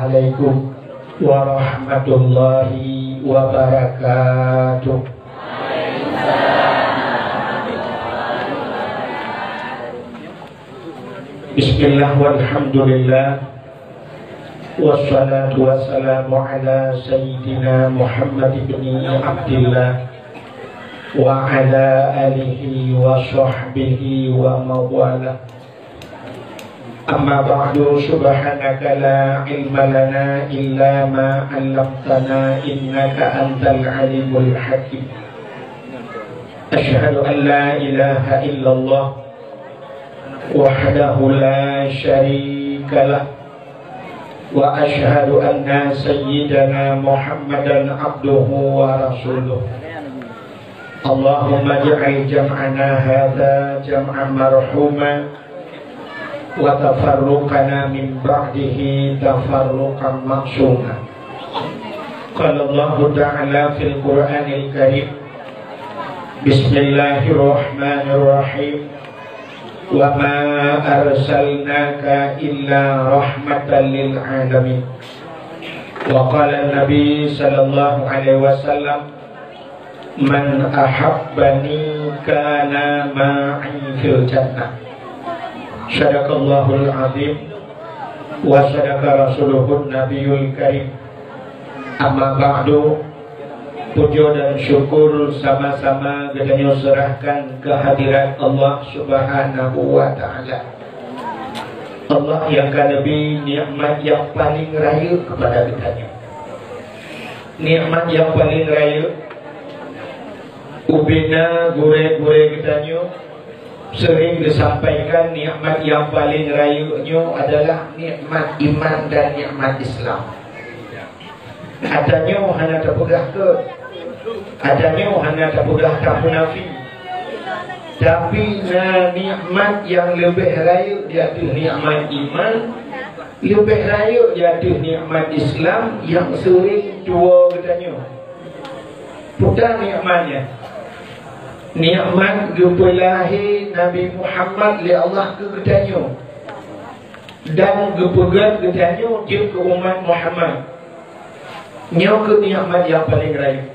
Assalamualaikum warahmatullahi wabarakatuh. Bismillah walhamdulillah wassalatu wassalamu ala sayyidina Muhammad ibn Abdillah wa ala alihi wa sahbihi wa mawala. Amma ba'du, subhanaka la ilma lana illa ma 'allamtana innaka antal alimul hakim. Asyhadu an la ilaha illallah wahdahu la syarika lah wa asyhadu anna sayyidana Muhammadan abduhu wa rasuluh. Allahumma ja'al jam'ana hadza jam'an marhuma wa tafarruqana min ba'dihi tafarruqan ma'suma. Qala Allah Ta'ala fil Qur'anil Karim, Bismillahirrahmanirrahim, wa ma arsalnaka illa rahmatan lil alamin. Wa qala Nabi sallallahu alaihi wasallam, man ahabbani kana ma'i fil jannah. Sadaqallahul azim wa sadaqa rasuluhun nabiyul karim. Amma ba'du, puja dan syukur sama-sama kita serahkan kehadirat Allah Subhanahu wa ta'ala. Allah yang lebih nikmat yang paling raya kepada kita. Nikmat yang paling raya ubina gure-gure kita sering disampaikan nikmat yang paling rayunya adalah nikmat iman dan nikmat Islam. Adanya hanya terpegang ke, adanya hanya terpegang tak munafik. Tapi nikmat yang lebih raya iaitu nikmat iman, lebih raya iaitu nikmat Islam yang sering dua katanya. Bukan nikmatnya nikmat gepelahi Nabi Muhammad li Allah ke gedanya dan gepegat gedanya dia ke umat Muhammad nyo ke nikmat yang paling raya.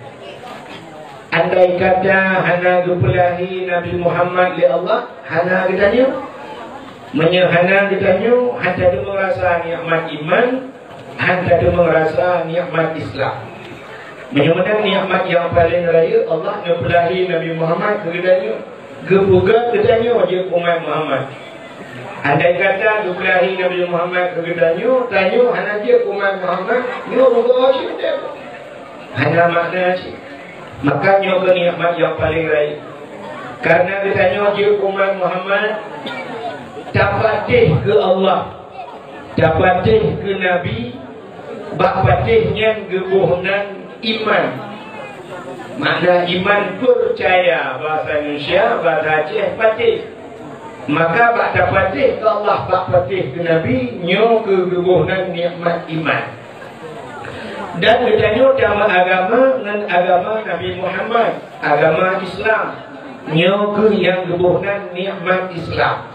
Andai kata hana gepelahi Nabi Muhammad li Allah hana gedanya menyehana gedanya hanya dia merasa nikmat iman, hanya dia merasa nikmat Islam. Menyebutkan nikmat yang paling raya Allah ngepelahi Nabi Muhammad kepadanya, gepuga kepadanya wajib umat Muhammad. Andai kata ngepelahi Nabi Muhammad kepadanya, tanya hana dia umat Muhammad, nyo ruga wajib dia. Hana makna sih. Maka nyo ke nikmat yang paling raya. Karena katanya wajib umat Muhammad dapatih ke Allah, dapatih ke Nabi, bak patihnya gebuhnan iman. Makna iman percaya bahasa Indonesia, bahasa Aceh patih. Maka bak patih ke Allah, bak patih ke Nabi, nyo ke gebuhnan nikmat iman. Dan katanya utama agama dengan agama Nabi Muhammad, agama Islam, nyo ke yang gebuhnan nikmat Islam.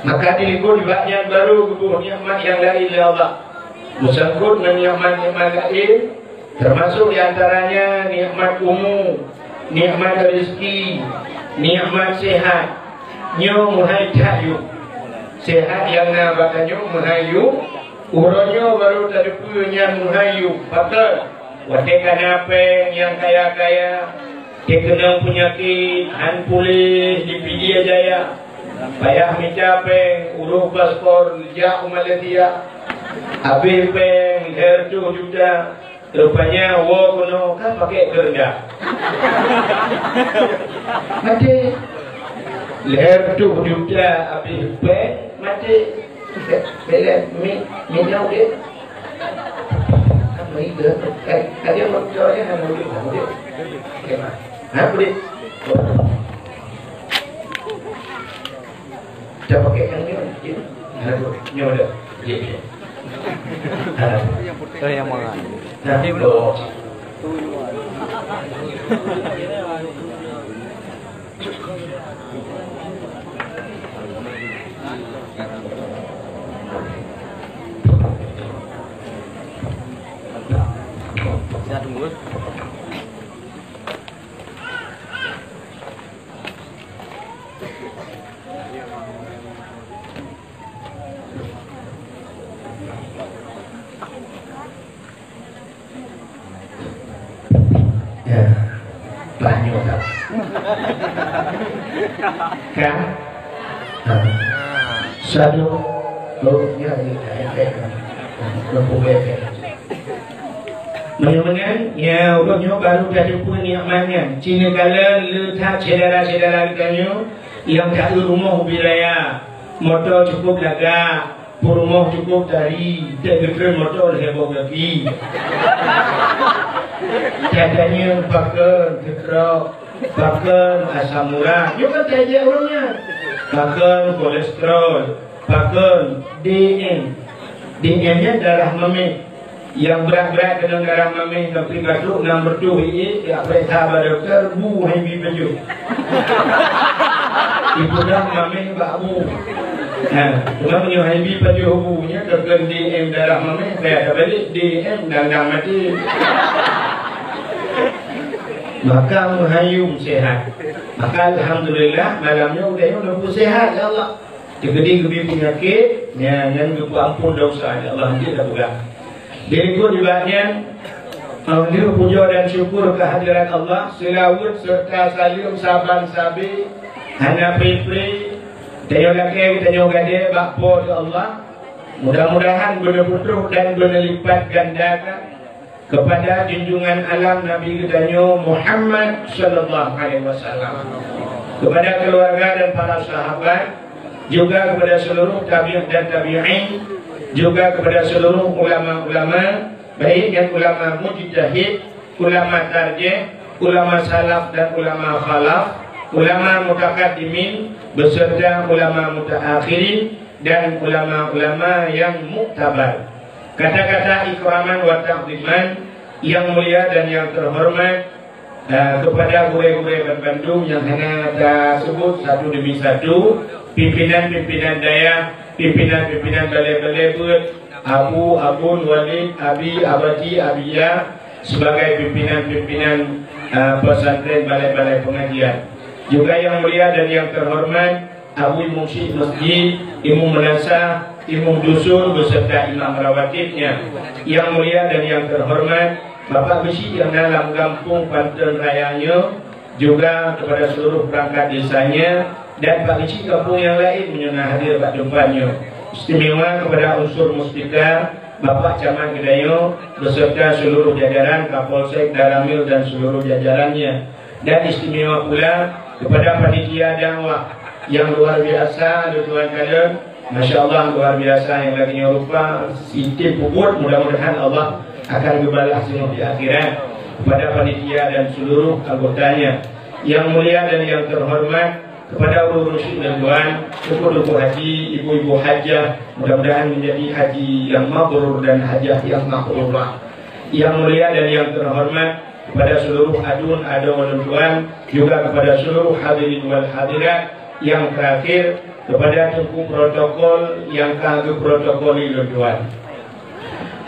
Maka dilikur juga yang baru gebuh nikmat yang dari Allah. Musangkut dengan nikmat-nikmat lain, termasuk diantaranya nikmat umum, nikmat rezeki, nikmat sehat. Nyo muhai cahayu sehat yang nabakannya muhayu, uronyo baru tadi punya muhayu. Betul. Watekan apa yang kaya-kaya, terkena penyakit, han pulih di Pidya Jaya, payah mencapai urus paspor sejak Malaysia, habis peng hertu juga. Rupanya wo kuno kan pakai kerja. Mati leher tu juga habis peng mati bela minyak dia. Kamu itu ada motornya kan dia. Kemana? Ha boleh. Dah pakai yang ni. Ni ada. Yang mana? Nanti belum. Ya, banyak tak? Kan? Satu, ya, Menyenangkan, ya, urutnya baru dah jumpa nikmatnya. Cina kala letak saudara-saudara kita yang tak ada rumah wilayah, motor cukup lagak, rumah cukup dari, tak ada motor heboh lagi. Katanya pakai getrok, pakai asam urat, juga tak ada orangnya. Pakai kolesterol, pakai DM-nya darah mami. Yang berat-berat dengan darah mami nak pergi batuk nombor 2 ya periksa doktor bu habi baju. Ibu dah mami babu. Cuma punya habi baju bunya ke DM darah mami saya balik DM dan mati. Maka menghayum sehat. Maka alhamdulillah malamnya udah sehat ya Allah. Tegedi-gedi penyakit, yang ampun dosa ya Allah dia dah pegang. Berikut ibadahnya dia puja dan syukur kehadiran Allah, selawat serta salim saban sabi hana pri tayo laki tayo gade bakpo ya Allah. Mudah-mudahan benar-benar dan berlipat gandakan kepada junjungan alam Nabi kita Muhammad sallallahu alaihi wasallam, kepada keluarga dan para sahabat, juga kepada seluruh tabi'in dan tabi'in, juga kepada seluruh ulama-ulama, baik yang ulama mujtahid, ulama tarjih, ulama salaf dan ulama khalaf, ulama mutaqaddimin beserta ulama mutaakhirin dan ulama-ulama yang muktabar. Kata-kata ikraman wa taqdiman yang mulia dan yang terhormat kepada guru-guru Bandung yang hanya tersebut satu demi satu, pimpinan-pimpinan daya, pimpinan-pimpinan balai-balai buat, Abu, Abun, Walid, Abi, Abati, Abiyah sebagai pimpinan-pimpinan pesantren balai-balai pengajian. Juga yang mulia dan yang terhormat Abu Musyid Masjid, Imam Menasah, Imam Dusun beserta imam rawatibnya. Yang mulia dan yang terhormat Bapak Besi yang dalam kampung Panten Rayanya, juga kepada seluruh perangkat desanya dan Pak Besi kampung yang lain menyana hadir pada depannya. Istimewa kepada unsur Mustika, Bapak Camat Gedayo beserta seluruh jajaran Kapolsek Daramil dan seluruh jajarannya. Dan istimewa pula kepada panitia dakwah yang luar biasa, Tuan kalian, Masya Allah luar biasa yang lagi rupa siti puput, mudah-mudahan Allah akan berbalas di akhirat. Kepada panitia dan seluruh anggotanya yang mulia dan yang terhormat, kepada urus dan tuan, syukur haji, ibu-ibu hajah, mudah-mudahan menjadi haji yang mabrur dan hajah yang mabrurah. Yang mulia dan yang terhormat, kepada seluruh adun dan tuan, juga kepada seluruh hadirin wal hadirat. Yang terakhir kepada tengku protokol yang kagak protokol itu tuan.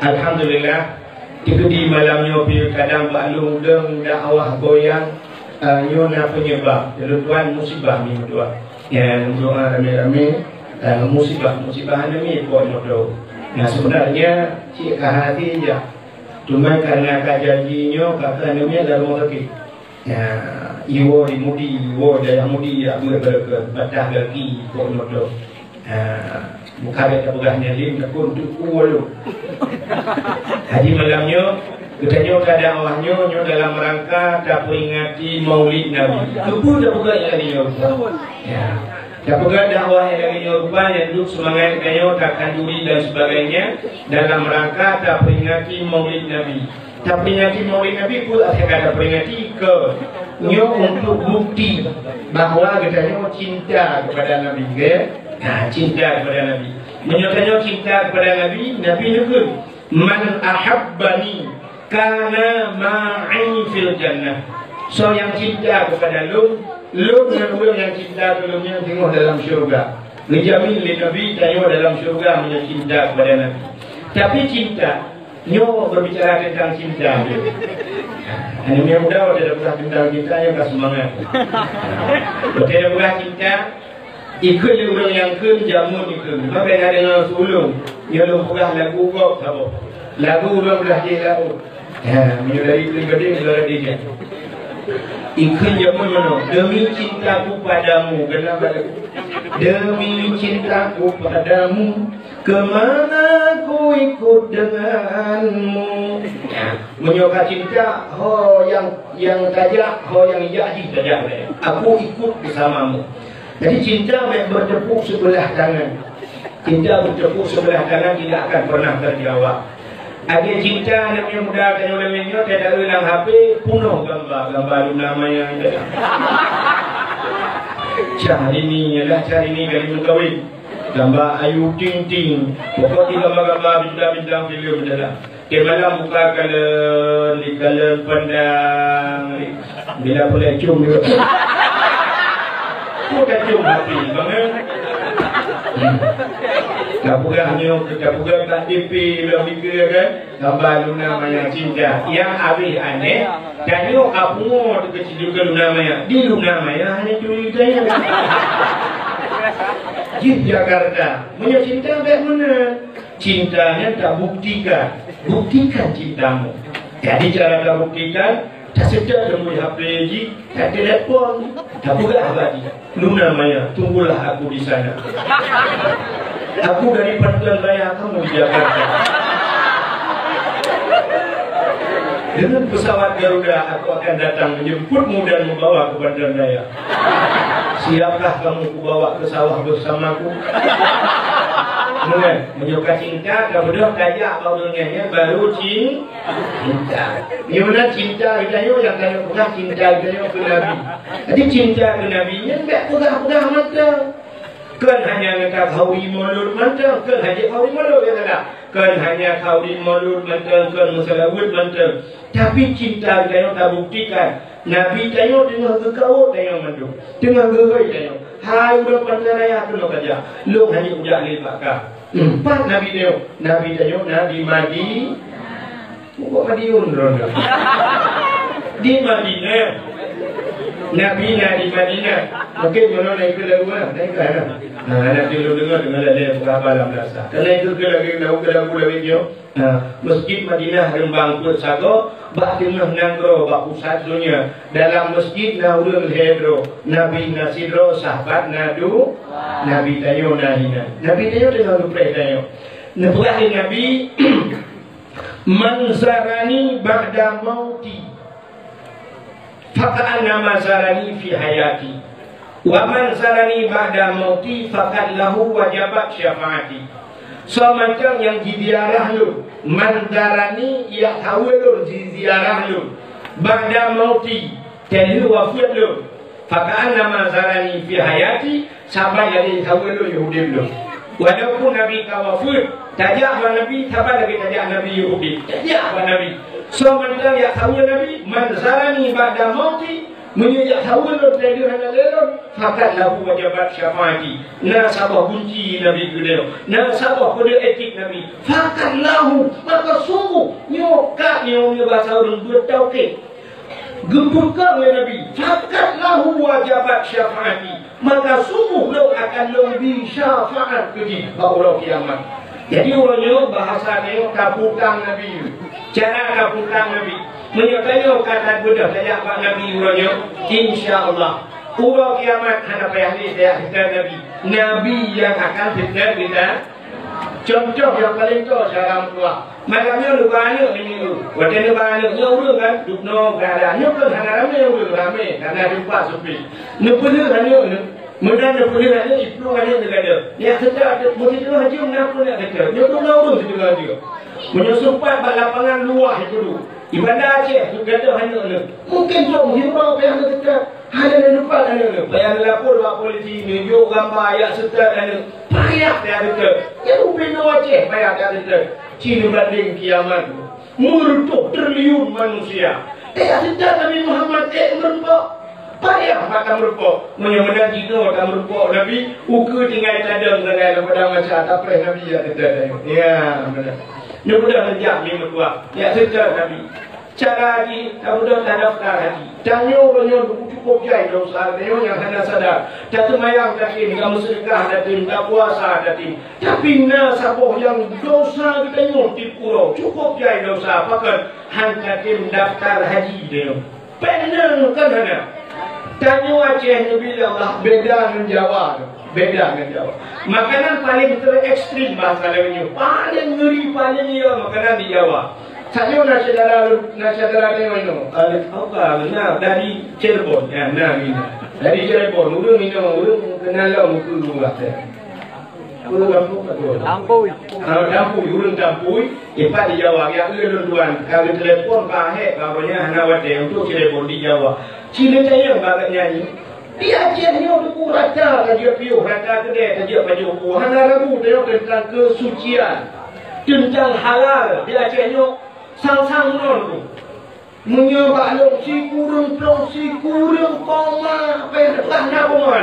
Alhamdulillah, di malamnya kadang balung deng dakwah goyang nyona penyebab tuan musibah ni tuan. Yang doa rame-rame musibah ni buat motor. Nah sebenarnya cik hati je. Cuma karena kajanjinya kakak namanya dalam kaki. Ya, iwo dimudi, iwo daya mudi ya berbatah lagi buat motor. Bukan ada pegahnya lim, takut tu ulo. Haji malamnya, katanya dakwahnya nyo dalam rangka tak peringati Maulid Nabi. Kepu dah buka yang ini ya. Tak buka dakwah yang ini yang duduk semangat katanya takkan duri dan sebagainya dalam rangka tak peringati Maulid Nabi. Tak peringati Maulid Nabi pun akan ada peringati ke nyo untuk bukti bahawa katanya cinta kepada Nabi ke. Nah, cinta kepada Nabi. Menyatakan cinta kepada Nabi, Nabi nyebut, "Man ahabbani kana ma'i fil jannah." So yang cinta kepada lu dengan orang yang cinta belumnya tengok dalam syurga. Dijamin oleh Nabi tengok dalam syurga punya cinta kepada Nabi. Tapi cinta Nyo berbicara tentang cinta. Anak yang muda ada pernah tentang cinta yang tak semangat. Ada pernah cinta. Ikut orang yang kun jamun ikut. Maka ada dengan sulung. Yang lu pernah lagu kok apa? Lagu orang belah dia lagu. Dari pribadi saudara dia. Ikut jamun mana? Demi cintaku padamu. Kenapa lagu? Demi cintaku padamu, kemana ku ikut denganmu. Menyoka cinta, ho yang tajak, ho yang jadi tajak. Aku ikut bersamamu. Jadi cinta bertepuk sebelah tangan. Cinta bertepuk sebelah tangan tidak akan pernah terjawab. Ada cinta yang muda dan yang lainnya tidak dalam HP penuh gambar namanya. Cari ni kali mengkawin. Gambar Ayu Ting Ting. Pokoknya gambar-gambar bintang-bintang filem adalah. Dia malam buka kalen, di kalen pandang. Bila boleh cium dia. Bukan cium hati, bangun. Kapugah tak TV belum dikira kan. Gambar Luna Maya cinta. Yang habis aneh. Dan yo kamu tu kecil juga Luna Maya. Di Luna Maya hanya ceritanya. Di Jakarta. Punya cinta bagaimana? Cintanya tak buktikan. Buktikan cintamu. Jadi cara tak buktikan. Tak sedar temui HP je. Tak telefon. Tak pugah abadi. Luna Maya, tunggulah aku di sana. Aku dari Pantuan Raya, kamu di Jakarta. Dengan pesawat Garuda, aku akan datang menjemputmu dan membawa ke Pantuan Raya. Siapkah kamu kubawa ke sawah bersamaku? Menyuka cinta, kemudian kajak baunya baru cinta. Gimana cinta kita yang kaya pernah cinta kita ke Nabi. Jadi cinta ke Nabi nya tak pernah mata. Kan hanya nak hawi mulut mata, kan hanya hawi mulut ya tak? Kan hanya hawi mulut mata, kan musalawat mata. Tapi cinta kita tak buktikan. Nabi tayo dengan kekau tayo mandu, dengan gerai tayo. Hai udah pandanaya tu nak aja. Lu hanya udah lebakah. Empat Nabi tayo, Nabi Madi. Kok Madiun ronda. Di Madinah. Nabi di Madinah. Mungkin mana naik ke lagu lah, naik ke mana? Nanti lu dengar ada berapa dalam dasar. Karena itu ke lagu lagi Masjid Madinah Rembang Put Sago, bak tengah nangro bak pusat dunia. Dalam masjid naurul hedro, Nabi Nasidro sahabat nadu, Nabi tayo nahina. Nabi tayo dengan lupreh tayo. Nabi Nabi Manzarani ba'da mauti faka'anna mazarani fi hayati wa manzarani ba'da mauti faqad lahu wajabat syafaati. So macam yang diziarah lu manzarani ya hawalur diziarah lu ba'da mauti telu wafat lu faka'anna mazarani fi hayati sahabat yang hawalur Yahudi lu. Walaupun Nabi kawafir, tajak Nabi, sahabat lagi tajak Nabi Yahudi, tajak Nabi. So macam yang tahu Nabi, manzarani ba'da mauti, menyejak tahu lu tadi hana lelon, fakat lahu wajabat syafaati. Na sabah kunci Nabi beliau, na sabah kode etik Nabi. Fakat lahu, maka sungguh nyoka nyonya bahasa orang bertauhid. Gempurkan oleh Nabi, fakat lahu wajabat syafaati. Maka sungguh lo akan lebih syafaat keji Allah kiamat. Jadi orangnya bahasanya kaputang Nabi. Cara kaputang Nabi. Menyatakan kata Buddha saya Pak Nabi orangnya. InsyaAllah Allah kiamat hanya payah ni saya fitnah Nabi. Nabi yang akan fitnah kita. Contoh yang paling tu sekarang tua. Makanya lu banyak ini lu. Waktu lu banyak nyuruh kan, dukno berada. Nyuruh hanya ramai karena jumpa sepi. Nupulur hanya mudah nupulur hanya itu hanya negara. Dia sedar mesti tu haji menapun nak kata. Nyuruh naurun itu juga. Menyusupan lapangan luar itu dulu. Ibadah Aceh tu kata hanya lu. Mungkin tu himbau payah kata. Hanya lupa hanya lu. Payah lapor buat polisi tunjuk gambar ayat setar hanya. Payah dia kata. Ya upin Aceh payah dia kata. Cina banding kiamat murtuk triliun manusia. Sedar Nabi Muhammad merupok payah makan merupok. Menyamada jika makan merupok Nabi ukur tinggal cadang dengan pada masa tak pernah Nabi ya kata. Ya benar. Ni mudah menjak ni mertua. Ya secara Nabi. Cara haji, kemudian tak daftar haji. Tanya orang cukup jai dosa. Tanya yang hendak sadar. Tak semayang datin, kamu sedekah datin, tak puasa datin. Tapi na saboh yang dosa kita nyok di pulau cukup jai dosa. Pakai hantar tim daftar haji dia. Penang kan hendak. Tanya Aceh ni bila Allah beda dengan Jawa. Beda dengan Jawa. Makanan paling ekstrim bahasa Melayu. Paling ngeri, paling iya makanan di Jawa. Saya nasyadara tengok ini. Allah benar dari Cirebon. Ya, nah ini. Dari Cirebon, urang minum, urang kenal lah muka rumah saya. Urang kampung atau? Tampui. Tampui, urang tampui. Empat di Jawa. Ya, tuan. Kalau telefon kahek, kabarnya Hanawate untuk Cirebon di Jawa. Cina saya bagai nyanyi. Dia ajarnya untuk rata dia piuh, rata kedai dia baju ku. Hana rabu dia tentang kesucian, tentang halal. Dia ajarnya sang-sang non. Menyebab long si kurung koma, pertah nak koma.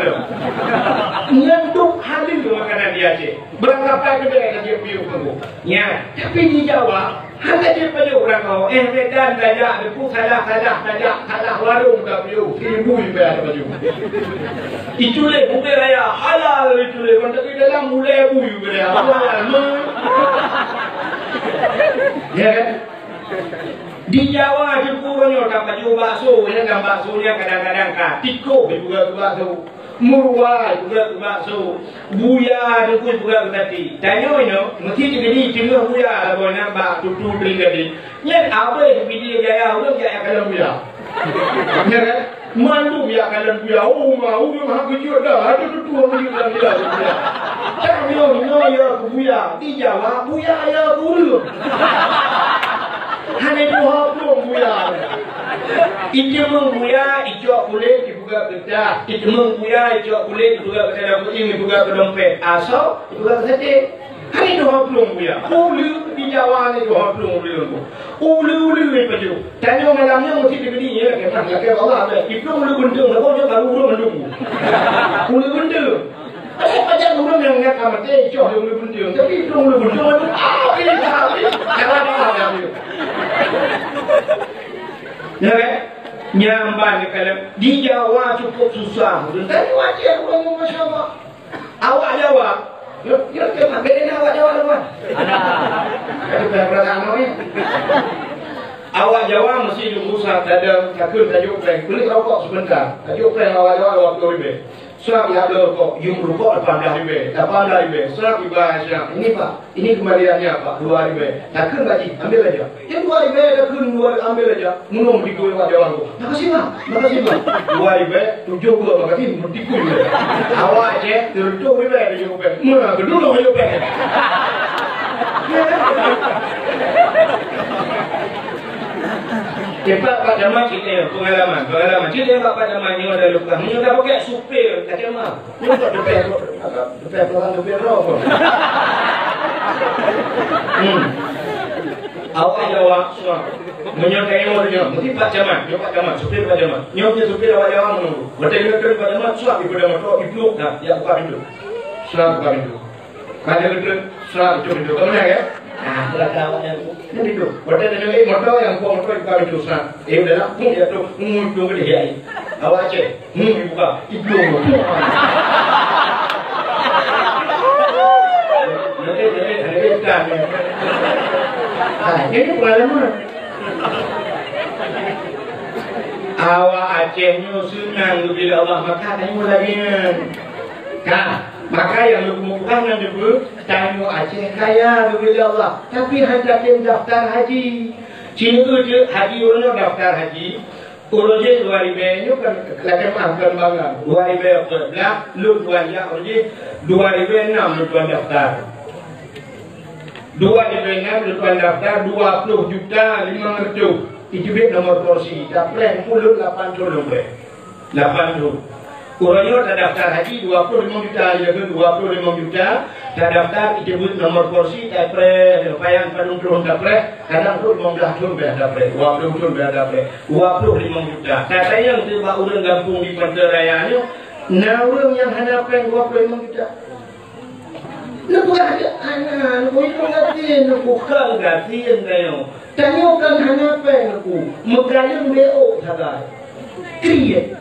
Nyentuh halil makanan dia ajar. Berangkat kedai dia piuh ku. Ya, tapi di Jawa hanya dia pada orang kau, medan dajak, depu salah, warung tak piu, 1000 bayar baju. Itu le, bukan raya halal itu le, kan tapi dalam mulai buyu beraya halal. Ya kan? Di Jawa jepurnya tak baju bakso, ini kan baksonya kadang-kadang katiko juga bakso. Murwai juga bakso, buya dukun juga berarti. Tanya ini, mesti jadi cuma buya, kalau nampak tutu beri. Ni apa yang video gaya, orang gaya kalau buya. Ya kan? Mandu ya kalau buya, oh mau mah kecil dah, ada tutu orang juga buya. Tanya ini ya buya, di Jawa buya ya bulu. Hanya dua puluh buya. Itu mengbuya, ijok kulit dibuka kerja. Itu mengbuya, ijok kulit dibuka kerja. Kucing dibuka ke dompet. Asal dibuka ke sate. Hari 20 buya. Ulu di Jawa ni 20 buya. Ulu ni baju. Tanya malamnya mesti dibeli ya. Kata Allah ada. Itu ulu gunting. Lepas dia baru ulu menunggu. Ulu gunting. Macam orang yang nak mati, ijok ulu gunting. Tapi itu ulu gunting. Ini sahaja. Jangan dia. Ya kan? Nyamban kalau di Jawa cukup susah. Tadi wajib orang Masya Allah. Awak Jawa, ya cuma beda awak Jawa apa? Ada perasaan ni. Awak Jawa mesti diusaha ada takut tajuk prank. Kulit rokok sebentar. Tajuk prank awak Jawa waktu ribe. Surat ya ada rokok, yung rokok 18 ribe, 18 ribe. Surat ibadah ini Pak, ini kembaliannya Pak, 2 ribe. Takkan gaji, ambil aja. Yang 2 ribe takkan 2 ambil aja. Munum di kuih awak Jawa tu. Makasih Pak, 2 ribe, 7 gua makasih di kuih. Awak je 7 ribe di kuih. Mana kedua ayo pe. Cepat Pak Jamal cerita pengalaman. Cerita Pak Jamal ni ada luka. Ni dah pakai supir Pak Jamal. Ni tak depan belakang supir roh. Awak Jawa semua. Menyangkai orang mesti Pak Jamal, supir Pak Jamal. Nyoknya supir awak Jawa menunggu. Betul betul Pak Jamal suap ibu dah motor ibu dah ya buka pintu. Suap buka pintu. Kalau betul suap itu kamu ya? Nah, belakang awaknya itu. Betul ada motor yang motor buka pintu suap. Udahlah, dia tu tunggu dia. Awak cek, buka ibu. Ini pengalaman. Awak Acehnya senang bila Allah maka tanya lagi maka yang lebih mudah juga tanya Aceh kaya bila Allah. Tapi hanya daftar haji. Cina tu haji orang daftar haji. Orang je 2 ribu kan lagi makan bangan. 2 ribu belak lu 2 ya orang je 2.600 lu daftar. 2.600 lu daftar 20 juta 500. Itu bet nomor kursi. Daftar mulut 80 lebih. 80. Orangnya tak daftar haji 25 juta, ya ke 25 juta. Tak daftar itu bet nomor kursi. Daftar payang padung turun daftar. Kadang tu 15 turun daftar. 20 turun daftar. 25 juta. Katanya yang tiba orang kampung di Pantai Raya ni, orang yang hadapan 25 juta. Nak ada anak, nak itu ngatin, nak bukan ngatin kayo. Tanyakan hanya apa aku, megayung beo sagai. Kriye.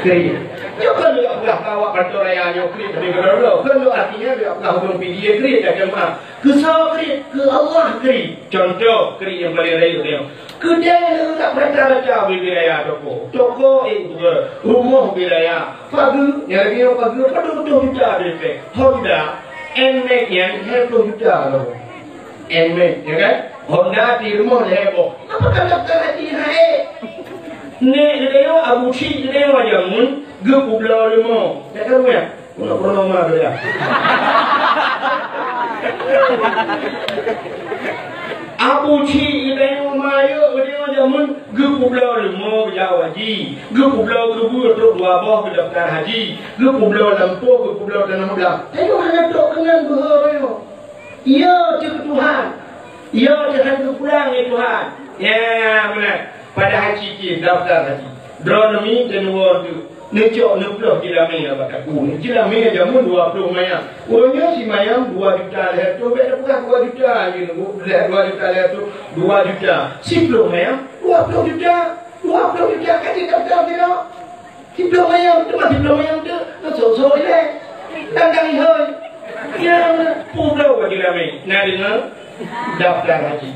Kriye. Jangan lu Allah bawa kantor raya nyokri dari kedua. Kalau artinya lu Allah belum pilih kriye tak mah. Kesal kriye, ke Allah kriye. Contoh kriye yang paling raya dia. Kedai lu tak perkara jauh wilayah toko itu rumah wilayah. Pagi, nyari yang pagi, padu juta DP. Honda, NMAX yang 20 juta loh. NMAX, ya kan? Honda di rumah heboh. Apa kan daftar haji hai? Nek dia Abu Shi dia wajamun, gepublau lemo. Tak kan ya? Nak pernah mana dia? Abu Chi dia mayo dia jamun gepublau lemo berjauh haji, gepublau gebur terus dua bawah daftar haji, gepublau lampu, gepublau tanah muda. Ayo hanya tok kenal berhoro. Ya Tuhan. Ya jangan pulang ya Tuhan. Ya benar. Pada haji kita daftar haji. Dronomi dan wardu. Necok neploh jilami apa takku. Jilami jamun 20 mayam. Orangnya si mayam 2 juta leher tu. Beda bukan 2 juta je. 2 juta leher tu 2 juta. 10 mayam 20 juta. 20 juta kasih daftar dia. 10 mayam tu mah 10 mayam tu. So je. Tanggang hoi. Yang pulau jilami. Nak dengar? Daftar haji.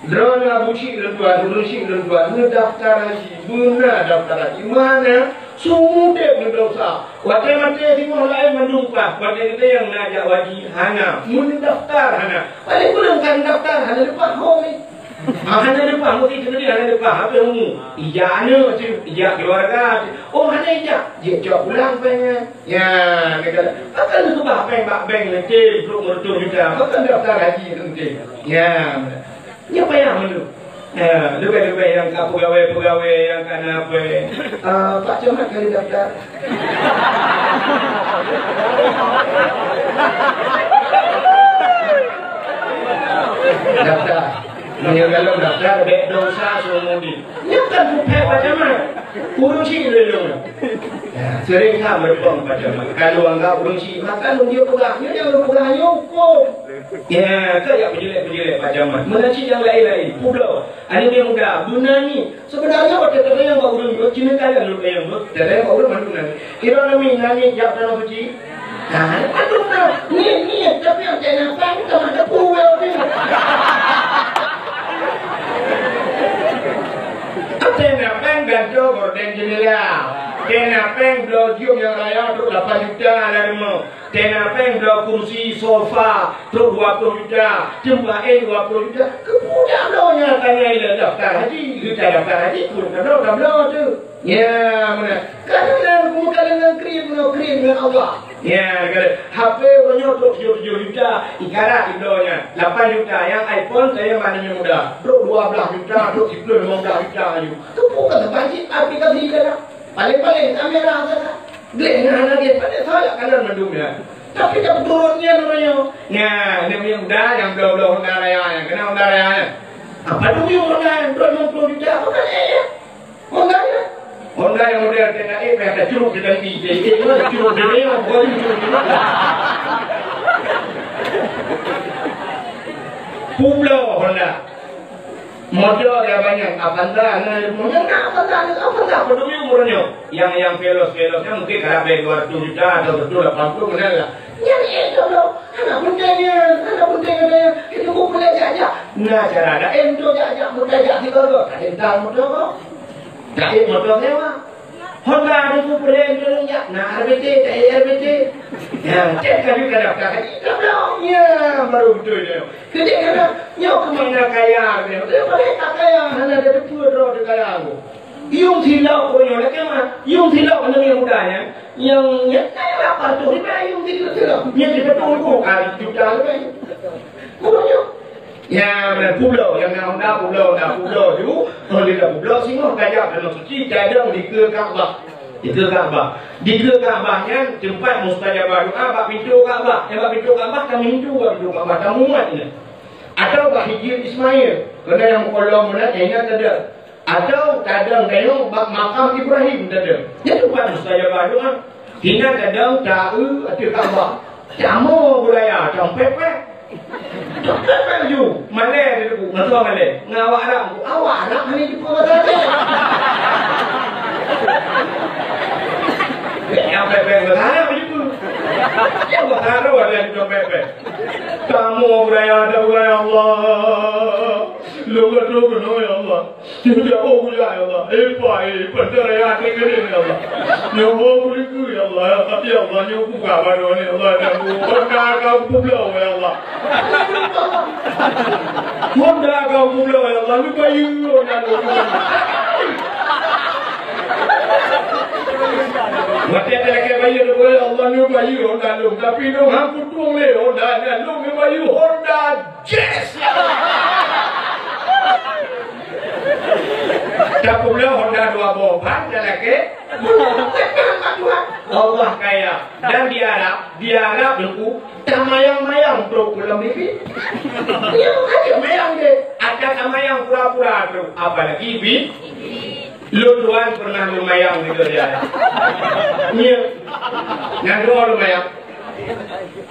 Drone Abu Shi lentuan, Rusi lentuan, daftar haji, benar daftar haji. Mana? Sumudep mendosa. Waktu mati di mana lain menumpah. Waktu kita yang ngajak haji hana, mun daftar hana. Paling belum kan daftar hana lepas homi. Hana lepas mesti kena hana lepas apa mu? Ijazah tu, ijazah keluarga. Oh hana ijazah, dia jawab pulang pengen. Ya, mereka akan sebab bank nanti belum mertua kita. Akan daftar haji nanti. Ya. Ni apa yang menurut? Lebih-lebih yang pegawai yang kan apa? Pak Camat kali daftar. Daftar. Menyegalong daftar, bek dosa semua ni. Ni kan bukan Pak Camat. Urusi dulu. Sering tak berpong Pak Camat. Kalau anggap urusi, maka dia pegangnya jangan pegangnya hukum. Ya, kayak berjelek Pak Camat. Menacik yang lain-lain. Pulau. Ada dia muda. Guna ni. Sebenarnya waktu kita yang bawa urun. Cina kalian lupa yang bawa. Jadi yang bawa urun mana. Kira nami nani jawab tanah suci. Aduh nak. Ni. Tapi yang saya nampak. Kita ada pulau ni. Tena peng ganto gorden jenilia. Tena peng blo jium yang raya untuk 8 juta larimo. Tena peng blo kursi sofa untuk 20 juta. Jumlah 20 juta. Kemudian blonya tanya ila daftar haji. Kita daftar haji pun kan blo tu. Ya mana? Kadang dengan krim dengan Allah. Ya, HP orangnya untuk 7 juta, ikarat iblonya 8 juta, yang iPhone saya mananya mudah, 12 juta, 10, 15 juta aja. Tu bukan terbanjir aplikasi kita. Paling-paling kamera saja. Glen anak dia pada saya kalau mendumnya. Tapi tak turunnya namanya. Ya, ini yang mudah, yang belum Honda Raya, yang kena Honda Raya. Apa tu yang Honda 20 juta? Bukan Honda ya. Honda yang model TNA ada curug dengan DJ. Mana curug dia yang boleh curug dia. Pulau Honda. Motor dia banyak. Avanza, Avanza peduli umurnya. Yang velos-velosnya mungkin kalau beli 200 juta atau 80 benar lah. Yang itu loh. Anak pentingnya itu boleh jajak. Nah cara ada ento jajak mudah jajak di bawah. Kadang motor kok. Kaya motor sewa. Honda ada kupuleng dulu ya. Nah RBT, RBT. Ya, cek kali kadang-kadang. Belum. Ya, baru betul dia. Jadi kadang nyok kemana kaya. Dia boleh tak kaya. Hanya ada puluh roh di kaya aku. Yung silau ko yun. Yung silau ano yung mudanya. Yung kaya apa tu? Di ba yung silau? Yang kita tunggu. Juta lebih. Kurangnya. Ya, benar pulau yang Honda pulau tu. Kalau dia pulau semua kaya dalam suci cadang di ke Kaabah. Di ke Kaabahnya tempat mustajabah doa bab pintu Kaabah. Yang bab pintu Kaabah kami Hindu bab pintu Kaabah tamu umat ni. Atau bab Hijir Ismail. Kerana yang kolom mana ingat ada. Atau kadang tengok bab makam Ibrahim ada. Yang tempat mustajabah doa. Tina kadang tahu ada gambar. Jamu budaya, pepe. Pepe ju. Malay dia tu, ngata Malay. Ngawak Arab. Awak Arab ni di bawah sana. Yang pepe bertanya begitu. Yang bertanya ada yang pepe. Kamu budaya ada budaya Allah. Logat ya Allah. Tidak mau ya Allah. Pandai ya tegak ya Allah. Nyawa beriku ya Allah. Ya Allah nyawa buka baru ni Allah. Honda kau pulau ya Allah. Honda kau pulau ya Allah. Lupa you Mati lagi bayi tu boleh Allah ni bayi Honda lu. Tapi tu hang kutung le Honda lu ni bayi Honda Jazz. Tak boleh Honda 2 boban lagi. Allah kaya dan di Arab dulu tamayang-mayang bro pulang bibi. Dia aja mayang deh. Ada tamayang pura-pura tu. Apalagi bibi. Lu tuan pernah lumayang gitu dia. Nia, yang dua lumayang.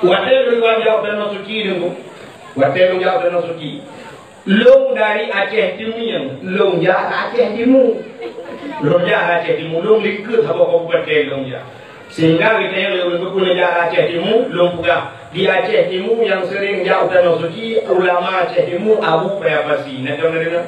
Wadah lu jawab dan suci dulu. Wadah lu jawab dan suci. Long dari Aceh Timur, long ya Aceh Timur. Long ya Aceh Timur, long likut apa kabupaten long ya. Sehingga kita yang lebih berguna ya Aceh Timur, long pula di Aceh Timur yang sering jawab dan suci ulama Aceh Timur Abu Payapasi. Nak tahu nak?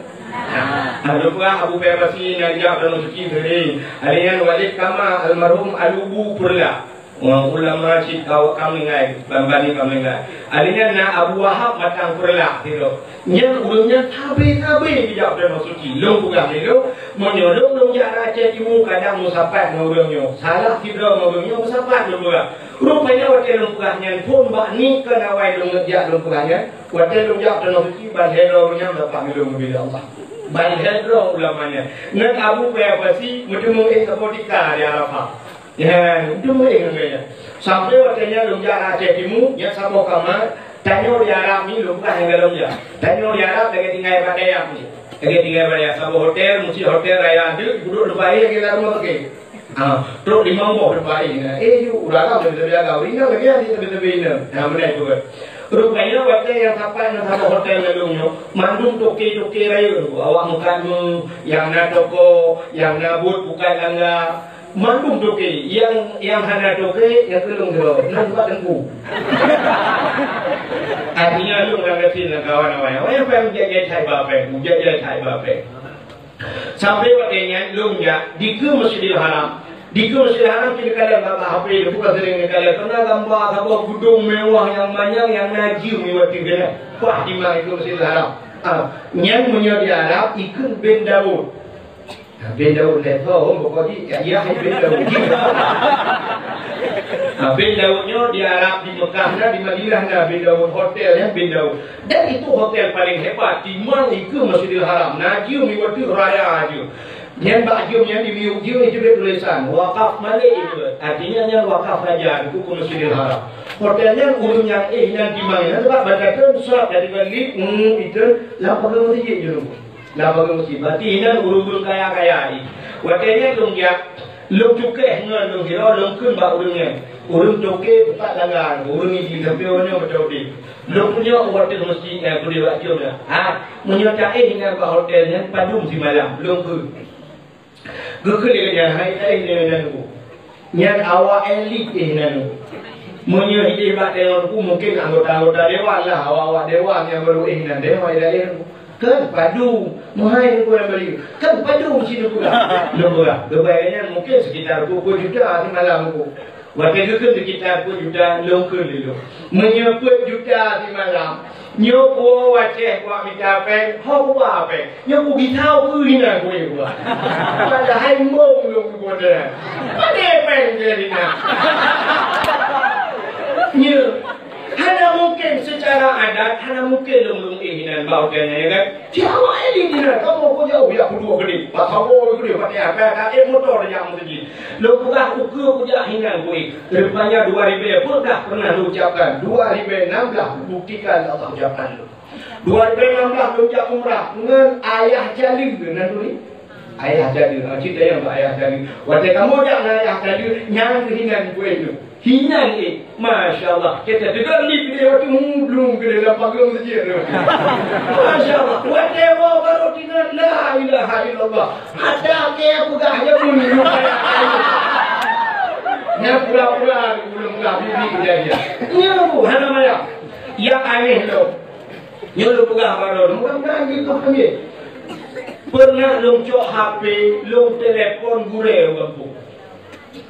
Ada pula Abu Payapasi yang jawab dan suci sering. Alian Walid Kama almarhum Alubu pula. Ulama cik kami ngai, bambani kami ngai. Alian na Abu Wahab matang pula gitu. Yang ulumnya tabe dijawab dan suci. Long pula itu menyolong long jarak Aceh Timur kadang musapat ngurungnya. Salah tidak ngurungnya musapat juga. Rupanya waktu long pula yang pun bak ni kena wai long ngejak long pula nya. Waktu long jawab dan suci bandhelornya dapat milung bila Allah. Bandhelor ulamanya. Ngan Abu Payapasi mutemu politika di Arafah. Ya, itu mungkin ya. Sampai waktunya long jarak Aceh Timur yang sama kamar. Tanyo di Arab ni lupa yang dalam je. Tanyo di Arab lagi tinggal pada yang ni. Lagi tinggal pada yang sama hotel, mesti hotel raya ada duduk depan air kita rumah ke. Terus 5 bawah depan air. You udah kau bisa kau ini lagi ada tepi-tepi ini. Mana itu kan? Rupanya waktu yang sampai sama hotel lalunya, mandung toke raya. Awak bukan yang nak toko, yang nak but bukan langgar. Mandung toke, yang hana toke, yang kelung tu, nampak tengku. Artinya lu orang kecil kawan-kawan. Orang yang menjaga cai bape. Sampai waktunya lu di ke Masjidil Haram. Di ke Masjidil Haram kita kalian bapak HP bukan sering kalian kena gambar sebuah gedung mewah yang banyak yang najib mewati kena. Wah di mana itu Masjidil Haram? Yang punya di Arab ikut bin Daud. Bin Daud lepas pokoknya ya bin Daud. Bin Daudnya di Arab, di Mekah, di Madinah, bin Daud hotelnya bin Daud. Dan itu hotel paling hebat di mana itu Masjidil Haram. Najib mewati raya aja. Yang bajunya di ujung itu tulisan wakaf Malik itu. Artinya yang wakaf raja itu Masjidil Haram. Hotelnya urung yang yang di mana? Sebab bacakan surat dari balik itu lapor masjid je. Lapor masjid. Berarti ini urung kaya-kaya ini. Hotelnya lung cukai dengan lung hira lung kun bak urungnya. Urung cukai tak langgar. Urung ini sampai orangnya betul di. Lung punya hotel masjid yang boleh buat dia. Menyertai dengan hotelnya padum si malam. Lung kun. Gekelinya hai dengan aku. Yang awak elit dengan menyo hibat dengan aku mungkin anggota dewan lah awak dewan yang baru dengan dewan daerah. Kan padu mahai aku yang beli. Kan padu sini pula. Lembah. Kebayanya mungkin sekitar 20 juta di malam aku. Waktu itu sekitar 20 juta longkul dulu. Menyo 20 juta di malam. Nyopo Aceh buat minta peng, hau buat apa? Nyopo gitau kuina kuih buat. Pada hai mong lu kuda. Pada peng jadi nak. Nyo, hana mungkin secara adat, hana mungkin lung ihinan bau kena kan? Siapa ini dia? Kamu kau jauh ya kedua gede. Pasal gede pada apa? Motor yang begini. Lu bukan ukur kerja hinan kuih. Rupanya 2000 pun dah pernah lu ucapkan. 2016 buktikan Allah ucapkan lu. 2016 lu ucap umrah dengan ayah Jalim dengan tu ni. Ayah jadi, cerita yang ayah jadi. Waktu kamu jangan ayah jadi, nyang kehingan gue itu. Hinan ni, Masya Allah. Kita dengar ni dia waktu belum ke dalam panggung saja. Masya Allah. Waktu baru dengar la ilaha illallah. Ada ke pegah je pun nya pura-pura belum enggak bibi dia. Nya bu, hana maya. Yang aneh tu. Nya lu pegah baru. Mudah-mudahan gitu kami. Pernah lu cok HP, lu telefon gure kampung.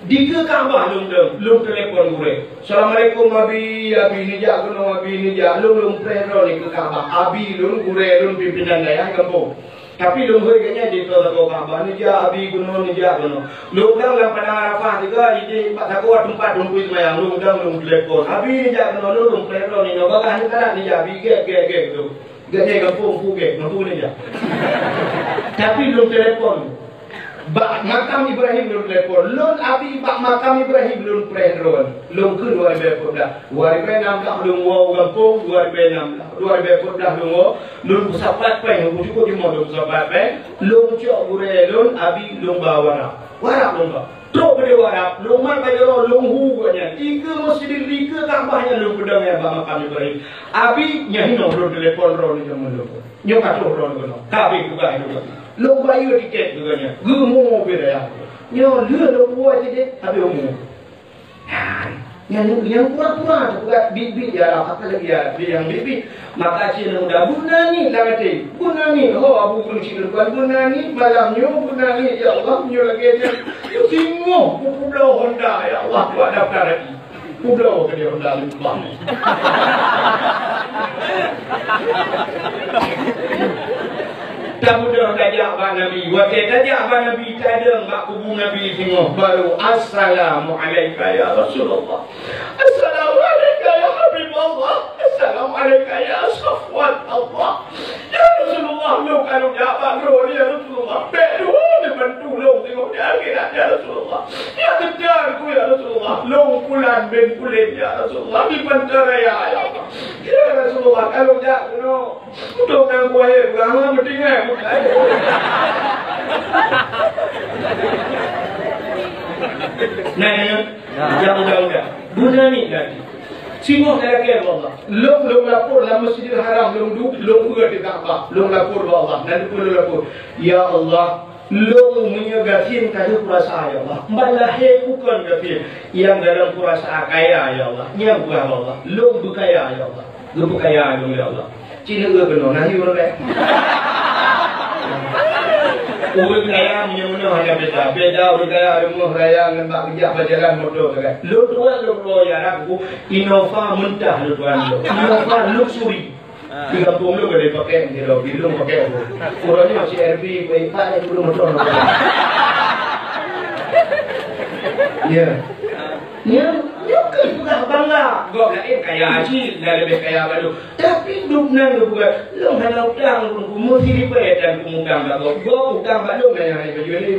Di ke Kaabah lum telepon gure. Assalamualaikum abi ni jak kono abi ni jak lum preno ni ke Kaabah. Abi lum gure lum pimpinan daerah kampung. Tapi lum hoi kanya di to Kaabah ni jak abi kono ni jak kono. Lum dang lam Padang Arafah juga di Pak Takwa tempat lum kuis mayang lum dang lum telepon. Abi ni jak kono lum preno ni no bagah ni karat ni jak abi ge tu. Ge kampung Phuket mampu ni jak. Tapi lum telepon. Bak makam Ibrahim lun telepon, lun abi bak makam Ibrahim lun prendron, lun kun 2014, 2006 lun wo kampung, 2006 lun wo, lun sapat pen, lun cukup di modal sapat pen, lun cok gure lun abi lun bawa warap lun ba, truk pada warap, lun man pada lun hu ganya, 3 masjid 3 Kaabahnya lun pedang yang bak makam Ibrahim, abi nyahino lun telepon ron ni jaman lun, nyokato ron kono, kabe juga itu. Lo bayu tiket juga gumo beda ya. Nyo lu buat tiket tapi umum. Yang pura-pura juga bibit ya apa lagi ya yang bibit. Maka cina muda guna ni lagi guna ni. Oh abu kunci depan guna ni malamnya guna ni ya Allah nyo lagi aja. Singo pulau Honda ya Allah buat daftar lagi. Pulau ke dia Honda lupa. Tak mudah tajak abang Nabi. Waktu tajak abang Nabi, tak ada mak kubu Nabi tengok. Baru Assalamualaikum ya Rasulullah. Assalamualaikum ya Habibullah. Assalamualaikum ya Safwan Allah. Ya Rasulullah, lu kalau jawab roh ya Rasulullah. Berdua ni bantu lu tengok di akhirat ya Rasulullah. Ya kejar ku ya Rasulullah. Lu pulan ben pulen ya Rasulullah. Di pantara ya Allah. Ya Rasulullah, kalau jawab no. Untuk yang kuahir, berapa bertinggal. Nah, yang udah. Guna ni lagi. Singgung lagi Allah. Long lapor dalam Masjidil Haram, long di Kaabah, long lapor Allah. Nanti pun lapor. Ya Allah, long menyegafin kaya kurasa ya Allah. Malahe bukan gafin yang dalam kurasa kaya ya Allah. Yang buah Allah. Long bukaya ya Allah. Bukaya ya Allah. Cina benar, nahi orang Urut kaya punya hanya beda urut kaya rumah raya dengan kerja berjalan motor kan. Lu tuan ya aku Innova mentah lu tuan lu. Innova luxury. Di kampung lu boleh pakai ni lo, belum pakai aku. Orangnya masih RB, baik pak ni belum motor. Ya. Ya kan bukan bangga. Gua lain kaya haji, lebih kaya baru. Tapi duknan lu bukan. Lu hanya utang, lu mesti dibayar dan utang lah. Gua utang baru mana yang baju ni.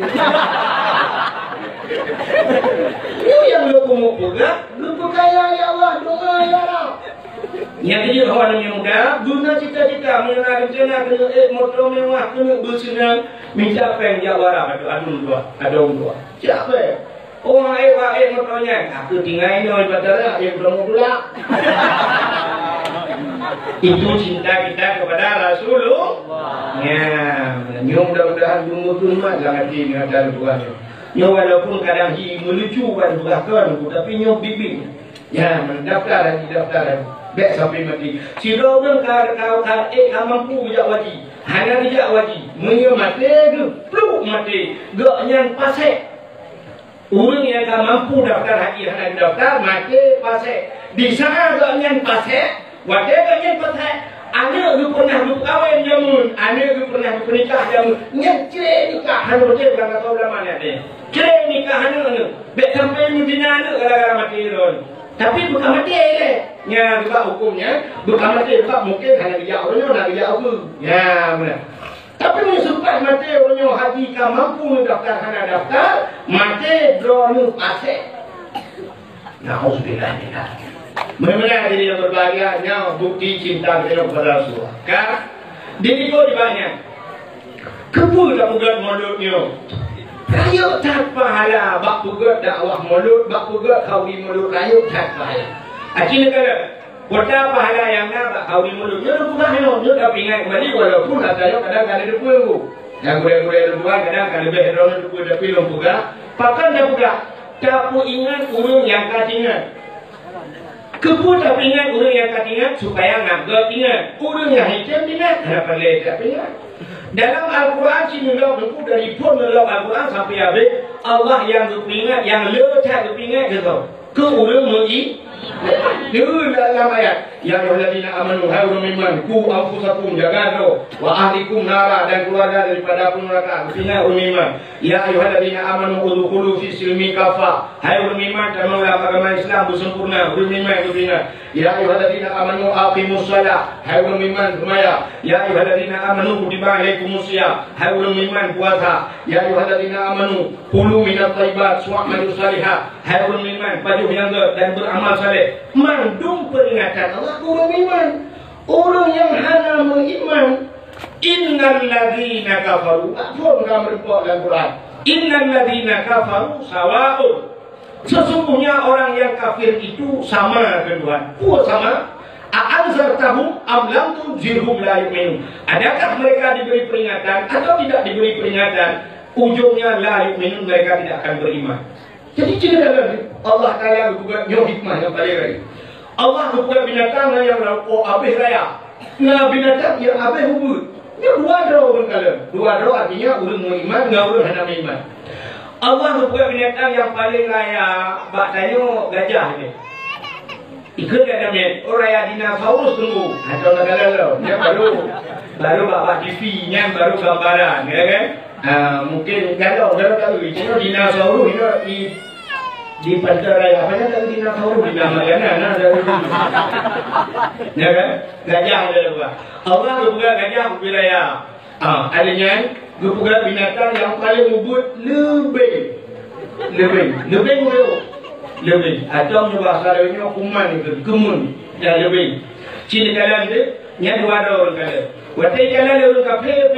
Lu yang lu mau bukan, lu kaya ya Allah, doa ya Allah. Yang dia kawan yang muda, guna cita-cita mengenal rencana kena motor mewah, kena bersenang, minta peng jawara adun dua. Siapa? Orang motornya, aku tinggal ini orang batara yang belum pula. Itu cinta kita kepada Rasulullah. Ya, mudah-mudahan jumlah tu mat sangat tinggi ada Tuhan. Nyo walaupun kadang melucu pada belakang, tapi nyo bibik. Ya, mendaftar lagi. Baik sampai mati. Si orang kau mampu bijak wajib. Hanya bijak wajib. Menyo mati ke, peluk mati. Gak yang pasek. Orang yang tak mampu daftar haji hendak daftar mati pasal di sana gaknya pasal wadah gaknya pasal anak tu pernah berkahwin jamun anak tu pernah bernikah jamun nyecre nikah hanu betul kan kau dah mana deh cre nikah hanu bet sampai mudina anak gara-gara mati ron tapi bukan mati deh nya juga hukumnya bukan mati juga mungkin hanya dia orangnya nak dia apa ya benar. Tapi sempat mati orangnya haji kan mampu daftar hana daftar mati drone pasek. Nauzubillah minal. Benar-benar diri yang berbahagianya bukti cinta kita kepada Rasulullah. Kan? Diri kau di banyak. Kepu tak pegat mulutnya. Rayuk tak pahala. Bak pegat dakwah mulut, bak pegat khawri mulut, rayuk tak pahala. Acina kata, kota pahala yang nak bak khawri mulut. Dia dah pegat ni, dia dah pingat kembali walaupun asalnya kadang-kadang ada depu. Yang gurih-gurih depuan kadang-kadang lebih orang depu dah pilih pegat. Pakan dah pegat. Tak ingat urung yang kata ingat. Kepu tak ingat urung yang kata ingat supaya nak ingat. Urung yang hijab ingat. Kenapa dia tak ingat? Dalam Al-Quran sinilah buku dari pun dalam Al-Quran sampai habis Allah yang berpingat, yang letak berpingat gitu. Ke orang mengi dalam ayat ya ayyuhallazina amanu haula mimman ku anfusakum jagado wa ahlikum nara dan keluarga daripada api neraka. Berpingat mimman ya ayyuhallazina amanu udkhulu fi silmi kafa. Hai orang mimman dalam agama Islam bersempurna. Orang mimman berpingat ya ayyuhallazina amanu aqimus shalah. Hai orang mimman semaya. Ya ayyuhallazina amanu kutiba alaikumus shiyam. Hai orang mimman puasa. Ya ayyuhallazina amanu kulu minat thayyibat wa'malu salihah. Hai orang mimman baju yang dan beramal saleh. Mandung peringatan Allah orang iman. Orang yang hana beriman. Innal ladzina kafaru. Apa yang merepot dalam Quran? Innal ladzina kafaru sawa'un. Sesungguhnya orang yang kafir itu sama dengan Tuhan. Sama. A'anzartahum am lam tunzirhum la yu'minun. Adakah mereka diberi peringatan atau tidak diberi peringatan? Ujungnya la yu'minun, mereka tidak akan beriman. Jadi cerita dalam Allah Ta'ala berbuat nyo hikmah yang paling lagi. Allah berbuat binatang yang lalu habis raya. Nah binatang yang habis hubud. Ini dua draw berkala. Dua draw artinya orang beriman dengan orang hana beriman. Allah berbuat binatang yang paling raya. Bak tanya gajah ni. Ikut ada met. Oh raya dinosaurus tunggu. Atau negara lo. Dia baru bapak TV nya baru gambaran, ya kan? Mungkin kalau itu dinosaurus itu di pantai raya apa yang dinosaurus di nama mana dari ya kan? Gajah ada juga. Allah juga gajah beraya. Adanya juga binatang yang paling lembut lebih. Atau bahasa lainnya kuman itu kemun yang lebih. Cina kalian tu, yang dua orang kalian. Waktu kalian orang kafir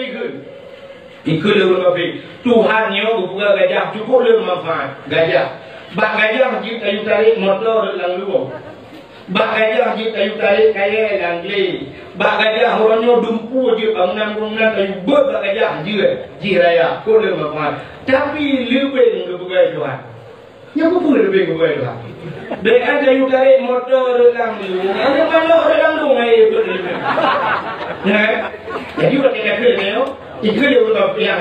ikut orang kafir. Tuhannya bukan gajah cukup le manfaat gajah. Bak gajah jip kayu tarik motor lang luang. Bak gajah jip kayu tarik kaya lang geli. Bak gajah orangnya dumpu je bangunan kayu bot bak gajah je raya ko le manfaat. Tapi lebih bukan Tuhan. Yang apa lebih bukan Tuhan. Be ada yu tarik motor lang luang. Ada mana orang luang ai betul. Ya. Jadi orang kafir ni ikut dia orang yang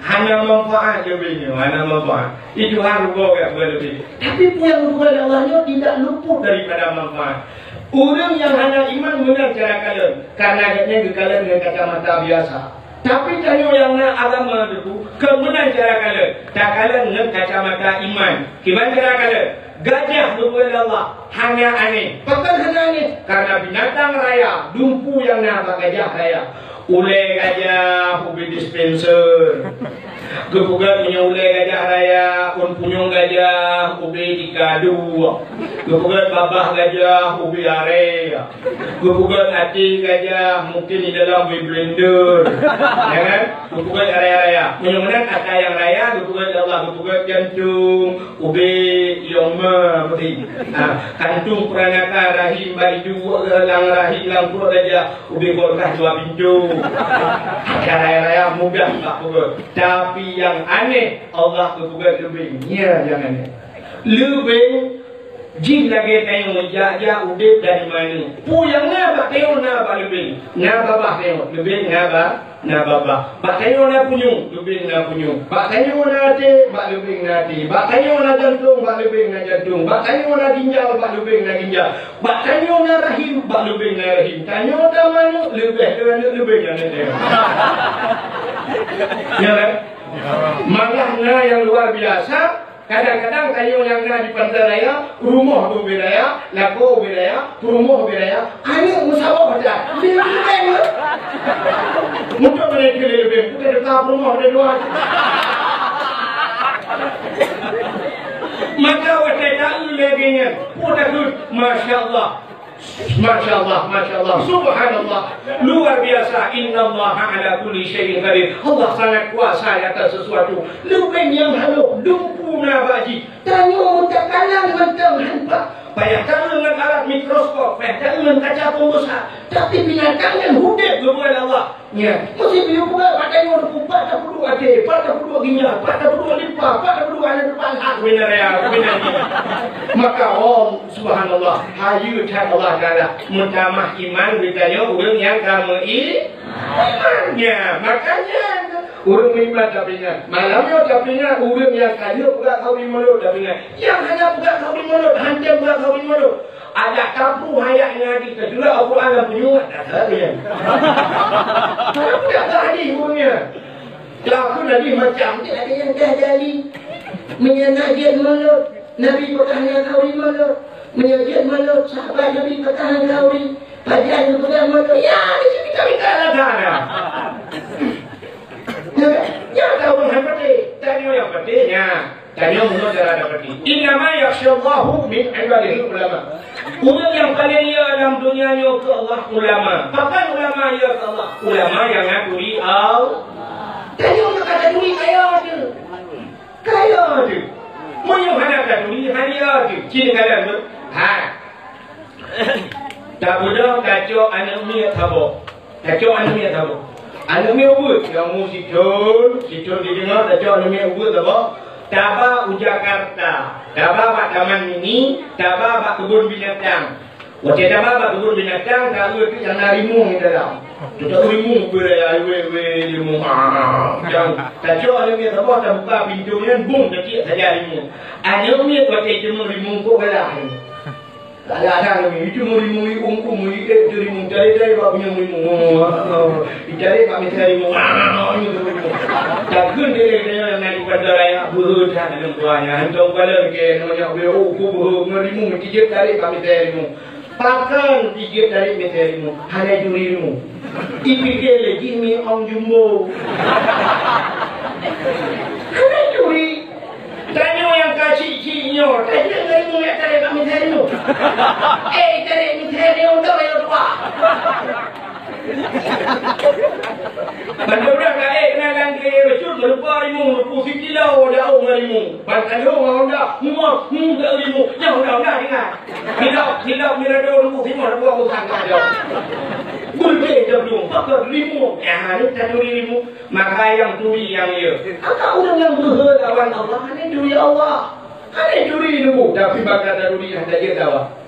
hanya manfaat lebihnya, hanya manfaat. Itu harus bawa lebih. Tapi yang bukan Allahnya tidak luput daripada manfaat. Orang yang hanya iman benar cara kalian, karena adanya kekalian dengan kacamata biasa. Tapi kalau yang agama itu, kemudian cara kalian, tak kalian dengan kacamata iman. Gimana cara kalian? Gajah berbuat Allah hanya aneh. Bahkan hanya aneh karena binatang raya, dumpu yang nampak gajah raya. Ulai gajah, ubi dispenser. Kebukan punya ulai gajah raya, pun punya gajah, ubi dikadu. Kebukan babah gajah, ubi area. Kebukan hati gajah, mungkin di dalam ubi blender. Ya kan? Kebukan area-area. Mudah-mudahan kata yang raya, kebukan Allah, kebukan jantung, ubi yoma, putih. Kantung peranaka rahim, baidu, lang rahim, lang pura gajah, ubi golkah dua pintu. Raya-raya mudah tak pukul. Tapi yang aneh Allah kebuka lebihnya yang aneh. Lebih jin lagi tengok ya udah dari mana. Yang nabak tengok nabak lebih. Nabak tengok lebih nabak. Bak tengok nak punyung lebih nak punyung. Bak tengok nak hati bak lebih nak hati. Bak tengok nak jantung bak lebih nak jantung. Bak tengok nak ginjal bak lebih nak ginjal. Bak tengok nak rahim bak lebih nak rahim. Tengok dah mana lebih nak tengok. Ya kan? Malahnya yang luar biasa. Kadang-kadang kayu yang ada di pantai raya, rumah tu beraya, lako beraya, rumah beraya, ayo musabah baca. Lebih, mudah mereka lebih. Kita dekat rumah ada dua. Maka waktu itu lagi nya, udah tu, masya Allah. Masya Allah, subhanallah, luar biasa. Innallaha ala kulli syai'in qadir. Allah sangat kuasa atas sesuatu. Lubeng yang halus, dumpuna baji. Tanya mutakalam mentang hampa. Payah tahu dengan alat mikroskop, payah tahu dengan kaca pembesar. Tapi binatang yang hidup kepada Allah. Ya, mesti dia buat pakai orang kupat, tak perlu ada, tak perlu ginjal, tak perlu limpah, tak perlu ada depan hak benar ya, benar. Maka subhanallah, hayu tak Allah Taala mentamah iman ditanya orang yang kamu imannya. Makanya orang iman tak ingat, malamnya tak ingat orang yang kaya bukan kau di mulut tak ingat, yang hanya bukan kau di mulut, hancur bukan kau di mulut. Ada kampung hayatnya di kedua Al-Quran punya tak ada. Tak tadi punya. Kalau Nabi macam dia ada yang dah jadi menyenajat mulut Nabi pertahanan kau di mulut, menyenajat mulut sahabat Nabi pertahanan kau di pajan pertahanan mulut. Ya, di sini kita minta lah. Ya tahu yang penting, tanya yang pentingnya. Tanya mulut darah dapat. Innama yakhsyallahu min ibadihi ulama. Orang yang paling ia dalam dunia ni ke Allah ulama. Kapan ulama ia ke Allah? Ulama yang ngakui Allah. Tanya orang kata duri kaya je. Kaya je. Mau hana kata duri hanya je. Cina kalian tu. Ha. Tak boleh kacau anak miat tabok. Kacau anak miat tabok. Anak miat ubud. Yang mu Sicol didengar kacau anak miat ubud tabok. Taba Jakarta, taba bak taman mini, taba bak kebun binatang. Waktu taba bak kebun binatang, kalau itu yang narimung di dalam. Kita rimung berai, rimung. Yang tajuk ada ni taba tak buka pintunya, bung kecil saja rimung. Ada ni waktu itu rimung kau belah. Ada itu rimung ungkum, itu rimung cari bak punya rimung. Cari bak misal rimung. Takkan dia yang nak pada raya buruh sana tuanya. Antum kalau ke namanya buruh buruh merimu tiga tarik kami terimu. Pakan tiga tarik terimu. Hanya jurimu. Dipikir lagi mi om jumbo. Hanya juri. Tanya yang kasih cinyo. Tanya lagi yang tarik kami terimu. Tarik mi terimu dah yang tua. Bantu dah kat kenalan ke betul berupa rimu berupa kilo dah rimu. Bantu orang dah semua dah rimu. Yang dah dengar. Hilap mirado berupa semua berupa usang dah. Gulbe dah belum pakai rimu. Ya, ni tak rimu. Maka yang turi yang dia. Apa orang yang berlawan Allah ni turi Allah. Ada turi dulu tapi bakal ada turi yang dia tahu.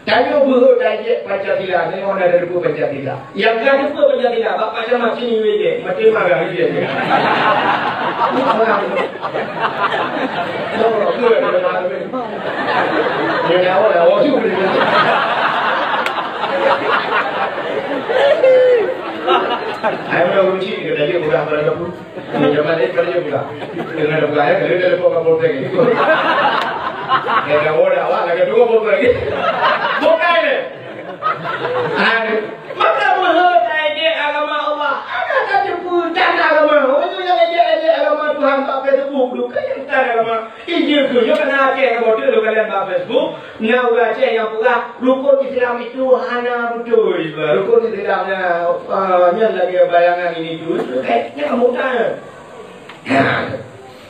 Tanya buruh tajik Pancasila, ni orang ada dua Pancasila. Yang kan dua Pancasila, bapak sama sini je, macam mana dia? Oh, dua mana? Yang awal juga. Saya dah uji kita dia bukan pada pun. Zaman ini kerja pula. Dengan belaya kalau dia lepas kapal lagi. Kita boleh awak lagi dua pun lagi. Bukan ni. Maka menghormati dia agama Allah. Ada tak pun tak agama. Orang yang ada agama Tuhan tak Facebook dulu kan yang tak agama. Ini tu yo kena cek agama tu kalian tak Facebook. Nak ulah cek yang pula rukun Islam itu hanya betul. Rukun Islamnya nya lagi bayangan ini tu. Kayaknya kamu tak.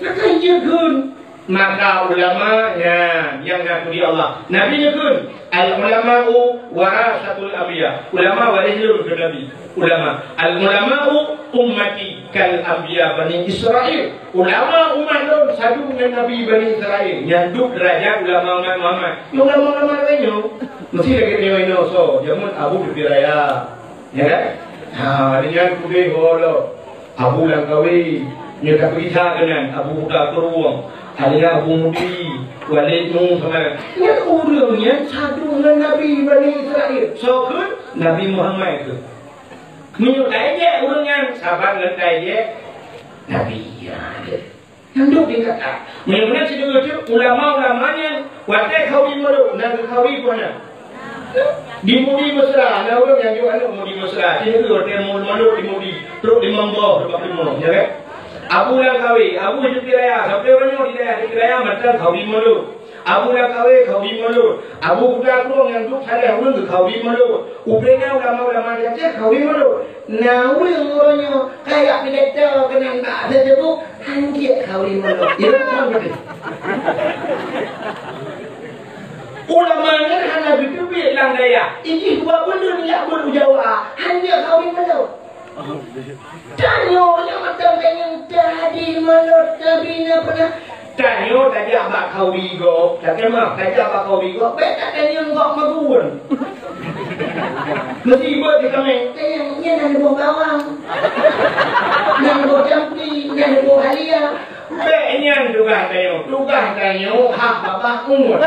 Nak kan maka ulama yang ngakui Allah. Nabi nyebut al ulama'u warasatul anbiya. Ulama waris ke Nabi. Al-ulama'u ummati kal anbiya Bani Israel. Ulama umat lu satu dengan Nabi Bani Israel. Nyanduk derajat ulama umat Muhammad. Ulama lainnya mesti lagi ni so jamun Abu Diraya. Ya kan? Dengan kude holo Abu Langkawi nyata berita dengan Abu Bakar Ruang. Ada Abu Mudi, Walid Nuh sama. Yang ulangnya satu dengan Nabi Bani Israel. So kan Nabi Muhammad itu. Menyukai dia ulangnya sahabat lentai dia Nabi ya. Yang duk dia kata. Menyukai sedang itu ulama-ulamanya watai khawi malu, nabi khawi mana? Di Mudi Mesra, ada orang yang jual Mudi Mesra. Ini tu hotel malu di Mudi, terus di Mambo, tempat lima, ya kan? Abu Langkawi, Abu Diraya, sampai orang yang di Diraya macam khawi malu. Abu dah kahwin kau di mulut. Abu budak lu yang duk ada ulun ke kau di mulut. Ubenya ulama-ulama dia kau di mulut. Nah ulun kayak pilih kena tak ada tu hanjir kau di mulut. Itu kan betul. Ulama ni hanya bertubi lang daya. Ini dua benda ni yang berjawab. Hanya kau di mulut. Tanyo yang macam yang tadi mulut kabina pernah. Tanyo tadi abak kau bigo, tak kena tadi abak kau bigo, betul tadi yang kau magun. Mesti buat di kami. Tanya nak bawa bawang, nak bawa jampi, nak bawa halia. Betul tugas tanyo hak bapak umur.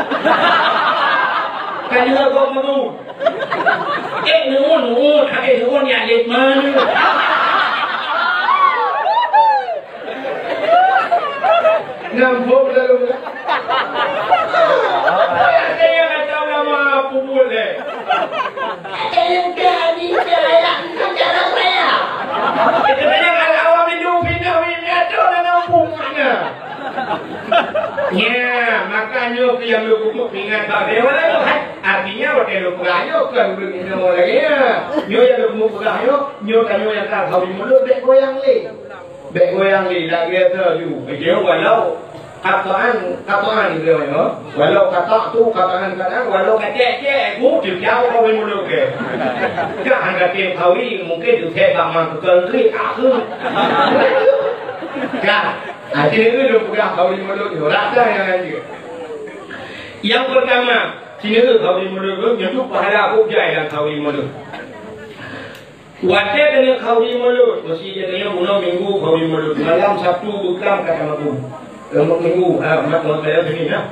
Tanyo kau magun. Nuhun, nuhun yang lihat mana. Nampak lalu. Saya macam lama apa boleh. Kali saya cara saya. Itu banyak kalau awam itu pindah tu dan nampungnya. Ya, makanya yang lu ingat tak dewa lah. Artinya waktu lu pengayo kan begini lagi ya. Nyo yang lu pengayo, nyo kanyo yang tak tahu di mulut dek goyang le. Dek goyang le dah kata you. Dia walau kataan ni dia ya. Walau kata tu kataan kadang walau kecek gua jauh kau di mulut ke. Kan ada tim kawi mungkin tu saya bang kekeri aku. Kan, akhirnya lu pegang kau di mulut tu rasa yang lagi. Yang pertama, sini tu kau di mulut tu nyuruh pahala objek dan kau di mulut. Wajib dengan kau di mulut, mesti dia bulan minggu kau di mulut. Malam Sabtu bukan kata maku. Minggu, mak saya sini na.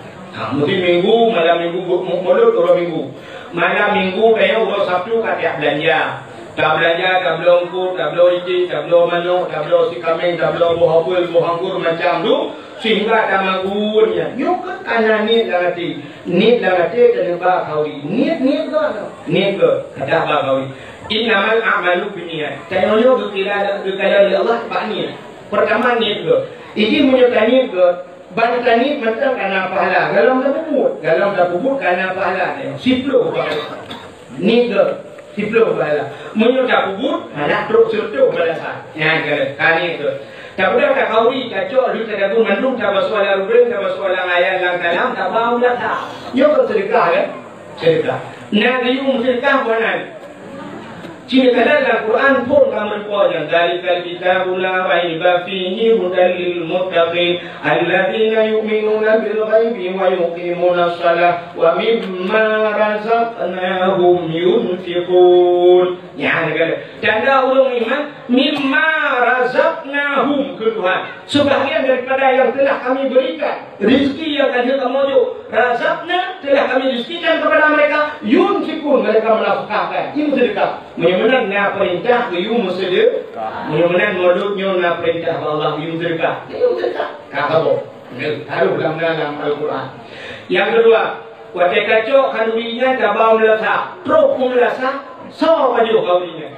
Mesti minggu, malam minggu mulut orang minggu. Malam minggu dia udah Sabtu kata belanja. Tak belanja, tak belongkur, tak belonci, tak belon manuk, tak belon si kambing, tak belon buah apel, buah anggur macam tu. Sehingga tak magunnya. Yuk kerana ni lagi, ni lagi dengan bah kau di. Ni ke, kata bah kau di. Innamal a'malu binniyat. Tanya berkira Allah pak niat. Pertama niat ke. Ini menyertai niat ke. Bantuan niat macam kerana pahala. Galam dah puput kerana pahala. Siplo pahala. Niat ke. Siplo pahala. Menyertai puput nak terus serta balasan. Yang kali itu. Tak boleh tak kauri kacau lu tak ada mandung tak bersuara rubeng tak bersuara ayat lang kalam tak bau dah tak. Yo ke sedekah kan? Sedekah. Nak dium sedekah bukan. Cina dalam Quran pun kamu punya dari kitabul la raiba fihi hudal lil muttaqin alladziina yu'minuuna bil ghaibi wa yuqimuna as-salah wa mimma razaqnahum yunfiqun. Ya negara. Tanda ulung iman mimma razaqnahum Tuhan. Sebahagian daripada yang telah kami berikan rezeki yang kami kamu razaqna telah kami rezekikan kepada mereka yunfiqun mereka menafkahkan. Ini sedekah. Mudah-mudahan nak perintah you sedekah. Mudah-mudahan mulutnya nak perintah Allah you sedekah. You sedekah. Kata taruh dalam Al-Quran. Yang kedua, waktu kacau kandungan tak bau melasa, teruk melasa, so paju kandungan.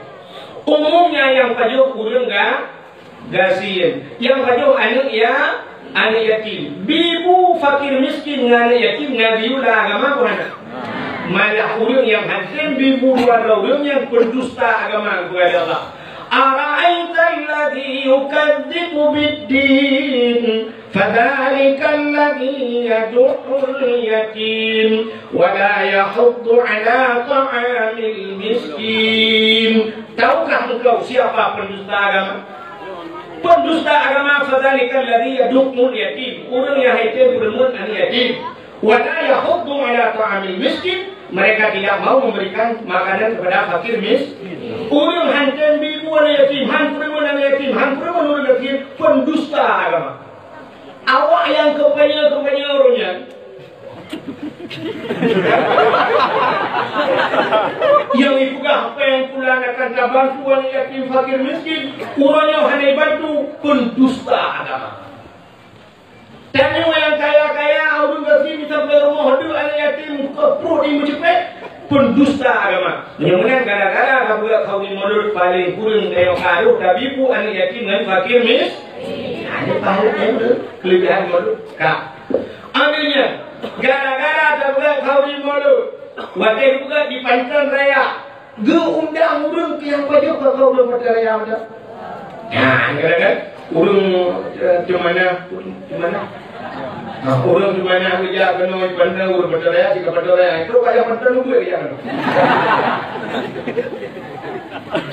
Umumnya yang paju kurang gasin, yang paju anak yatim, bibu fakir miskin anak yatim ngabiulah agama mana? Malah orang yang hakim bibu orang yang berdusta agama kepada Allah. Ara'aita alladhi yukadzibu bid-din fadzalika alladhi yad'ul yatim wa la yahuddu 'ala ta'amil miskin. Tahukah engkau siapa pendusta agama? Pendusta agama fadzalika alladhi yad'ul yatim. Orang yang hakim bermun an yatim wa la yahuddu 'ala ta'amil miskin. Mereka tidak mau memberikan makanan kepada fakir miskin. Orang hantar bibu anak yatim, hantar anak yatim, hantar anak yatim, pendusta agama. Awak yang kebanyakan orangnya. Yang ibu apa yang pulang akan bantu anak yatim, fakir miskin, orangnya hanya bantu pendusta agama. Tanya yang kaya-kaya, orang yatim bisa beli rumah hidup, anak yatim perut di mencepet, pendusta agama. Mudah-mudahan gara-gara kau di mulut paling kurang kayak karuh, tapi ibu anak yatim dan fakir miskin. Ada pahala yang kelebihan mulut. Kak, ambilnya gara Wakil juga di Pantan Raya. Ge undang urang ke yang pajak kau udah Pantan Raya ada. Nah, kadang-kadang urang di mana? Urang di mana kerja kena Pantan urang Pantan Raya jika Pantan Raya itu kayak Pantan lu gue ya.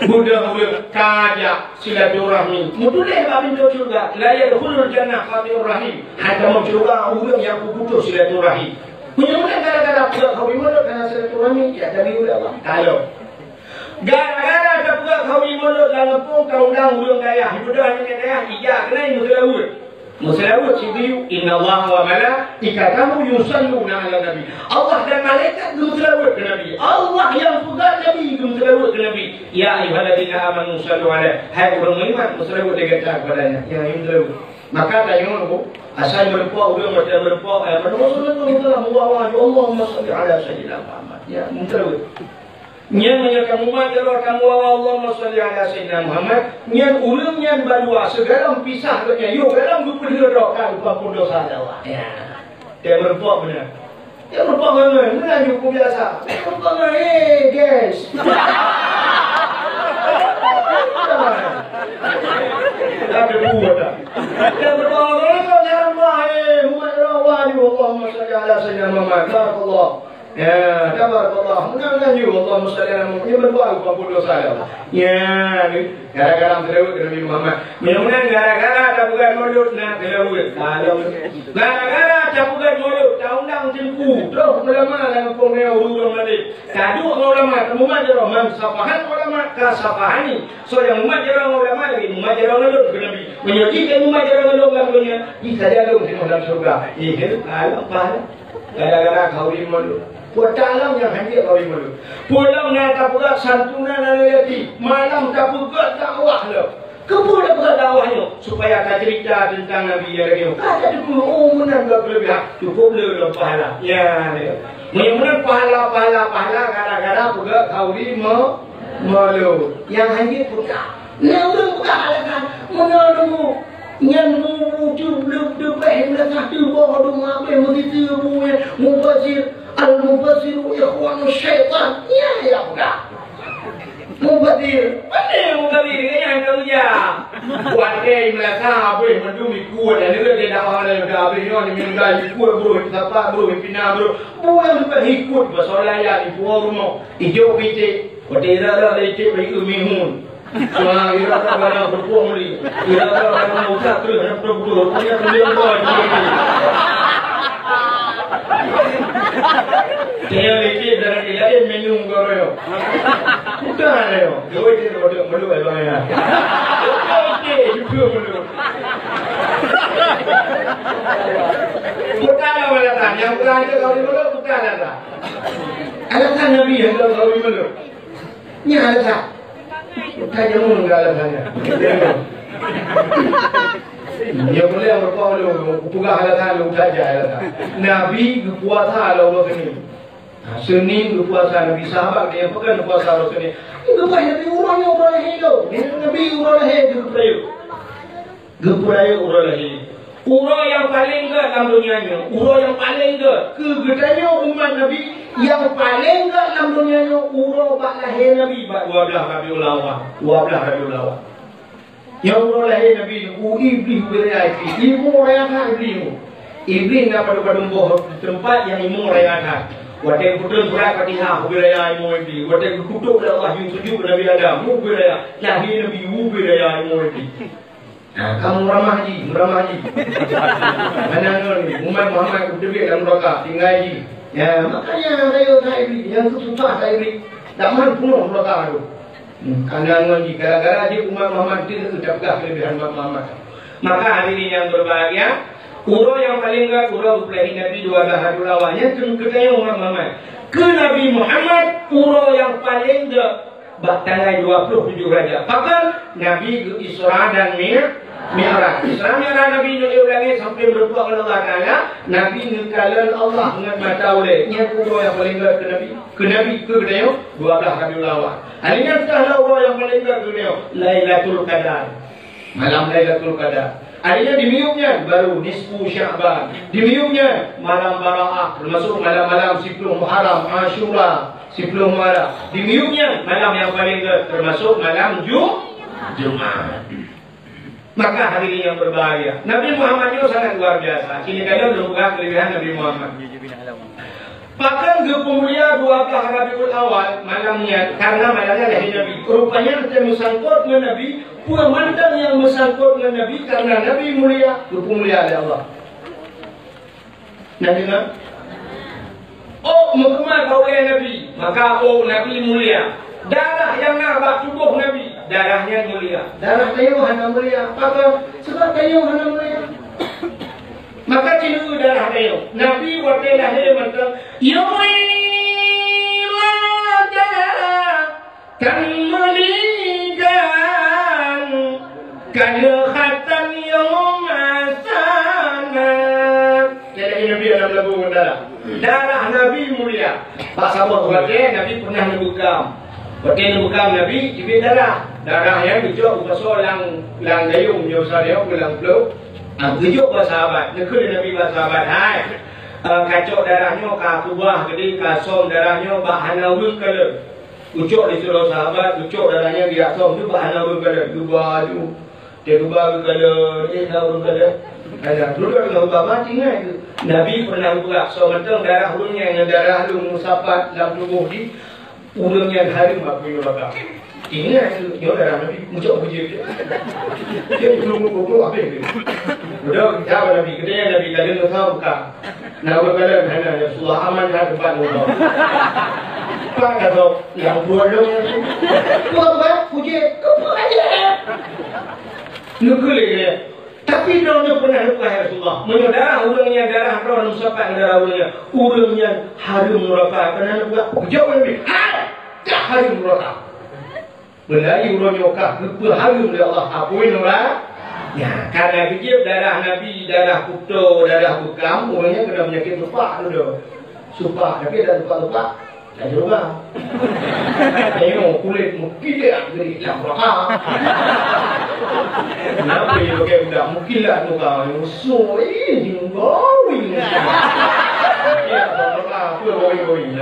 Budak kaja silaturahmi. Mutuleh babin juga. La yadkhulul jannah qatilur rahim. Hatta mau juga urang yang putus silaturahmi. Mudah-mudahan gara-gara budak kawin mulut karena silaturahmi ya dari ulama. Kalau gara-gara ada budak kawin mulut dalam pun kau undang urang daya. Budak ni daya iya kena musalawut. Musalawut sibiu innallaha wa malaikatahu yusalluna ala nabi. Allah dan malaikat musalawut ke nabi. Allah yang pegang nabi musalawut ke nabi. Ya ayyuhalladzina amanu sallu alaihi. Hai orang beriman musalawut dikatakan kepadanya. Ya musalawut. Maka tanya aku asal berpuak urang macam berpuak Allahumma salli ala sayyidina Muhammad. Ya musalawut. Nyan menyakan umat adalah kamu Allahumma salli ala sayyidina Muhammad. Nyan urang nyan badua segala pisah katanya. Yo dalam grup didoakan apapun dosa Allah. Ya. Dia berpuak benar. Dia berpuak benar. Benar juga biasa. Berpuak guys. Ada dua dah. Dia berpuak benar ya Allah. Umat Allah Allahumma salli ala sayyidina Muhammad. Barakallah. Ya, tabarakallah. Mudah-mudahan juga Allah mustahil yang berbuat apapun dosa Allah. Ya, gara-gara terlewat Nabi Muhammad. Mudah-mudahan gara-gara tabukan mulut nak terlewat. Gara-gara tabukan mulut, undang timku. Terus ulama dan pengurus urang balik. Kadu ulama, temuan jero man safahan ulama ka safahani. So yang umat jero ulama lagi, umat jero mulut ke Nabi. Menyucikan umat jero mulut lagunya. Bisa dia di dalam surga. Ini apa? Gara-gara kau di mulut. Pualam yang hanya kau iman. Pulang nak tapukat santunan alayati. Malam tapukat dakwah lo. Kepada bukan dakwahnya supaya tak cerita tentang Nabi yang lagi. Kata dia oh menang tak berlebihan. Cukup le pahala. Ya. Menang pahala gara-gara bukan kau malu. Yang hanya pukat. Nah orang bukan halakan. Menang yang wujud lebih mereka tubuh rumah begitu mubazir al-mubazir ikhwan syaitan ya bukan mubazir mana mubazir yang kerja buat dia mereka boleh mendumi kuat dan dia tidak ada gabe ni minta kuat bro siapa bro pina bro bukan ikut basolaya di rumah hijau piti hotel ada lecet bagi mihun Cuma ira tak ada berpuang lagi. Ira tak ada muka terus ada berpuang. Punya sembilan buat. Dia lagi dari dia menu goreng. Bukan ada yo. Dua itu melu ada ya. Okey, juga melu. Bukan ada malatan. Yang bukan itu kau melu bukan ada. Ada kan Nabi yang kau melu. Ni ada tak? Tanya mun enggak alasannya. Ya boleh yang berpuasa lu, pugah alasan lu saja alasan. Nabi berpuasa Allah Senin. Senin berpuasa Nabi sahabat dia pegang berpuasa Allah Senin. Itu banyak Nabi umurnya orang hidup. Nabi orang hidup beliau. Gepurayu orang lahir. Orang yang paling ke dalam dunianya, orang yang paling ke gedanya umat Nabi yang paling ke dalam dunianya, orang bak lahir Nabi bak 12 Rabiul Awal. 12 Rabiul Awal. Yang orang lahir Nabi iblis berayat. Ibu rayakan iblis. Iblis nak pada boh tempat yang ibu rayakan. Waktu putus berat Fatihah berayat ibu iblis. Waktu kutuk Allah yang sujud Nabi Adam, ibu berayat. Lahir Nabi ibu berayat ibu iblis. Kamu ramah haji. Mana ni umat Muhammad kedua dalam neraka tinggal haji. Ya, makanya raya iblis yang susah iblis. Tak mahu penuh neraka tu. Karena ngaji gara-gara dia umat Muhammad tidak ucapkan kelebihan umat Muhammad. Maka hadirin yang berbahagia, urang yang paling enggak urang pelari Nabi 12 hari lawannya ketanya umat Muhammad. Ke Nabi Muhammad urang yang paling enggak tanggal 27 Rajab. Bahkan Nabi Isra dan Mi'raj. Isra Mi'raj Nabi ulangi sampai berpuak oleh Allah Taala. Nabi ngekalan Allah dengan mata oleh. Nya urang yang paling enggak ke Nabi ke dia 12 Rabiul Awal. Hanya setelah urang yang paling enggak ke dia Lailatul Qadar. Malam Lailatul Qadar. Akhirnya dimiumnya baru nisfu Sya'ban. Dimiumnya malam Baraah, termasuk malam-malam 10 Muharram, Asyura, 10 Muharram. Dimiumnya malam yang paling termasuk malam Jumat. Maka hari ini yang berbahaya. Nabi Muhammad itu sangat luar biasa. Kini kalian belum buka kelebihan Nabi Muhammad. Bahkan gepemulia 12 Rabiul Awal malamnya, karena malamnya lahir Nabi. Rupanya kita bersangkut dengan Nabi, pemandang yang bersangkut dengan Nabi karena Nabi mulia, gepemulia oleh Allah. Nabi kan? Oh, mukmah oleh Nabi, maka oh Nabi mulia. Darah yang nampak tubuh Nabi, darahnya mulia. Darah kayu hana mulia. Apa? Sebab kayu hana mulia. Maka cilu darah kayu. Nabi waktu lahir maka Yawilada kan meligan kalahatan yawm asana. Jadi Nabi yang melebur darah. Darah Nabi mulia. Pak sahabat waktu Nabi pernah membukam. Waktu membukam Nabi diberi darah. Darah yang dijual pasal lang gayung nyusah dia pulang peluk. Tujuh sahabat, nekul Nabi sahabat, hai kacau darahnya, kakubah, jadi kasom darahnya, bahana ulun kalau ucuk di seluruh sahabat, ucuk darahnya dia som tu bahana ulun kalau dua tu, dia dua kalau dia tahu kalau ada dulu kalau bapa tinggal Nabi pernah buat so mentang darah ulunnya yang darah ulun musapat dalam tubuh di ulunnya harum apa yang bakal. Ingat itu, darah Nabi muncul puji dia belum ngomong apa itu. Udah kita Nabi kedai Nabi kalian tahu bukan? Nabi kalian hanya Rasulullah aman dah depan Allah. Apa kata yang bodoh itu? Buat puji apa aja? Nukul ini. Tapi dia pernah lupa Rasulullah. Menyodara ulangnya darah orang musafir darah ulangnya harum neraka. Pernah lupa? Jawab Nabi. Tak harum neraka. Belai urang nyokah harum oleh Allah. Apuin orang. Ya, karena begitu darah Nabi, darah kuto, darah bukam, orangnya kena penyakit lupa dulu. Sumpah, tapi dah lupa-lupa. Tak juga. Tengok kulit mungkin dia jadi hilang berapa. Kenapa dia pakai budak? Mungkin lah tu kau. Musuh ini jinggoing. Ya, berapa? Apa going-going?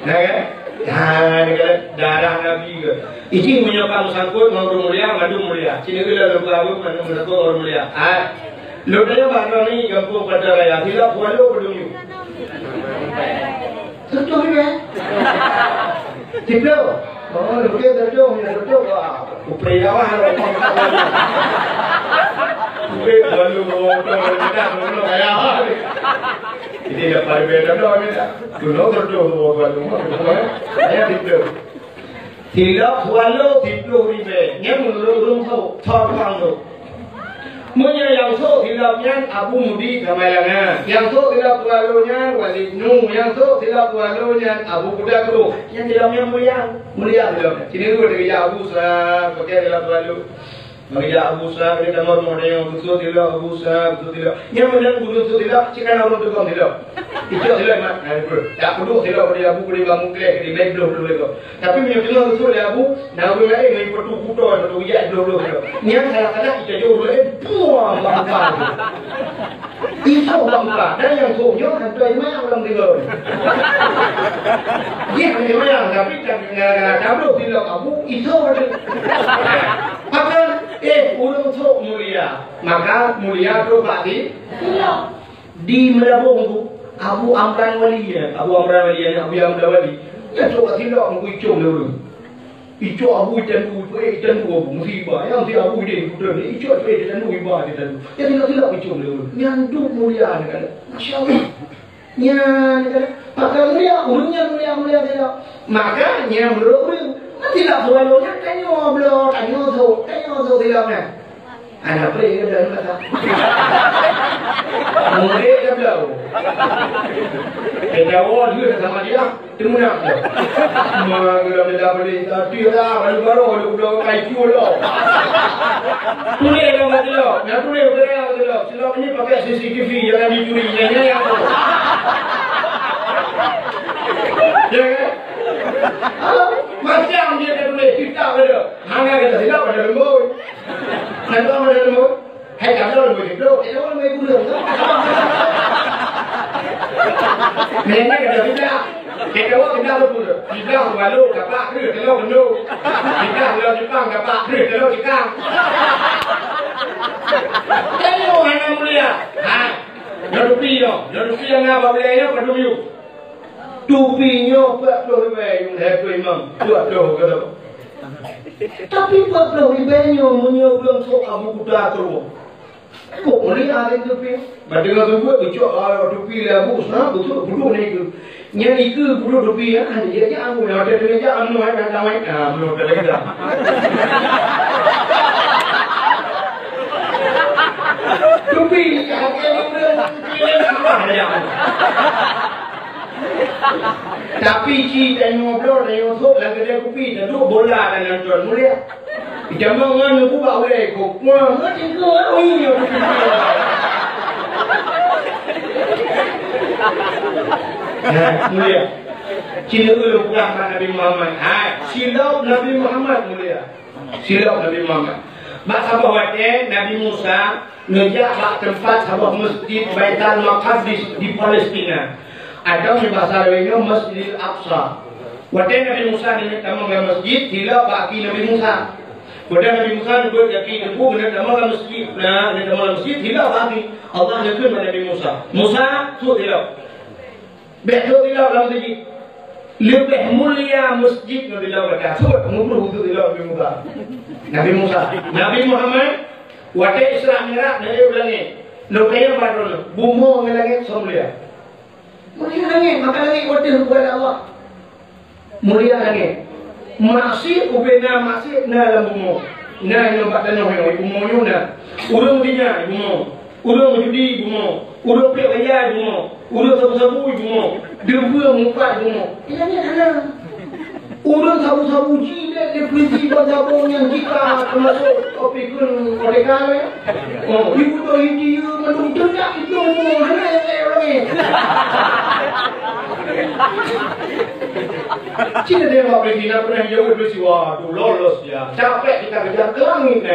Nah kan? Darah Nabi ke. Ini menyokong sangkut madu mulia, madu mulia. Sini kita lagu madu orang mulia. Lodanya bahasa ni kampung pada raya. Tidak walau berdua. Tentu ni. Tidak. Oh, lebih terjauh, terjauh. Upaya awal. Upaya walau tidak walau kaya. Ini dapat berbeda dah ni. Dulu terjauh walau. Saya tidak. Tidak walau tidak ribe. Yang belum tahu thorang tu. Munya yang so hilapnya Abu Mudi Kamalana, yang so hilap walunya Walid Nuh, yang so hilap walunya Abu Budakru, yang hilapnya mulia hilapnya. Sini tu dia Abu Sa'ad pakai hilap walu. Bagi Abu Sa'ad ni kamar model yang betul hilap Abu Sa'ad betul hilap. Yang model betul hilap, cikgu orang tu kau hilap. Itu hilap mak. Tak perlu hilap dia Abu boleh bangun kelak di baik dulu itu. Tapi menyebutkan betul dia Abu, nabi lain ni perlu kudo atau ia dulu hilap. Yang kadang-kadang kita jauh lain buang bangkang. Itu bangkang. Dan yang soalnya hantu ini yang orang tinggal. Dia memang yang tapi kalau hilap Abu itu ada. Maka ulung sok mulia, maka mulia tu berarti di melabung tu Abu Amran Wali ya, Abu Amran Wali. Ya coba tidak mengku icung dulu. Icung Abu jandu, jandu musibah. Yang si Abu dia kuda ni, icung jandu ibah dia jandu. Ya tidak icung dulu. Yang tu mulia ni kan, masya Allah. Maka mulia, ulungnya mulia tidak. Makanya menurut tidak selalunya kanyo belum, kanyo tu tidak kan. Anak pergi ke dalam kata. Murid ke belum. Kejawan juga sama dia, temunak dia. Mengelam dia beli, tapi lah baru belum IQ lo. Tulis yang mati lo, yang tulis berapa lo. Selama ini pakai CCTV jangan dicuri, yang tu. Ya kan? Macam dia tulis kita ada. Anak kata silap pada lembut. Nanti orang pada lembut. Hai kata lembut itu. Itu orang main gula. Nenek kata silap. Kita orang kita lembut. Kita walu kapak kiri kita kendu. Kita lalu Jepang kapak kiri kita Jepang. Ini orang yang mulia. Tupi yang apa bolehnya pada tupi. Tupinya 40 ribu yang aku imam 20 kata. Tapi 40 ribu yang belum sok kamu kuda terus. Kok mulia ada tupi? Badang tu buat kecok tupi lah bos, nah betul budu ni ke. Nyari ke budu tupi ya, dia aku yang ada dia jangan anu ada namai. Belum ada lagi dah. Tupi yang tapi kita ngobrol dengan sok lagi dia kopi duduk bola dan nonton mulia. Jangan nganu ku bawa lekuk. Wah, ngerti ke ini? Mulia. Cina dulu pulang Nabi Muhammad. Silap Nabi Muhammad mulia. Silap Nabi Muhammad. Maka bahwatnya Nabi Musa ngejak tempat sebuah masjid Baitul Maqdis di Palestina. Ada di bahasa Arabnya Masjidil Aqsa. Waktu Nabi Musa ini tamang masjid, tidak bagi Nabi Musa. Waktu Nabi Musa buat yakin aku kena tamang masjid, nah ini tamang masjid tidak bagi Allah nyakun Nabi Musa. Musa tu tidak. Betul tidak dalam masjid. Lebih mulia masjid Nabi Allah berkata. Sebab ngumur itu tidak Nabi Musa. Nabi Musa, Nabi Muhammad. Waktu Isra Mi'raj Nabi ulangi. Lokanya baru bumo ngelangit semulia. Mulia langit, maka langit waktu kepada Allah. Mulia langit. Masih ubena masih na dalam bumo. Na yang nampak tanah yang bumo yuna. Urung dinya bumo. Urung judi bumo. Urung pek raya bumo. Urung sabu-sabu bumo. Dua mufat bumo. Ini ada. Urung sabu-sabu jile de prinsip sabu yang jika termasuk opikun mereka. Oh, ibu tu ini menung tendak itu mana orang ni. Cina dia nak pergi nak pernah jauh dulu si wah tu lolos dia. Capek kita kejar ke langit ni.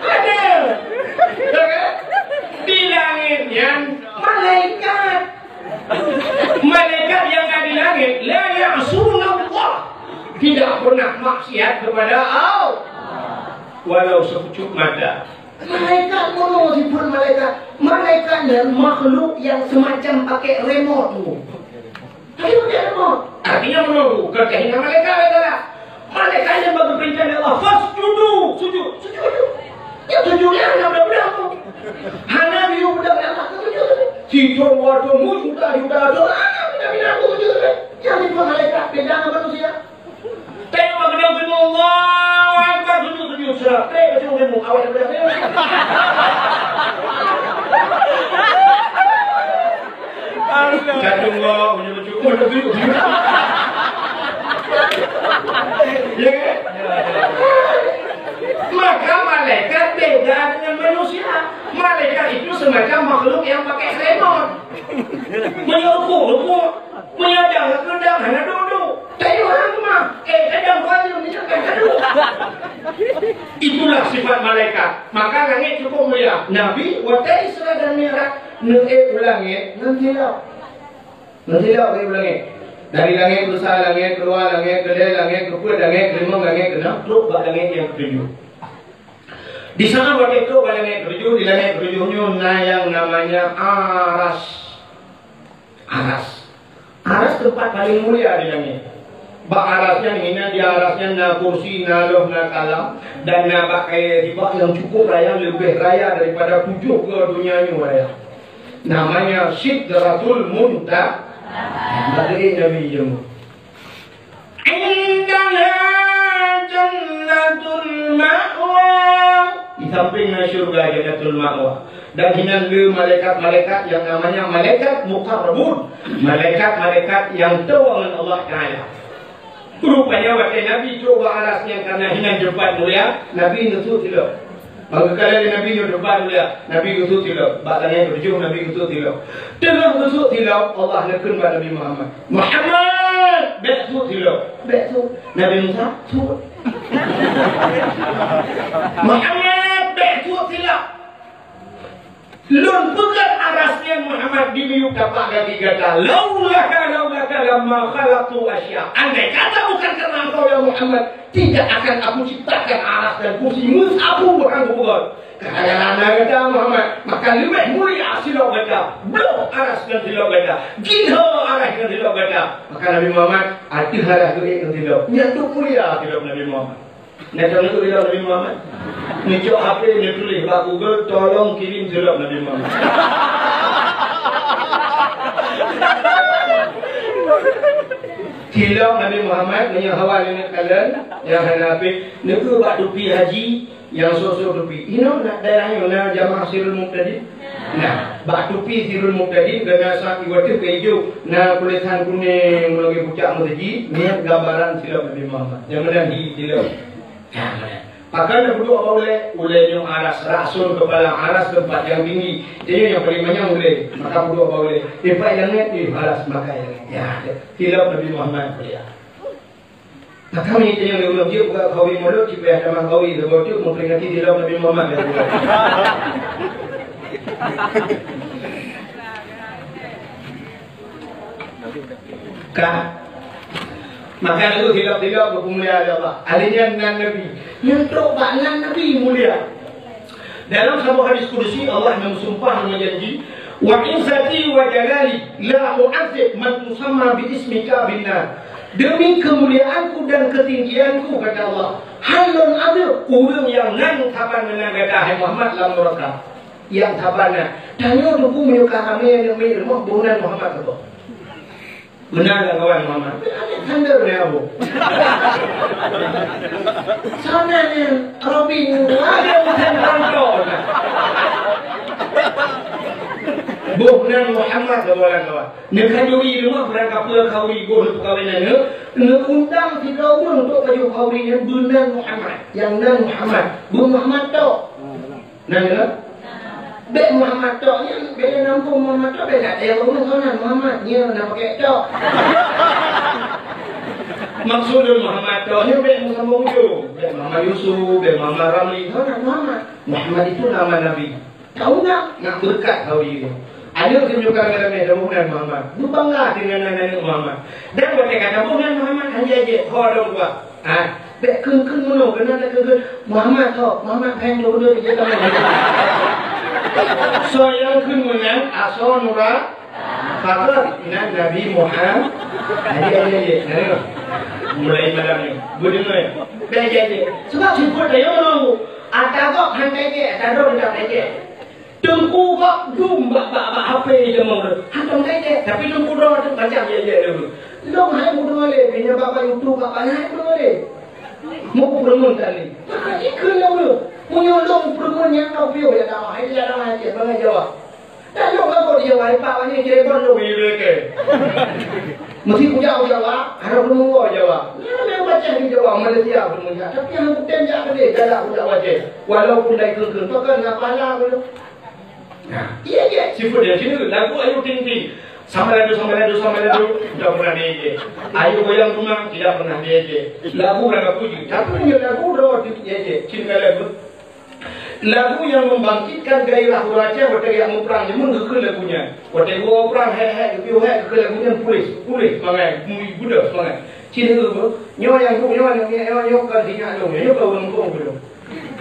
Ada. Di langit yang malaikat. Malaikat yang ada di langit la ya'sun Allah. Tidak pernah maksiat kepada Allah. Walau sepucuk mata. Malaikat mono sifat malaikat. Malaikatnya makhluk yang semacam pakai remote tu. Pakai remote. Artinya mono kerjanya malaikat adalah malaikatnya bagi perintah Allah. Fasjudu, sujud. Ya sujudnya nak budak-budak tu. Hana biu budak Allah sujud. Si Jawa tu muda tu. Bina tu sujud. Jangan lupa malaikat beda dengan manusia. Tengok bagaimana firman Allah Akbar sujud surat. Tengok macam awak dah berapa. Kata Allah menyebut ya. Maka malaikat beda dengan manusia. Malaikat itu semacam makhluk yang pakai remote. Menyuruh, menyadang, kendang, hanya duduk. Tengok orang tu mah. Kadang kali ni jangan duduk. Itulah sifat malaikat. Maka langit cukup mulia. Nabi waktu Isra dan Mi'raj ulangi nanti lah ulangi. Dari langit besar, langit keluar, langit kedai, langit kepul, langit kelima, langit keenam, terus langit yang ketujuh. Di sana waktu itu langit ketujuh, di langit ketujuhnya yang namanya Aras. Aras tempat paling mulia di langit. Bak arasnya ini, di arasnya na kursi, na loh, na kalam, dan na pakai riba yang cukup raya, lebih raya daripada 7 ke dunia ini raya. Namanya Sidratul Muntaha. Dari Nabi Jemu. Indaha Jannatul Ma'wa. Di sampingnya syurga Jannatul Ma'wa. Dan hinangga malaikat-malaikat yang namanya malaikat muqarrabun. Malaikat-malaikat yang tahu dengan Allah Ta'ala. Rupanya waktu Nabi coba arasnya karena hinang jumpa mulia, Nabi nusuk tidak. Maka kala Nabi nya depan dia, Nabi utus tilap, batangnya berjung Nabi utus tilap. Tengah utus tilap, Allah nekun pada Nabi Muhammad. Muhammad, betul tilap, betul. Nabi Musa, tu. Muhammad, betul tilap. Lun pegang arasnya Muhammad di miyuk tapak kaki kata, laulaka lamma khalaqtu asya. Andai kata bukan karena engkau ya Muhammad, tidak akan aku ciptakan aras dan kursi mus'abu bukan bukan. Karena kata Muhammad, maka lebih mulia silau kata, belum aras dan silau kata, gila aras dan silau kata. Maka Nabi Muhammad, arti aras dan silau, nyantuk mulia silau Nabi Muhammad. Nak tahu itu Nabi Muhammad? Ni cok HP ni tulis kat Google, tolong kirim silap Nabi Muhammad. Silap Nabi Muhammad ni hawal ni kalian yang Hanafi ni ke bak dupi haji yang sosok dupi. Ino nak daerah mana jamaah Sirul Muqtadi? Nah, bak dupi Sirul Muqtadi kena sapi waktu ke hijau. Nah, tulisan kuning lagi pucak mutaji ni gambaran silap Nabi Muhammad. Yang mana di silap. Maka ada berdua boleh yang aras rasul kepala aras tempat yang tinggi. Jadi yang paling banyak boleh. Maka berdua boleh. Tempat yang ni aras maka yang ya. Hilaf Nabi Muhammad boleh. Maka ini yang belum dia buka kawi mulut supaya sama kawi sebab tu memperingati hilaf Nabi Muhammad. Kah? Maka itu hilaf-hilaf bermulia Allah. Alinya dengan Nabi. Yang terobak dengan Nabi mulia. Dalam sebuah hadis kudusi Allah bersumpah menjanji, wa izzati wa jalali la u'adzib man tusamma bi ismika binnar. Demi kemuliaanku dan ketinggianku kata Allah, halon ada orang yang nan taban dengan kata Muhammad lam mereka. Yang tabannya tanya tu bumi kami yang mirmah bukan Muhammad tu. Benar tak kawan Muhammad? Tanda ni apa? Sana ni Robin ada bukan kontrol. Bukan Muhammad kawan. Nekadui rumah berangkat kawi gol perkahwinan ni. Undang 3 orang untuk baju kawi yang benar Muhammad. Yang nan Muhammad. Bukan Muhammad tu. Nah. Bek Muhammad tok ni, bek nampung Muhammad tok, bek tak ada orang sonan Muhammad ni nak pakai tok. Maksudnya Muhammad tok ni bek sambung hujung. Bek Muhammad Yusuf, bek Muhammad Ramli, sonan Muhammad. Muhammad itu nama Nabi. Tahu tak? Nak berkat tahu dia. Ada tunjukkan dalam medan Muhammad. Berbangga dengan anak-anak Muhammad. Dan buat kata bukan Muhammad hanya je, kau ada buat. Bek keng mana? Kena nak keng Muhammad tok, Muhammad peng dulu dia tahu. So yang kemudian asal nura kata Nabi Muhammad ada mulai malam ni budenya beje sebab sebut dia orang ada kok hantai dia ada orang dah beje tunggu kok dum bak apa dia mau hantam dia tapi tunggu dah macam dia dulu long hai mudah le punya bapa YouTube bapa hai mudah le mau promote tadi ikut dulu punya long perempuan yang kau view ya dah hai dia dah hai dia bang jawab dah long apa dia wai pak ni kira bon lo we ke mesti punya jawab harap perempuan jawab memang baca ni jawab Malaysia perempuan tapi yang bukan jak dia galak budak wajib walaupun dah kengkeng tu kan ngapala dulu nah iya sifat dia sini lagu ayu tinggi sama ladu tidak pernah dia ayu goyang tunang tidak pernah dia lagu raga puji tapi dia lagu rawat dia cinta lagu yang membangkitkan gairah raja waktu yang memperang dia menggekil lagunya waktu gua perang piu ke lagunya pulis semangat budak semangat cinta tu nyawa yang kan sinyal dong nyawa kau lengkong dulu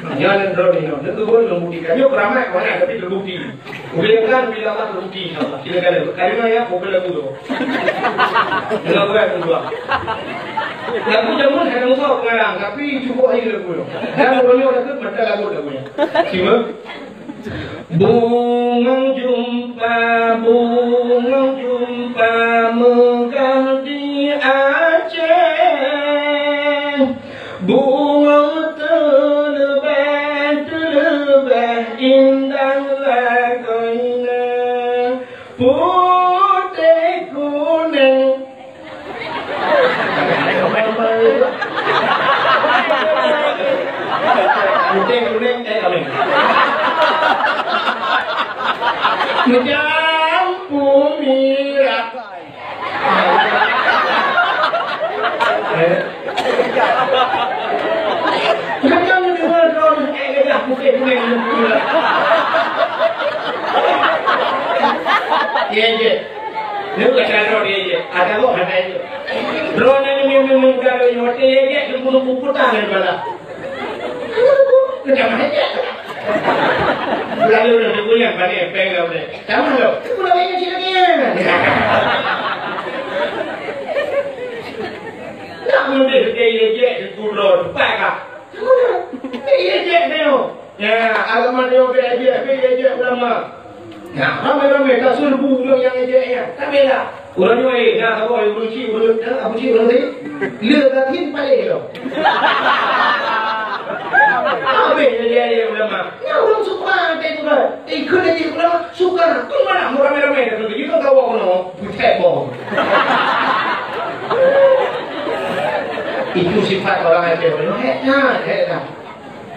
jangan drone ini, itu boleh membuktikan. Yo ramai mana tapi terbukti. Bolehkan bila Allah terbukti insyaallah. Silakan. Karena ya mobil lagu tu. Enggak buat dua. Lagu jamun ada musuh pengarang, tapi cukup aja lagu tu. Dan orangnya orang tu mata lagunya. Siapa? Bunga jumpa megah di Aceh. Bunga indah lagunya putih kuning Putih kuning kami. Menjampu mirak. Macam ni orang dah putih kuning mirak. Ye. Nếu là cha rồi đi, ada lo ada itu. Drone ini memang kalau ini hotel ye, kita perlu putar ni bala. Kita mana je? Lalu dia punya balik pegang dia. Kamu lo, kita pulau ini cerita ni. Nak mesti ye itu pulau pakai. Ye ni oh. Ya, agama dia ye ulama. Nah, ramai-ramai tak serbu orang yang ejeknya. Tak bela. Orang ni, nak apa? Orang cik, apa cik orang ni? Lekatin balik lo. Apa dia ulama? Ya orang suka itu kan. Ikut dia ulama suka. Tu mana ramai-ramai dah tu. Kita tahu apa no? Bukan bohong. Itu sifat orang yang hebat.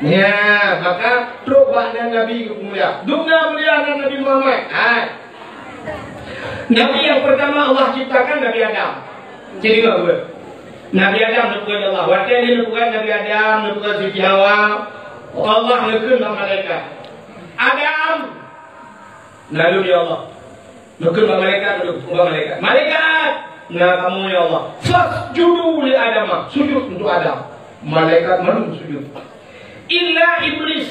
Ya, maka terubahnya Nabi mulia. Dunia mulia dan Nabi Muhammad. Nabi yang pertama Allah ciptakan Nabi Adam. Jadi apa? Nabi Adam nubuat Allah. Waktu ini nubuat Nabi Adam, nubuat Siti Hawa. Allah nukun malaikat. Adam. Lalu ya Allah. Nukun malaikat, malaikat. Malaikat. Nah kamu ya Allah. Fasjudu li Adam. Sujud untuk Adam. Malaikat malu sujud. Illa iblis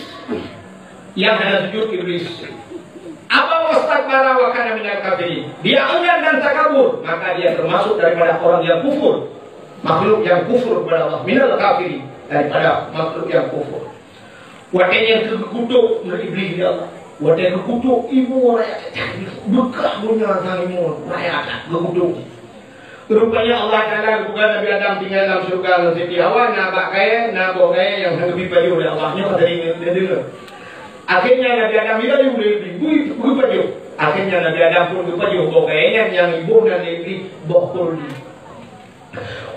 yang hanya sujud iblis. Apa wastakbara wa kana minal kafirin. Dia enggan dan takabur, maka dia termasuk daripada orang yang kufur. Makhluk yang kufur kepada Allah, minal kafirin, daripada makhluk yang kufur. Wadah yang kekutuk menurut iblis dia Allah. Wadah yang kekutuk ibu rakyat bekah punya sangimu rakyat kekutuk. Rupanya Allah Ta'ala bukan Nabi Adam tinggal dalam surga dan Siti Hawa nabak kaya yang lebih baju oleh Allahnya dari dengar. Akhirnya Nabi Adam itu lebih baju. Akhirnya Nabi Adam pun baju kayaknya yang ibu dan iblis bokor ni.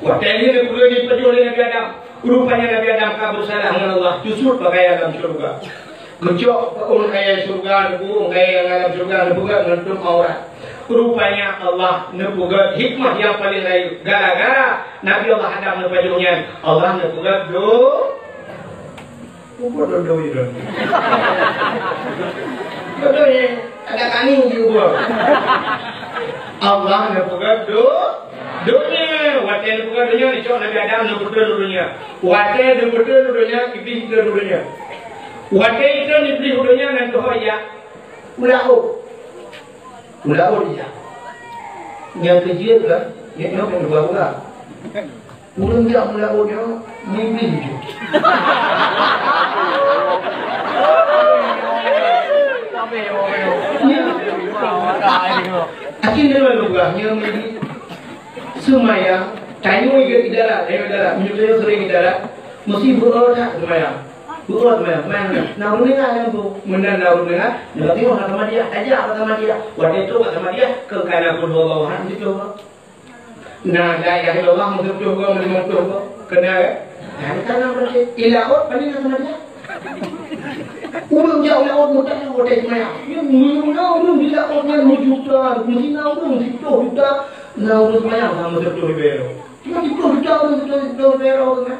Waktu ini perlu dipaju oleh Nabi Adam. Rupanya Nabi Adam kabur salah dengan Allah. Justru pakai dalam surga. Kecok orang kaya surga, orang kaya yang dalam surga, bukan menutup aurat. Rupanya Allah nebugat hikmah yang paling lain. Gara-gara Nabi Allah Adam nepajungnya, Allah nebugat do itu. Doanya ada kaning juga. Allah nebugat donya. Waktu nebugat donya dicok Nabi Adam nebugat donya. Waktu nebugat donya iblis donya. Waktu itu iblis donya nanti hoya Ulau dia. Yang kecil kan, yang kedua ular. Ular dia ulau dia mimpi itu. Akhirnya juga yang ini semayang. Kayu juga tidak ada, menyukai sering tidak ada. Mesti berotak semayang. Buat mana? Namun ni kan tu, mana namun ni kan? Nanti orang sama dia, aja sama dia. Waktu itu sama dia ke kanan pun bawahan itu. Nah, dah yang Allah mungkin juga memang juga kena. Karena berarti ilahot paling sama dia. Urang jauh laut muda hotel mana? Urang ilahot yang mujudan, mungkin urang itu juga. Urang mana sama betul bero. Cuma itu betul bero kan?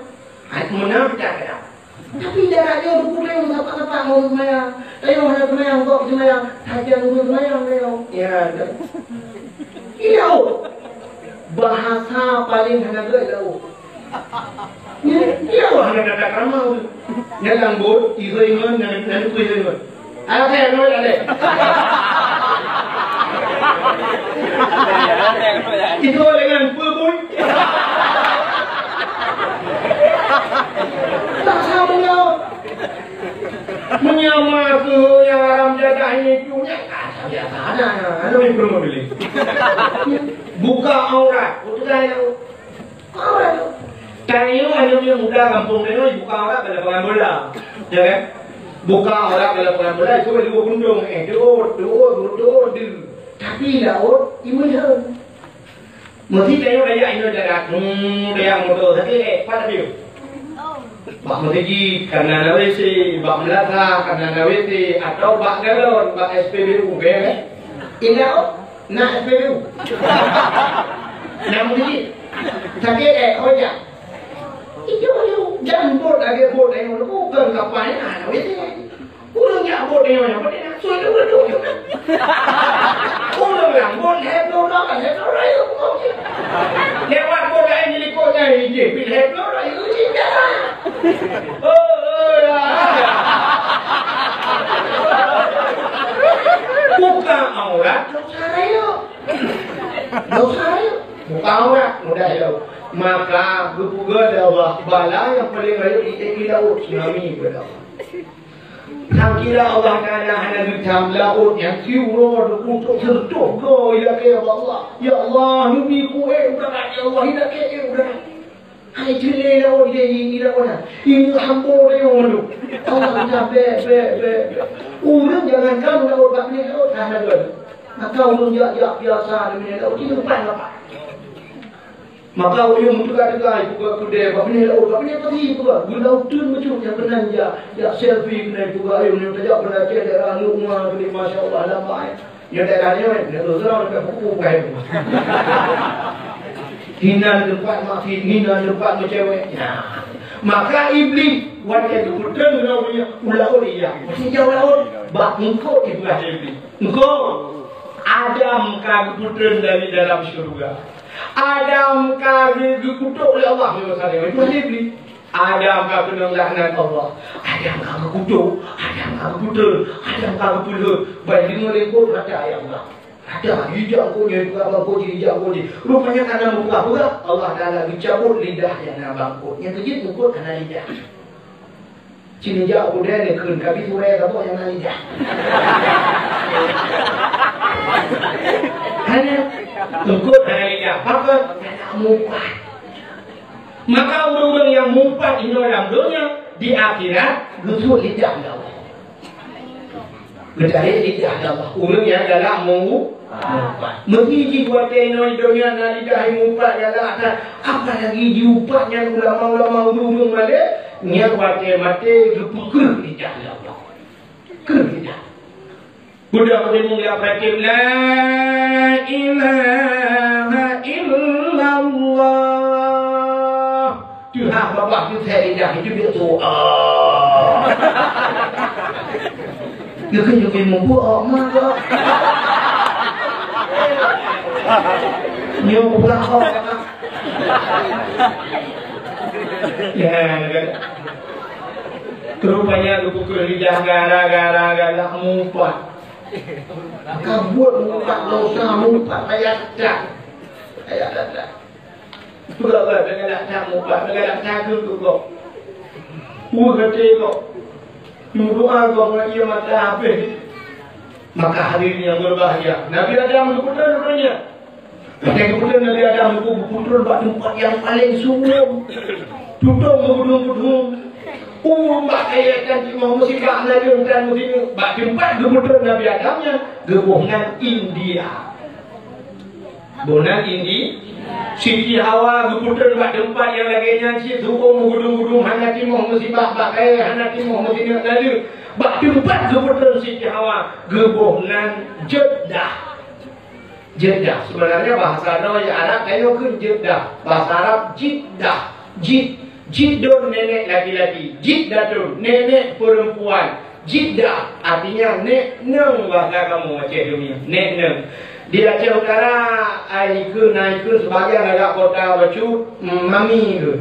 Aku mana bercakap. Tapi jaraknya berkurang apa-apa mau semayang. Ayo ada semayang kok semayang. Hajar dulu semayang ayo. Ya. Iya. Bahasa paling hanya gelo. Iya, hanya kata kamu. Ya lambut, izingan dan izingan. Ada yang mau ada. Itu dengan pun. Tak sama menyamar ke yang haram jadah ini punya biasa ada yang perlu beli buka aurat untuk saya aurat kayu hanya yang muda kampung ini buka aurat pada pengen bola ya kan buka aurat pada pengen bola itu juga kundung doa tapi laut imun mesti kayu kayak ini jarak kayak motor tapi pada dia Bak Menteri, karena nawesi, bak Melaka, karena nawesi, atau bak galon, bak SPBU, beres. Indah, nak SPBU. Nak Menteri, sakit hoja. Iyo, jangan bot lagi bot yang lu bukan kapan nawesi. Ulang ya bot yang mana? Bot yang sudah berdua. Ulang yang bot heb lo lah, heb lo lah itu. Lewat bot lain jadi kodnya ini, pil heb lo lah itu tidak. Oh ya. Bukan aurat, dosa yo. Dosa yo. Bukan aurat, mudah yo. Maka berpuga Allah bala yang paling baik kita tsunami pada Allah. Tangkila Allah Taala hana bitam laut yang kiura untuk sertuh go ya ke Allah. Ya Allah nubi ku udah ya Allah ina ke udah. Hai jile laut dia ini laut. Ini hambo dia orang. Allah dah be. Urang jangan kamu laut bak ni laut hana dua. Maka urang ya biasa ni laut itu pan apa. Maka orang muka-muka juga kuda, bapaknya laut, bapaknya pergi juga. Gula utun macam yang pernah ya selfie kena juga. Yang tajak pernah cek daerah rumah, beli masya Allah lama. Yang daerahnya, yang tu orang dah buku bukan. Hina tempat makin, hina tempat macam. Maka iblis wanita itu putern namanya laut dia. Masih jauh laut, bak engkau itulah iblis. Engkau Adam kan putern dari dalam syurga. Adam kagak dikutuk oleh Allah itu iblis. Adam kagak kena laknat Allah. Adam kagak kutuk, Adam kagak putul, Adam kagak puluh. Baik dengar ikut kata ayat Allah. Ada hijau kau ni juga abang kau hijau kau ni. Rupanya karena muka Allah Taala dicabut lidah yang abang kau. Yang kejut muka karena lidah. Cina jauh kau dah ni kun kami surai kamu yang lidah. Karena Tungkut dari lidah, maka mumpat. Maka orang-orang yang mumpat ini dalam dunia di akhirat gusur lidah Allah. Gedari lidah Allah. Orang yang dalam mumpat. Mesti buat tenor dunia na lidah mumpat dalam atas. Apalagi diupatnya ulama-ulama orang-orang mana yang mati-mati gepukur lidah Allah. Ker lidah. Budak dia mengucapkan la ilaha illallah. Tuhan bapak tu saya lidah itu dia tu. Dia kan juga membuat mak. Dia pulang kau. Ya. Rupanya pukul lidah gara-gara mumpat. Maka buat mumpat dosa mumpat ayat dah. Sudah kan dengan dah mumpat dengan dah tu kok. Kata kok. Doa kau nak ia mata habis. Maka hari ini yang berbahagia. Nabi Adam berputar rupanya. Yang kemudian Nabi Adam berputar pada tempat yang paling suram. Tutup. Umat ayat dan Muhammad Sibak Nabi dan Muslim bak tempat gemuter Nabi Adamnya gebohnan India. Bonan Indi Siti Hawa gemuter bak tempat yang lagi nyanyi subuh gudung-gudung hanati Muhammad Sibak bak hanati Muhammad Sibak Nabi bak tempat gemuter Siti Hawa gebohnan Jeddah. Jeddah sebenarnya bahasa Arab kayu ke Jeddah, bahasa Arab Jiddah. Jiddun nenek laki-laki, jiddatun nenek perempuan. Jiddah artinya nek neng bahasa kamu Aceh dunia. Nek neng. Di Aceh Utara aikun sebagian agak kota Bacut mami tu.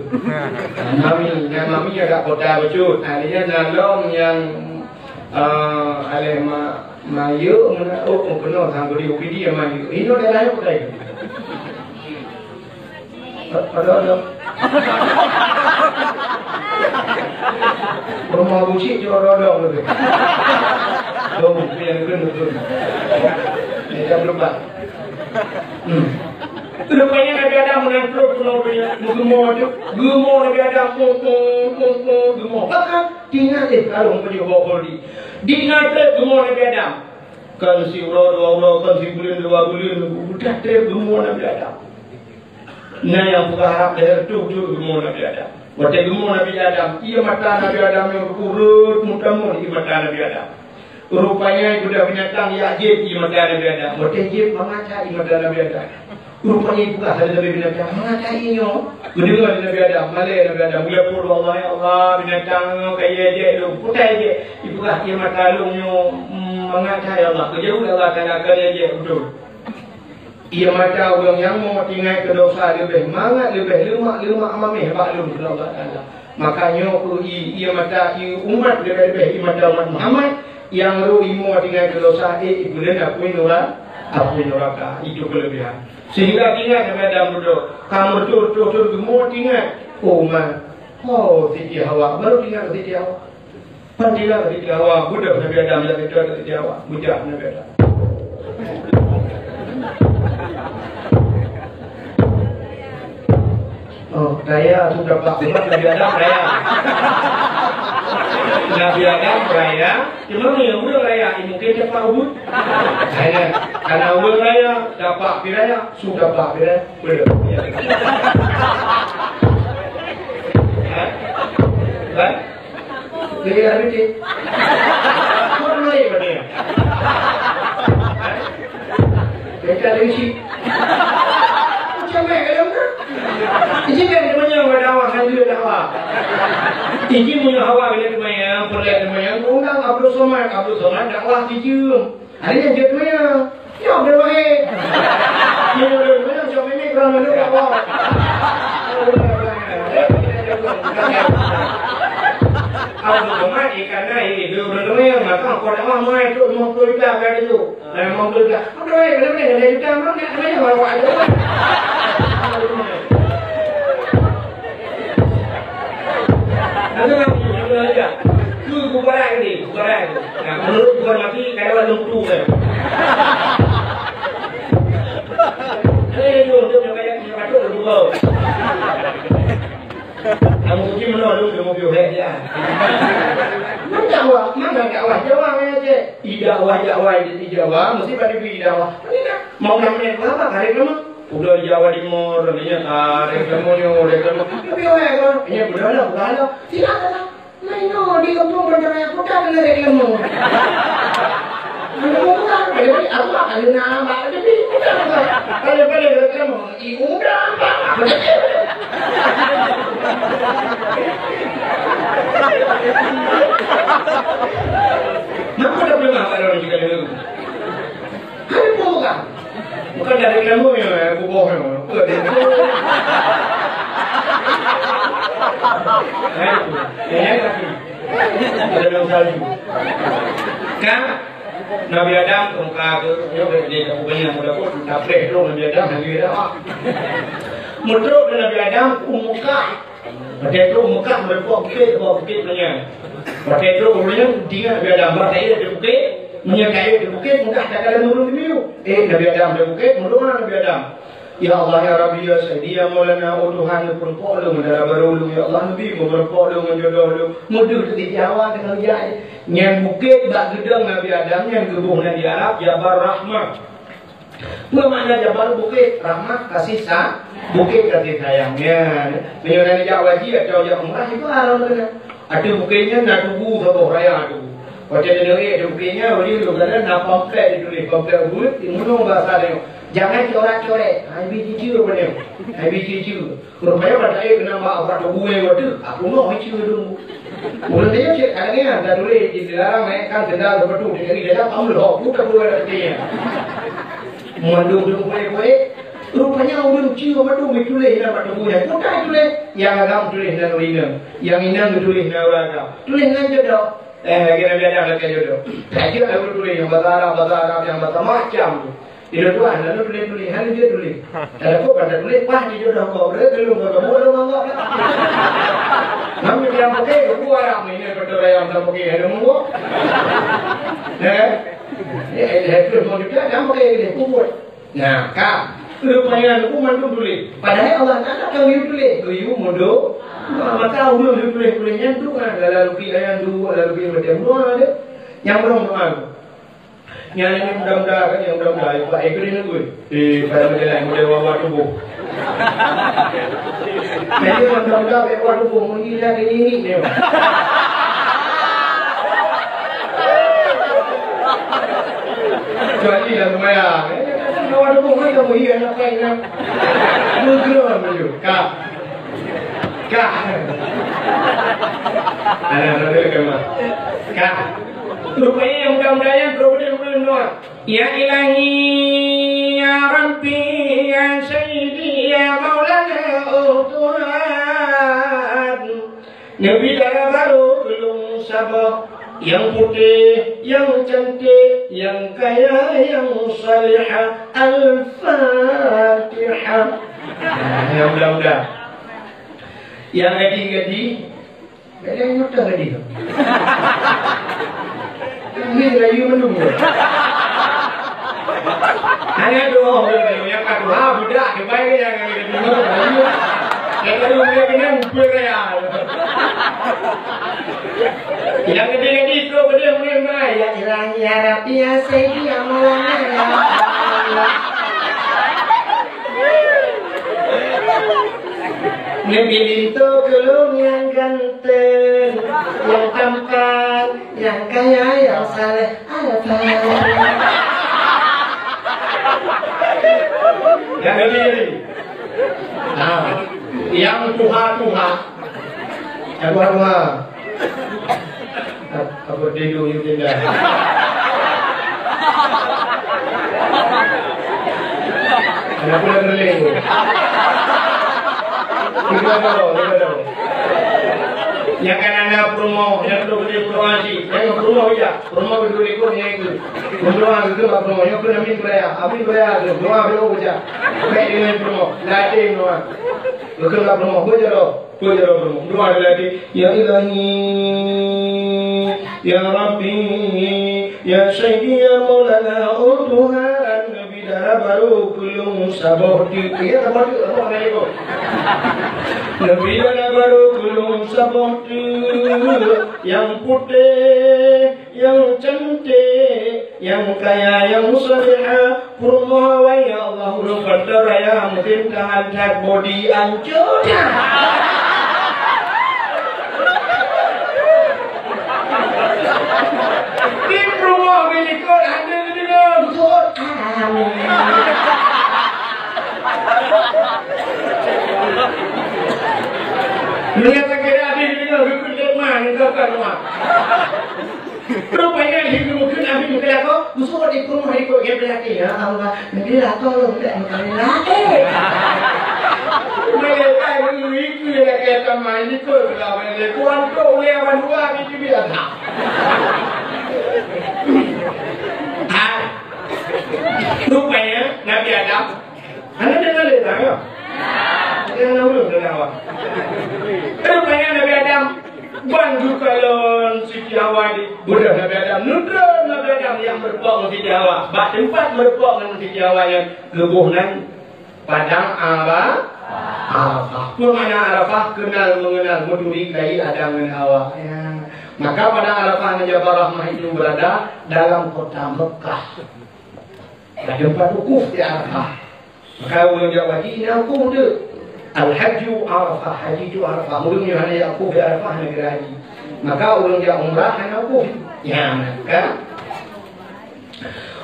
Mami agak kota Bacut. Artinya nalom yang mayu mana penuh sampai di UPD yang mayu. Ini daerahnya kota itu. Ada. Rumah bucik juga rodong lebih. Dong, yang betul. Ini jam lebat. Rupanya Nabi Adam menangkluk pulau-pulau Gemuk Nabi Adam Gemuk. Bahkan tinggal kalau punya bokol Dingat gemuk Nabi Adam. Kan si dua kan si bulan udah gemuk Nabi Adam. Nah yang buka harap leher tu gemuk Nabi Adam. Waktu gemuk Nabi Adam, ia mata Nabi Adam yang berkurut, mutamun, ia mata Nabi Adam. Rupanya budak binatang Ya'jib, ia mata Nabi Adam. Waktu Ya'jib mengacai mata Nabi Adam. Rupanya ibu kah ada Nabi binatang mengacainya. Mendengar Nabi Adam, malai Nabi Adam. Mula pun Allah, ya Allah, binatang kaya je, putai je. Ibu kah ia mata lungnya mengacai Allah. Kejauh Allah Ta'ala kaya je, betul. Ia mata orang yang mau tinggal ke dosa lebih mangat lebih lemak amamih maklum kepada Allah Taala. Makanya ia mata umat lebih mata umat Muhammad yang mau tinggal ke dosa boleh apa neraka itu kelebihan. Sehingga tinggal kepada duduk kamu betul mau tinggal Siti Hawa baru tinggal Siti Hawa. Tinggal Siti Hawa budak Nabi Adam lebih tua Siti Hawa budak Nabi Adam. Raya sudah Pak Nabi Adam raya. Nabi Adam raya. Cuma ni udah raya. Mungkin cepat ubud. Karena ubud raya dapat piraya sudah Pak piraya boleh. Kan? Jadi ada ni. Kau mulai mana? Kita lagi. Macam mana? Ini kan namanya berdakwah, kan juga dakwah. Ini punya hawa bila namanya, perlihat namanya. Undang Abdul Somad dakwah dijum. Ada yang jatuhnya, ya Abdul Wahid. Ini Abdul Wahid macam ini kerana dia dakwah. Abdul Somad ikannya itu berdua maka kau dakwah mai tu 50 juta berada tu. Dan 50 juta. Abdul Wahid benar-benar ada juta mana namanya bawa aja. Ada yang aja. Tu bukan ni. Nah, menurut bukan mati kalau ada tu kan. Dia kayak macam tu. Kamu mungkin menolak dia mau biar dia. Mana dakwah Jawa aja. Dakwah mesti pada pergi dakwah. Mau namanya apa hari kamu? Udah Jawa Timur, reklamo. Tapi orang ini budak. Silakan. Maino di kampung berjaya kota dengan reklamo. Bukan, aku akan nama. Tapi pada reklamo. Udah apa? Kenapa dah belum apa orang juga dulu? Hari bukan. Bukan dari kamu ya, bohong. Bukan dari kamu. Ada yang salah. Kan Nabi Adam muka tu, dia kamu banyak muda pun tak boleh tu Nabi Adam. Mutruk Nabi Adam muka. Macam tu muka berbuat bukit punya. Macam tu orangnya dia Nabi Adam berkaya di bukit. Menyertai di bukit, mudah tak ada nurun di biu. Nabi Adam di bukit, mudah Nabi Adam. Ya Allah ya Rabbi ya Sayyidi ya Maulana oh Tuhan perempuan lu mendarah baru lu ya Allah Nabi perempuan lu menjodoh lu mudah di Jawa dengan jaya yang bukit bak gedang Nabi Adam yang gebuh di Arab Jabar Rahmah. Mana Jabar bukit Rahmah kasih bukit kasih sayangnya. Menyuruh Jawa dia atau Jawa Umrah itu haram benar. Ada bukitnya nak tubuh atau raya tu. Macam dia bukitnya dia lu kan nak pamflet ditulis pamflet buat imuno bahasa dia. Jangan corak-coret. Habis cicu benar. Habis cicu. Rupanya pada saya kena apa tu gue waktu. Aku mau cicu dulu. Mula dia cek kadangnya dah tulis di dalam kan sendal betul di dalam amlo bukan gue artinya. Mandung gue. Rupanya orang cicu betul ditulis dalam pada gue. Bukan tulis yang agam tulis dan inang. Yang inang tulis dan agam. Tulis dan jodoh. Kira dia ada jodoh. Kaji aku tulis yang bahasa Arab yang macam tu. Dia tuan, lalu tulis, hari dia tulis. Kalau kau kata tulis, wah dia jodoh kau, berarti belum kau kamu belum angkat. Namun yang pakai, aku orang ini betul yang tak pakai, ada munggu. Itu mau juga, yang pakai ini, kubur. Nah, kak, rupanya aku mandu tulis. Padahal Allah tak ada kau tulis, kau mudo. Maka Allah tulisnya tu kan, lalu yang dua, lalu macam dua ada, yang belum tahu. Yang ini mudah-mudahan kan yang mudah-mudahan Pak Ekor ini gue pada menjelang model wawah tubuh Jadi mudah-mudahan ekor hukum mengira ini ni. Jadi dah lumayan. Ekor hukum ni kamu iya nak kaya. Bergerak menuju. Kak. Ada kemana? Kak. Rupanya yang mudah-mudahan problem semua. Ya Ilahi, Ya Rabbi, Ya Sayyidi, Ya Maulana, oh Tuhan. Nabi darah baru belum sabar. Yang putih, yang cantik, yang kaya, yang salihah. Al-Fatihah. Ya mudah-mudahan. Yang gadi-gadi, gadi yang nyuta gadi tu. Ini layu menunggu. Hanya dua orang yang kedua budak kebaik yang kedua layu. Yang kedua dia kena umpur kaya. Yang ketiga itu dia mulai ya Ilahi ya Rabbi ya Sayyidi ya Maulana. Nabi itu gelung yang ganteng, yang tampan, yang kaya, yang saleh. Yang kediri, yang tuha-tuha, yang tuha-tuha. Apa tidur you tidak? Ada pula terleng. Yang kan ada promo, yang perlu beli promosi, yang promo aja, promo itu ikut yang itu, promo itu apa promo, yang perlu ambil beraya, promo belum aja, kayak ini promo, nanti promo, bukan lah promo, kau jero promo, promo ada lagi, ya Ilahi, ya Rabbi, ya Sayyidi, ya Maulana, oh Tuhan, Nabi darah baru belum sabar di, ya sabar di, apa itu? Nabi darah baru belum sabar di, yang putih, yang cantik, yang kaya, yang salihah, promo ya Allah, belum berdarah mungkin tahan body ancur. Ini promo milikor ada di dalam betul. Lihat segera ada di dalam buku Jerman itu kan rumah. Rupanya di mungkin abi mungkin aku musuh di rumah itu dia berarti ya Allah nanti aku tidak mungkin lagi. Mereka itu ya kayak teman itu kalau mereka kuat kau lewat dua itu biasa. Rupanya Nabi Adam, anda dengar tak ya? Jangan ulur dengar awak. Rupanya Nabi Adam bantu kalon Siti Hawa di budak Nabi Adam, nudron Nabi Adam yang berbuat dengan Siti Hawa. Bak tempat berbuat dengan Siti Hawa yang gebuhnan padang Arafah. Pemana Arafah kenal mengenal muduri dari Adam dan Hawa. Maka pada Arafah Jabal Rahmah itu berada dalam kota Mekah. Ada tempat wukuf di Arafah. Maka orang Jawa ini wukuf dia. Al-Hajju Arafah, haji itu Arafah. Mungkin hanya wukuf di Arafah negeri haji. Maka orang Jawa umrah hanya wukuf. Ya, maka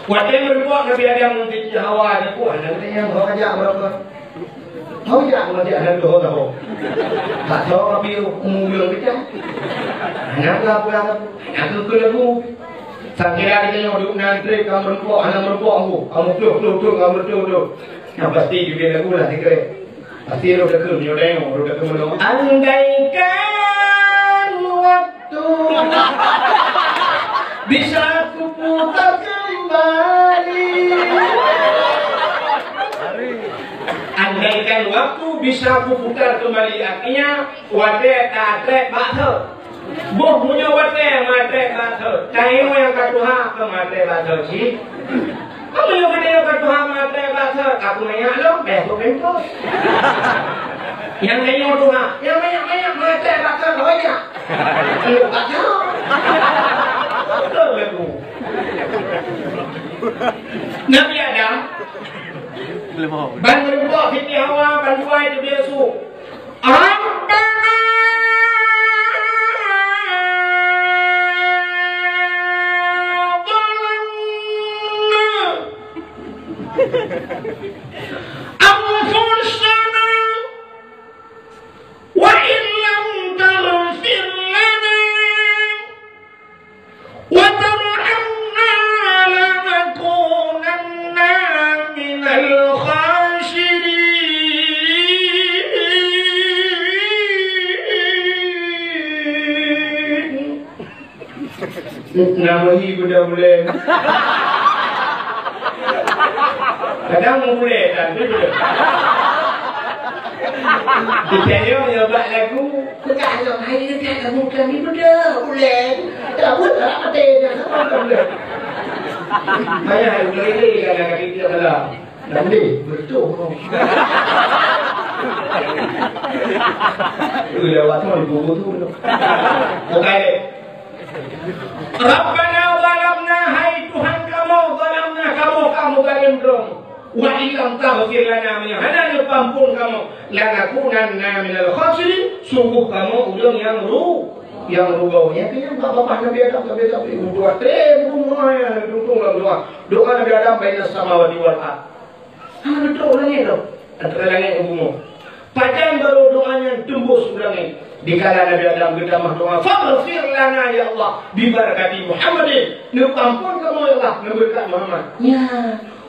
waktu yang berbuat Nabi Adam Siti Hawa ada kuat. Nanti yang kau ajak berapa? Kau ajak mengajak dan kau tahu. Tak tahu tapi umur kita. Kenapa pulang? Aku kelabu. Sangkira dia yang duduk nanti kamu berbuat, anak berbuat kamu tuh kamu tuh. Yang pasti juga lagu lah sekali. Pasti lo dah kem, lo dah kem lo. Andaikan waktu bisa kuputar kembali. Andaikan waktu bisa kuputar kembali, artinya wadah tak batal. Boh punya wadah mate batal. Kayu yang katuha ke mate batal sih. Kamu yang mana yang katuha mate batal? Aku nanya lo, besok bentuk. Yang nanya tuha, yang banyak mate batal banyak. Lu batal. Betul betul. Nabi Adam ban berbuat fitni hawa ban buai tu dia su nama hi sudah boleh. Kadang boleh tak betul. Ditanya nyoba lagu, tak ada hai dekat kamu kami betul boleh. Tak boleh ada dah apa boleh. Saya hari ini kadang-kadang kita kalah. Tak boleh betul. Lewat tu buku tu. Okey. Rabbana zalamna hai Tuhan kamu zalamna kamu zalim dong wa illam taghfir lana min hadana pampun kamu lanakunanna minal khasirin sungguh kamu ulung yang rugi ya kan bapak Nabi Adam doa rumah doa Nabi Adam baina samawati wal ard betul langit tu antara langit dan bumi padahal baru doanya tembus langit. Dikala Nabi Adam bertamah doa, faghfir lana ya Allah bi barakati Muhammadin. Ampun kamu ya Allah berkat Muhammad. Ya.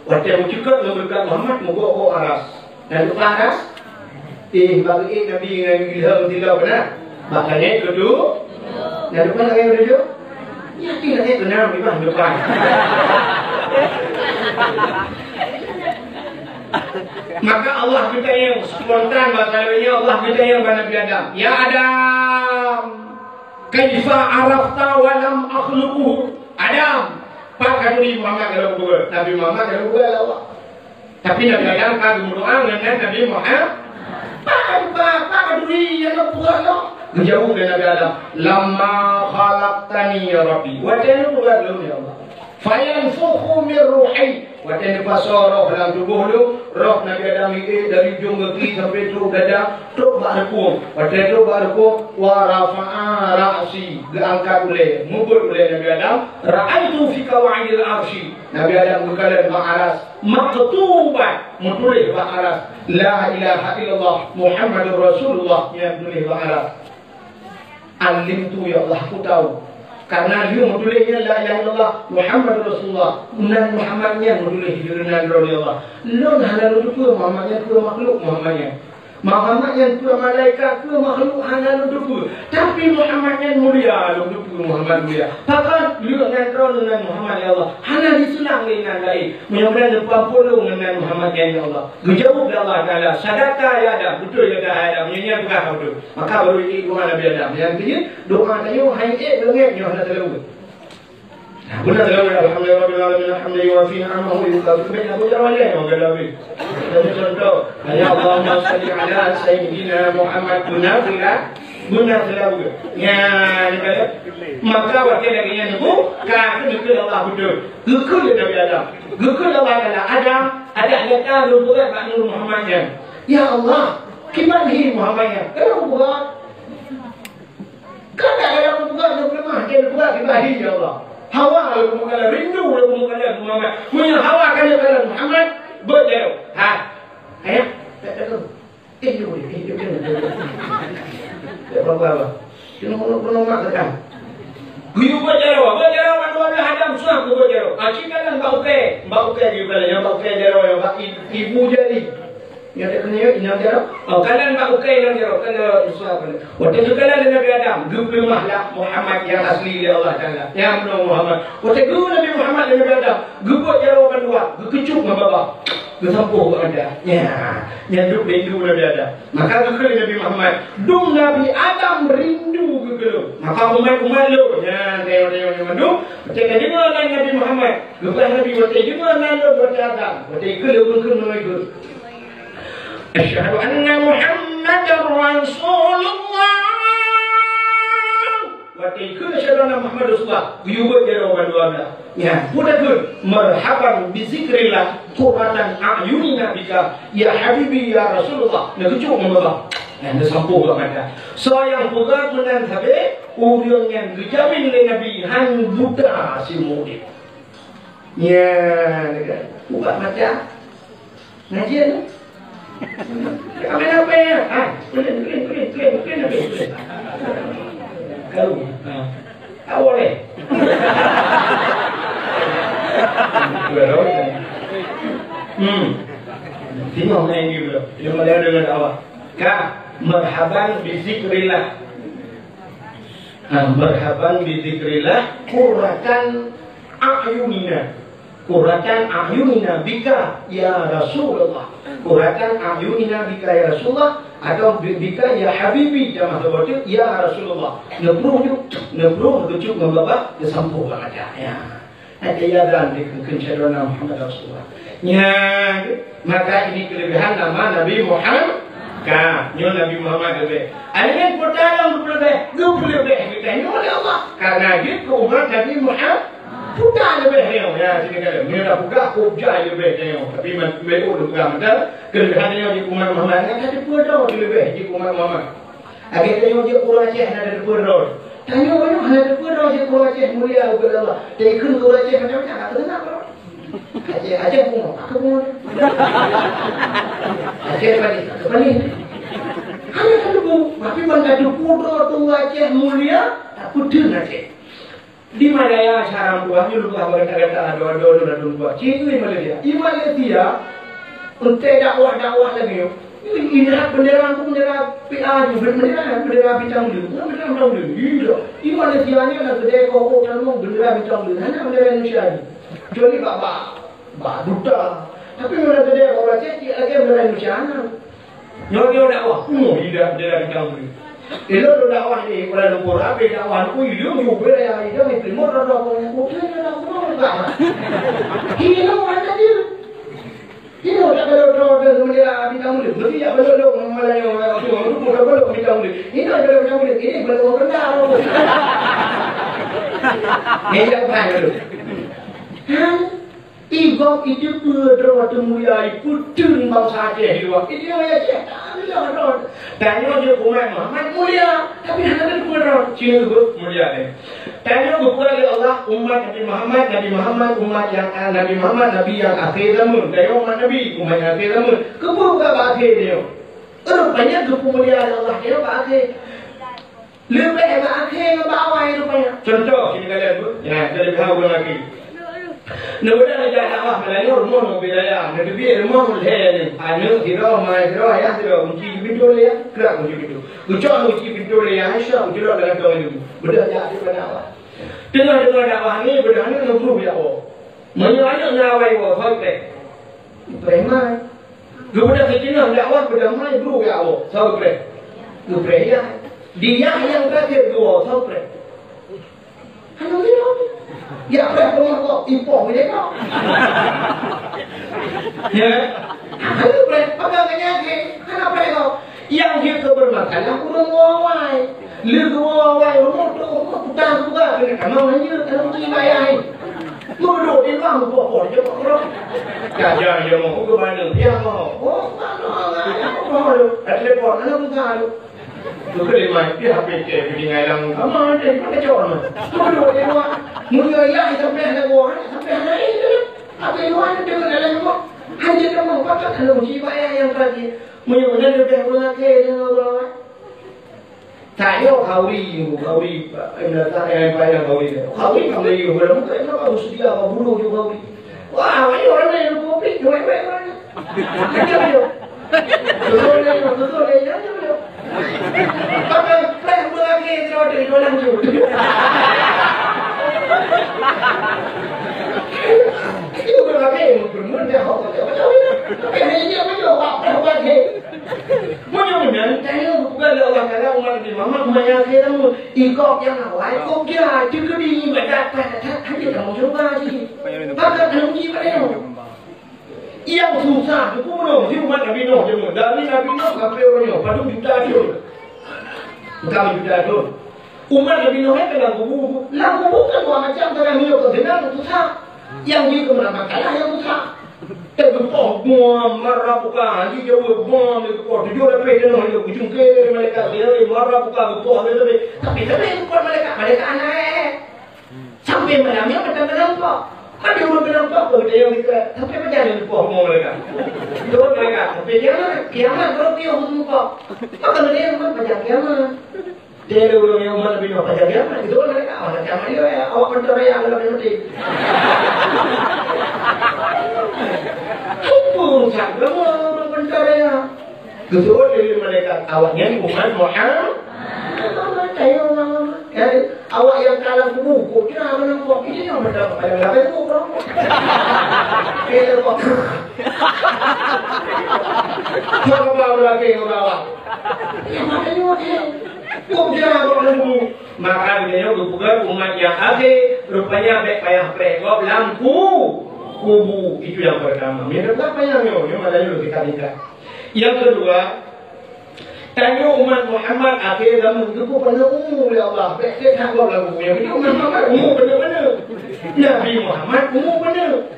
Waktu yang cukup berkat Muhammad mugo aras. Dan lupa aras? Bagi Nabi dengan ilham tidak benar. Maknanya itu dan lupa lagi yang itu? Ya tidak benar memang lupa. Maka Allah kita yang spontan bahasanya Allah kita yang Nabi Adam. Ya Adam, kaifa arafta wa lam akhluquhu? Adam, pak kaduri Muhammad kalau buat Nabi Muhammad kalau buat Allah. Tapi Nabi Adam kagum doa dengan Nabi Muhammad. Pak kaduri yang buat Allah. Menjauh dari Nabi Adam. Lama khalaqtani ya Rabbi. Wa ta'ala buat lu ya Allah. Fayanfukhu min ruhi. Waktu pasal roh dalam tubuh lu, roh Nabi Adam ini dari ujung kaki sampai turun dada, terus berhukum. Waktu itu berhukum, warafa'a ra'si, diangkat oleh, mubur oleh Nabi Adam. Ra'aitu fi kawaidil arsy. Nabi Adam berkata ba'aras, maktubat, menulis ba'aras. La ilaha illallah Muhammadur Rasulullah yang menulis ba'aras. Alim tu ya Allah, aku tahu. Karena dia menulisnya la ilaha illallah Muhammad Rasulullah. Nan Muhammadnya menulis dengan Allah. Lon halal itu Muhammadnya itu makhluk Muhammadnya. Muhammadnya itu malaikat itu makhluk halal itu. Tapi Muhammadnya mulia itu Muhammad mulia. Pakat dia dengan Muhammad ya Allah. Halal diselang dengan lain. Mudah-mudahan berpulung dengan Muhammadnya ya Allah. Dijawab Allah Taala. Sadaka ya Adam. Betul ya Adam. Ini bukan betul. Maka baru ini doa Nabi Adam. Yang ketiga doa tayo hai dengan Yohanes terlalu. Benar terlalu alhamdulillah rabbil alamin alhamdulillah wa fi ni'amahu yuqafu baina abu jawalin wa galabi. Jadi contoh, ya Allahumma shalli ala sayyidina Muhammad benar terlalu. Ya, maka wakil lagi yang itu kata gekul Allah betul. Gekul Nabi Adam. Gekul Allah adalah Adam ada letak luburat Pak Nur Muhammadnya. Ya Allah, kimanhi Muhammadnya. Kalau buat kan ada yang buat lemah, dia buat ibadah ya Allah. Hawa lalu mengala rindu lalu mengala Muhammad. Punya hawa kan mengala Muhammad berjauh. Ayah, itu. Apa? Kena makan. Guru berjauh dua hadam suam berjauh. Acikan mbak uke juga yang mbak uke jauh yang mbak ibu jadi. Yang ada kena yang jauh. Oh kalian mbak uke yang jauh kalau suam. Waktu itu kalian Nabi Adam guru mahlah Muhammad yang asli ya Allah Taala. Yang benar Muhammad. Waktu guru Nabi Muhammad dan Nabi Adam guru jauh berdua. Kecuk membaba. Bersampuh ada. Ya, nyanduk rindu Nabi Adam. Maka guru Nabi Muhammad. Dung Nabi Adam rindu guru. Maka umat lu. Ya, tengok mandu. Ketika juga Nabi Muhammad. Guru Nabi waktu juga Nabi waktu Adam. Waktu guru guru. Asyhadu anna Muhammadar Rasulullah Waktu itu Sayyidina Muhammad Rasulullah Yubut jarawan luarnya Ya Budakun Marhaban bizikrillah Quratan a'yunina bika Ya Habibi ya Rasulullah Nakucuk membawa Yang disampu ke mata So yang pugat menan sabi Urion yang dijamin oleh Nabi Han Buddha si murid Ya Pugat mata Ngajian Kami apa ya Kalian Kalau tak boleh. Tengok yang ini dulu. Dia melihat dengan awak. Kak, marhaban bizikrillah. Marhaban bizikrillah. Qurratan a'yunina. Qurratan a'yunina bika ya Rasulullah. Qurratan a'yunina bika ya Rasulullah. Atau bika ya Habibi jamaah sebut ya Rasulullah. Nebruh kucuk membaba disampu aja ya. Ada ya dan Sayyidina Muhammad Rasulullah. Ya, maka ini kelebihan nama Nabi Muhammad. Nyo Nabi Muhammad lebih. Ini pertanyaan lebih kita ini oleh Allah. Karena gitu umat Nabi Muhammad bukan lebih nyo ya sini kan. Nyo dah buka kubja lebih nyo. Tapi mereka bukan betul. Kelebihannya di umat Muhammad ada pura lebih di umat Muhammad. Akhirnya nyo dia pura Aceh ada pura. Tanya banyak ada pura dia pura Aceh mulia kepada Allah. Dia ikut pura Aceh macam-macam tak kenapa. Aceh pun aku pun. Aceh balik. Hanya satu bu, tapi mengadu pura tu Aceh mulia, aku dengar Aceh. Di Malaya sarang buahnya lupa mereka kata ada dua. Cikgu di Malaysia, untuk dakwah lagi. Ini bendera PA bendera bintang biru. Di Malaysia ni ada bendera koko dan bendera bintang biru. Hanya bendera Indonesia ni. Kecuali Pak Duta. Tapi bendera bendera orang Aceh lagi bendera Indonesia. Nyonya dakwah, bendera bintang biru. Itu dakwah ni Kuala Lumpur. Apa dakwah aku hidup juga yang hidup di timur ada orang putih ada orang. Ini mana dia? Ini tak kalau bendera bintang biru. Mesti tak belok Melayu orang tu bukan belok bintang biru. Ini bendera bintang biru. Ini belok rendah. Ini tak pernah dulu. Ibang itu berdoa temuya putun bangsa Aceh dua. Itu yang Aceh tak ada doa. Tanya je umat Muhammad mulia, tapi hanya berdoa. Cina mulia ni. Tanya kepada Allah umat Nabi Muhammad umat yang Nabi Muhammad Nabi yang akhir zaman. Tanya umat Nabi umat yang akhir zaman. Kepu ke akhir dia. Rupanya kepu mulia Allah dia ke akhir. Lebih ke akhir ke bawah rupanya. Contoh sini kalian tu. Ya, jadi berapa lagi? Namudian ada dakwah Melayu rumah budaya, nabi rumah mulai anu kira ya kira uji video ya, kira uji video. Uji video ya, Aisyah uji dalam tahu itu. Budaya itu dakwah. Dengan dakwah ni budaya ni nubru ya oh. Menyuarakan nawai oh fakte. Preman. Kemudian kita dakwah budaya nubru ya oh, tahu pre. Nubru ya. Dia yang terakhir dua tahu pre. Anu dia. Ya apa yang kau impor ni kau? Ya, kalau pegangnya ke, kenapa kau? Yang kita bermasalah kurang wawai, lebih wawai rumah tu utang juga, kerana hanya kalau tu bayar. Mulu di bang pokok je pokok. Kajian dia mau ke mana? Dia mau. Oh, mana? Ada pun ada bukan. Tukar mai dia HP ke dengan yang mana dia mana cakap mulu dia buat. Mulu ya sampai ada orang sampai ada ini. Apa yang orang dengan dalam tu? Hanya kamu pakai kalau jiwa yang tadi. Mulu dia lebih orang ke dengan orang. Tayo kawi, ina tayo payah kawi. Kawi kamu lagi orang mungkin apa harus dia apa bulu juga kawi. Wah, ini orang yang kopi, dua orang. Betul ya. Pakai plan lagi terus di dalam tu. Itu berapa bermun dia kau tahu tak? Ini dia apa ke? Mudah-mudahan saya bukan Allah kata umat Nabi Muhammad mengakhir kamu ikut yang awal kau kira juga di ibadat hanya kamu coba sih. Pakai kamu ibadat yang susah itu belum di umat Nabi Nuh dari Nabi Nuh sampai orang Nuh padu juta tu. Bukan juta tu. Umat Nabi Nuh kan lagu bukan dua macam orang Melayu ke Vietnam itu tak. Yang dia kemenangan kalah yang itu tak. Tergempur bom marah buka, dia jauh bom dia kepor tujuh lebih dia nak ujung ke mereka dia marah buka gempur lebih. Tapi lebih gempur mereka anak. Sampai malamnya macam nampak. Ada orang nampak dia yang kita. Tapi macam mana gempur semua mereka. Itu mereka. Tapi dia kiamat kalau dia gempur. Maka dia macam kiamat. Dia orang yang mana bina macam kiamat. Itu mereka macam kiamat dia awak mentera yang lebih mati. Pun sangat orang pencaranya. Betul dari mereka awaknya umat Muhammad. Awak yang kalah buku, kita mana kok ini yang berapa yang apa itu orang? Kita kok. Siapa baru lagi orang? Yang mana ni orang? Kok dia orang buku? Maka dia bukan umat yang akhir, rupanya baik payah prekop lampu. Kubu itu yang pertama. Yang kedua yang ada lebih kita. Yang kedua, tanya umat Muhammad akhir zaman itu pada ya Allah. Baik tak kau lagu yang itu umat Muhammad benar-benar. Nabi Muhammad benar.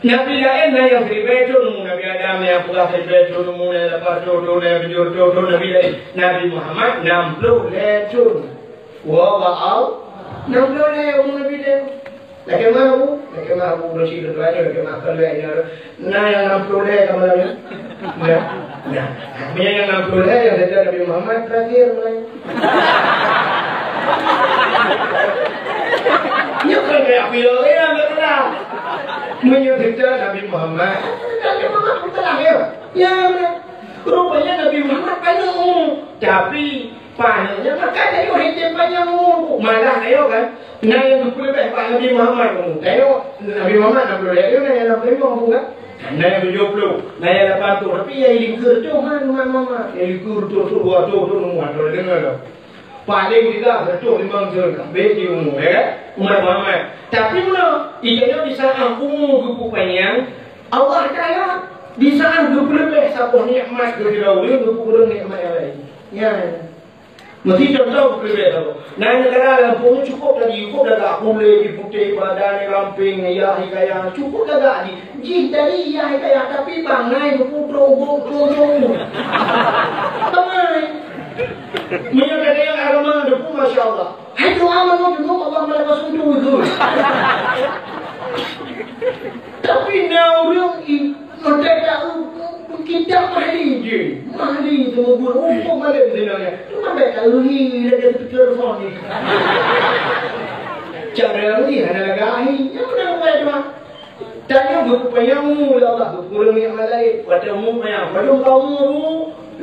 Nabi lain yang berbeza Nabi Adam yang pula berbeza yang lepas tu yang berjodoh Nabi lain. Nabi Muhammad 60 lecun. Wow, 60 Nabi lain. Lagi mana bu bersih tu aja, lagi makan lainnya. Nah yang 60 leh kamu lagi. Nah, punya yang 60 leh yang ada Nabi Muhammad terakhir mulai. Ni kan dia pilih yang betul. Menyebutkan Nabi Muhammad. Nabi Muhammad terakhir. Ya benar. Rupanya Nabi Muhammad panjang, tapi panjangnya makanya dia hidup panjang. Malah ayo kan. Nah yang lebih Pak Nabi Muhammad tengok Nabi Muhammad 60 dia yang 65 bukan? Nah yang 70, nah yang 80 tapi yang lingkar tu mama yang lingkar tu muat tu dengar paling kita betul memang tu beti umum ya umat Muhammad tapi mana ianya bisa umum kupanya Allah kaya di saat lebih satu nikmat kedahulu kurang nikmat yang lain ya mesti contoh berbeza. Nah negara lampu cukup lagi, cukup dah boleh diputih badan ramping ya hikayat cukup dah di jih dari ya hikayat tapi bangai putro gong. Bangai. Menyatakan yang agama depu masya Allah. Hai doa menurut Allah melepas untuk itu. Tapi now orang mereka kita mahli itu bukan malam sebenarnya. Cuma mereka rugi dari telefon ni. Cara ni ada lagi. Yang mana macam? Tanya berpayamu Allah berkurang yang lain. Padamu yang padum kamu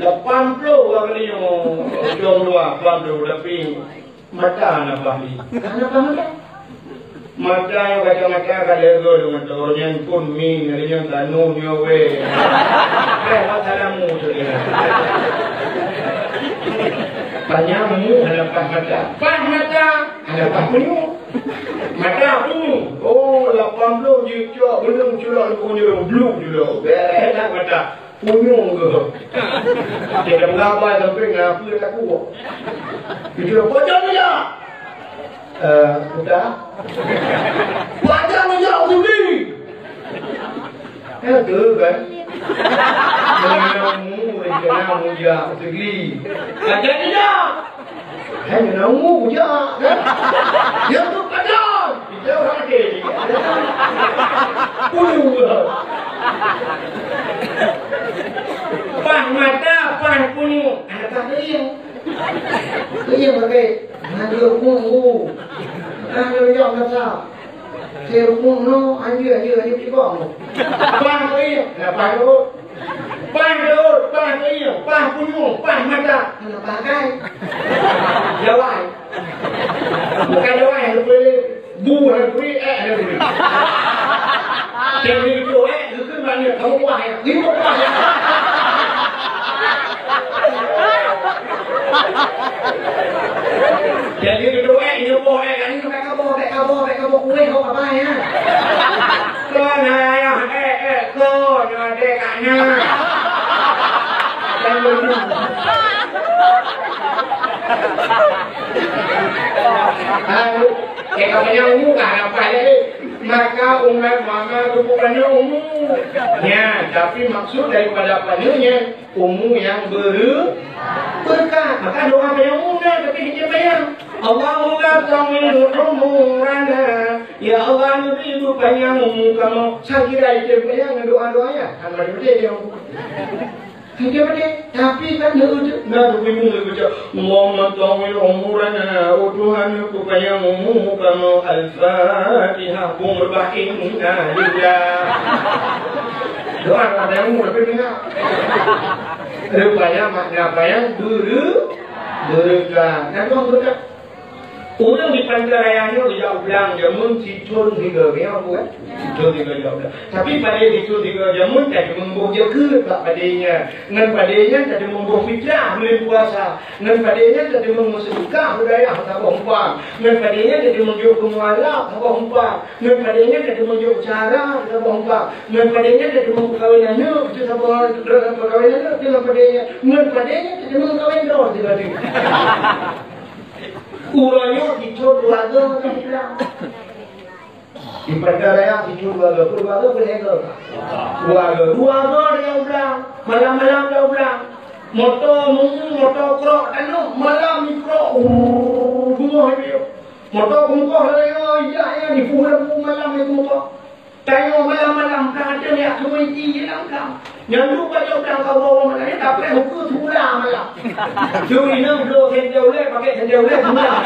80 kali yang jom luar 80 lebih mata anak bahli. Anak bahli. Mata yang baca-baca kada gol dengan orang pun min yang tanu nyawe. Salamu tu dia. Panyamu hadapan mata. Hadapan punyu. Mata punyu. Oh 80 juta belum culak punyu blue dulu. Berenak mata. Punyu ke. Dia mengapa sampai ngapu tak kuat. Itu pocong dia. Sudah. Wajar menjauh sendiri. Itu kan. Menamu dia sendiri. Kajian dia. Menamu dia. Dia tu kajian. Dia orang kiri. Puluh. Pah mata, pah punyu. Anak tak kering. Kering pakai. Nanti aku nanti jawab apa? Saya rukun no, anjir tiba. Pah kering, pah kering, pah punyu, pah mata. Pah kai. Jawai. Bukan jawai, boleh buah, boleh ada boleh. Jadi itu itu mana kamu buah ya? Ini buah ya. Jadi itu ini boleh kan ini mereka boleh kue kau apa ya? Kau naya kau nyadekanya. Katanya umum kan apa ya? Maka umat Muhammad bukannya umum. Ya, tapi maksud daripada panunya umum yang berkah. Maka doa yang umumnya tapi hanya bayang. Allahumma tawil umurana. Ya Allah nuridu bayang umum kamu. Saya kira itu bayang doa-doanya. Kan berbeda yang tidak ada, tapi kan nggak bingung baca. Muhammad tawil umurana, Tuhan supaya umum kamu al-Fatihah inna lillah. Doa ada yang mau lebih dengar. Rupanya makna apa yang berkah. Nah tuan berkah. Orang di Pancarayanya dia ulang jamun cicul tiga yang buat cicul tiga dia ulang. Tapi pada cicul tiga jamun tadi membuat dia ke tak padanya. Ngan padanya tadi membuat fitrah boleh puasa. Ngan padanya tadi membuat sedekah budaya tak bompak. Ngan padanya tadi membuat kemualah tak bompak. Ngan padanya tadi membuat cara tak bompak. Ngan padanya tadi membuat kawinan itu tak bompak. Kawinan itu dengan padanya. Ngan padanya tadi membuat kawin dor tidak ada. Urangnya dicur warga macam bilang. Di perkara dicur warga berhegel. Warga dia ulang, malam-malam dia ulang. Motor krok, malam mikro, bunga dia. Motor bungkah dia di pulau malam itu motor. Tayo malam-malam kan ada ni aku tinggi dalam kam. Yang lupa dia ulang kau bawa mana ni tak pernah hukum tulang malam. Curi nak blow sendiri oleh pakai sendiri oleh tulang.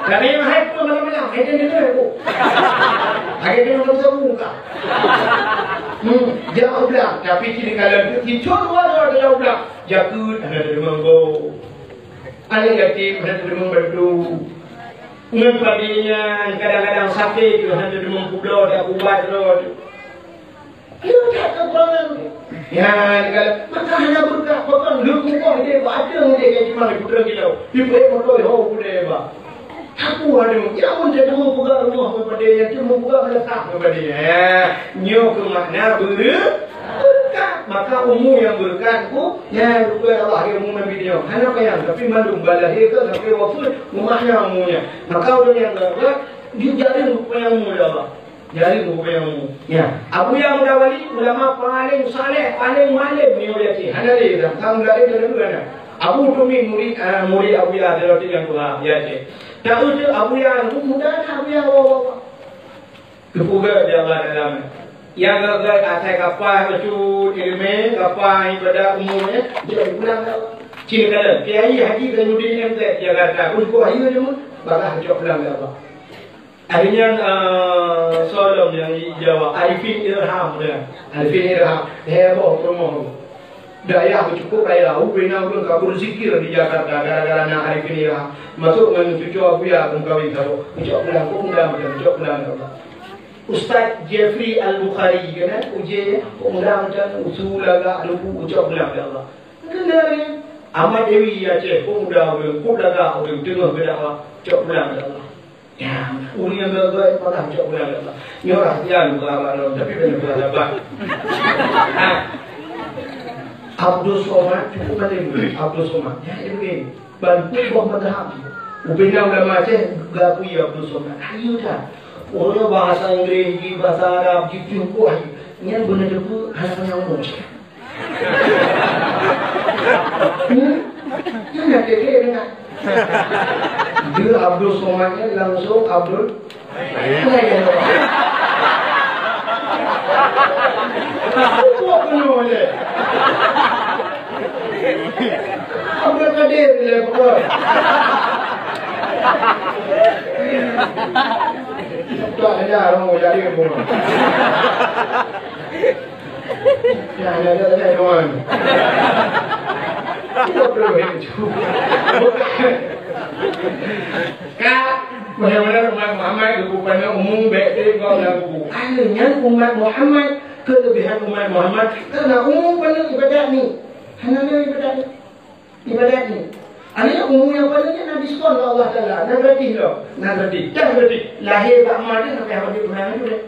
Tapi yang hai pun malam-malam hai dia ni aku. Hai dia nak buka. Dia ulang tapi kini kalau dicur luar dia ulang. Jakut ada demanggo. Ada yatim ada demang berdu. Ngan padanya kadang-kadang sakit tu hanya demam kublo dia ubat road. Dia tak kekurangan. Ya, kalau maka hanya berkah bukan lu kau dia baca dia kayak cuma putra kita. Ibu motor ho kude ba. Aku ada ya mun dia demam buka rumah kepada dia demam buka letak kepada dia. Nyo ke makna berkah. Maka umum yang berkah tu ya rupanya Allah yang umum Nabi dia. Hanya bayang tapi mandung balahir ke tapi waktu rumahnya umumnya. Maka orang yang berkah dia jadi rupanya umum Allah. Jadi rupanya umum. Ya. Abu yang Mudawali ulama paling saleh, paling malim ni oleh si. Hanya dia tang dari dulu kan. Abu Tumi murid Abu Ya dari yang tua ya si. Tahu tu Abu Ya muda Abu Ya bawa. Kepuga dia Allah dalam. Yang gagal atai kapal itu ilmu kapal ibadah umumnya dia pulang ciri kata kiai haji dan nudin yang dia kata untuk ayu dia pun bakal dia pulang apa akhirnya soalan yang jawab Arifin Irham dia Arifin Irham heboh promo daya cukup kaya ubina urang kabur zikir di Jakarta gara-gara nak Arifin Irham masuk dengan cucu Abu Ya kawin tahu pulang pulang apa Ustaz Jeffrey Al-Bukhari kan uji undang dan usul agak lupa ucap bilang ya Allah. Kenapa? Ahmad Dewi Aceh pemuda daga orang tengah berdakwah ucap bilang ya Allah. Ya, uli yang gagal pada ucap bilang ya Allah. Nyorah dia lupa Allah tapi benar bersabar. Abdul Somad cukup penting Abdul Somad. Ya ini bantu buah madhab. Ubina ulama Aceh gakui Abdul Somad. Ayo dah. Orang bahasa Inggeris, bahasa Arab, gitu kuah. Yang benar tu hanya yang umum. Yang keke dengan dia Abdul Somadnya langsung Abdul. Kuah penuh je. Abdul Kadir le kuah. Tak ada orang mau jadi rumah. Ya, ada tuan. Tidak perlu itu. Kak, bagaimana umat Muhammad rupanya umum baik dari kau dan buku. Akhirnya umat Muhammad kelebihan umat Muhammad kerana umum pada ibadat ni. Hanya ibadat ni. Anak umum yang palingnya nak diskon Allah Taala, nak gratis loh, nak gratis. Dah gratis. Lahir tak mati sampai habis bulan itu deh.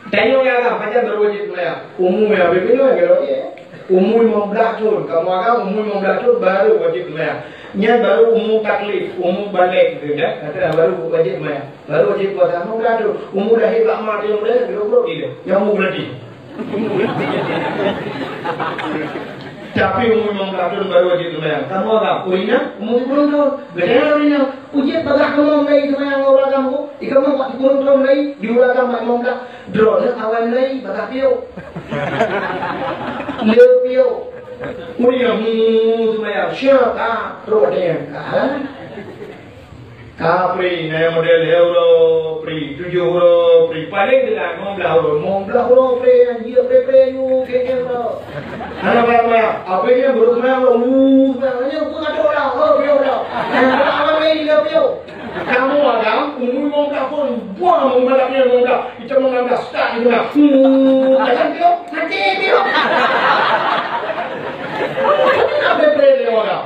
Tanya yang apa? Macam berwujud mulai. Umum yang berbeza kalau dia. umur 15 tahun. Kamu agak umur 15 tahun baru wajib sembahyang. Nya baru umur taklif, umur balik gitu ya. Kata baru wajib sembahyang. Baru wajib puasa 15 tahun. Umur dah hebat mati umur dah gerok dia. Yang umur berarti. Tapi umur 15 tahun baru wajib sembahyang. Kamu agak Urina umur 10 tahun. Bagaimana Urina? Ujian pada kamu lagi sembahyang orang kamu. Ikaw mo 40 tahun lagi diulang mak dah. Draw na kawan lagi pada piu. Leo piu. Urina sembahyang. Siapa? Draw dia. Pri na model euro, pri 7 euro, pri paling dengan 15 euro pri anjir pri you euro. Ana apa yang baru sebenarnya aku tak tahu lah, piu dah. Apa lagi dia piu? Kamu ada umur 15 pun buang mengalapnya 15, itu 15 start itu lah. Jangan piu, nanti piu. Apa pri dia orang?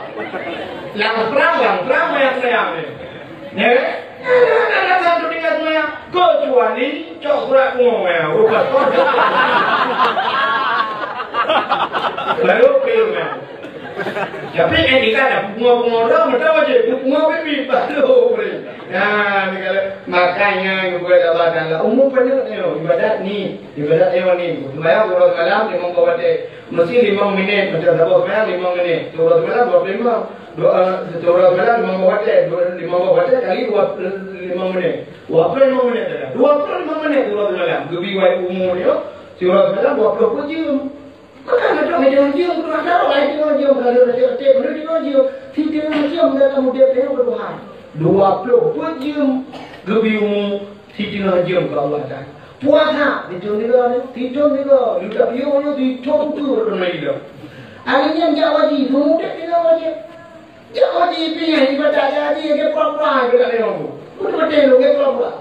Lang terang yang saya ni. Nah, satu tingkat semua kecuali cok surat ngomel, rupa kode. Lalu pilih. Tapi ini kan ada bunga-bunga orang, macam aja bunga baby baru beri. Nah, ni kalau makanya kepada Allah Taala umum pada ibadat ni sembahyang surah malam 5 waktu, mesti 5 minit macam sabah sembahyang 5 minit, surah malam 25. Surah malam 5 waktu kali 5 menit. 25 menit dah. 25 menit surah malam. Gebi wai umum dia surah malam 20 jam. Maka macam jam surah malam lain jam kalau ada tip benda jam. Tiga jam dah kamu dia berdoa. 20 jam gebi umum 3 jam ke Allah Taala. Puasa dihitung juga. Luka piu dihitung tu ramai dah. Hari ni yang wajib, mudah tidak wajib. Jangan dipilih ibadah jadi dia pura-pura juga dia orang. Betul dia pura-pura.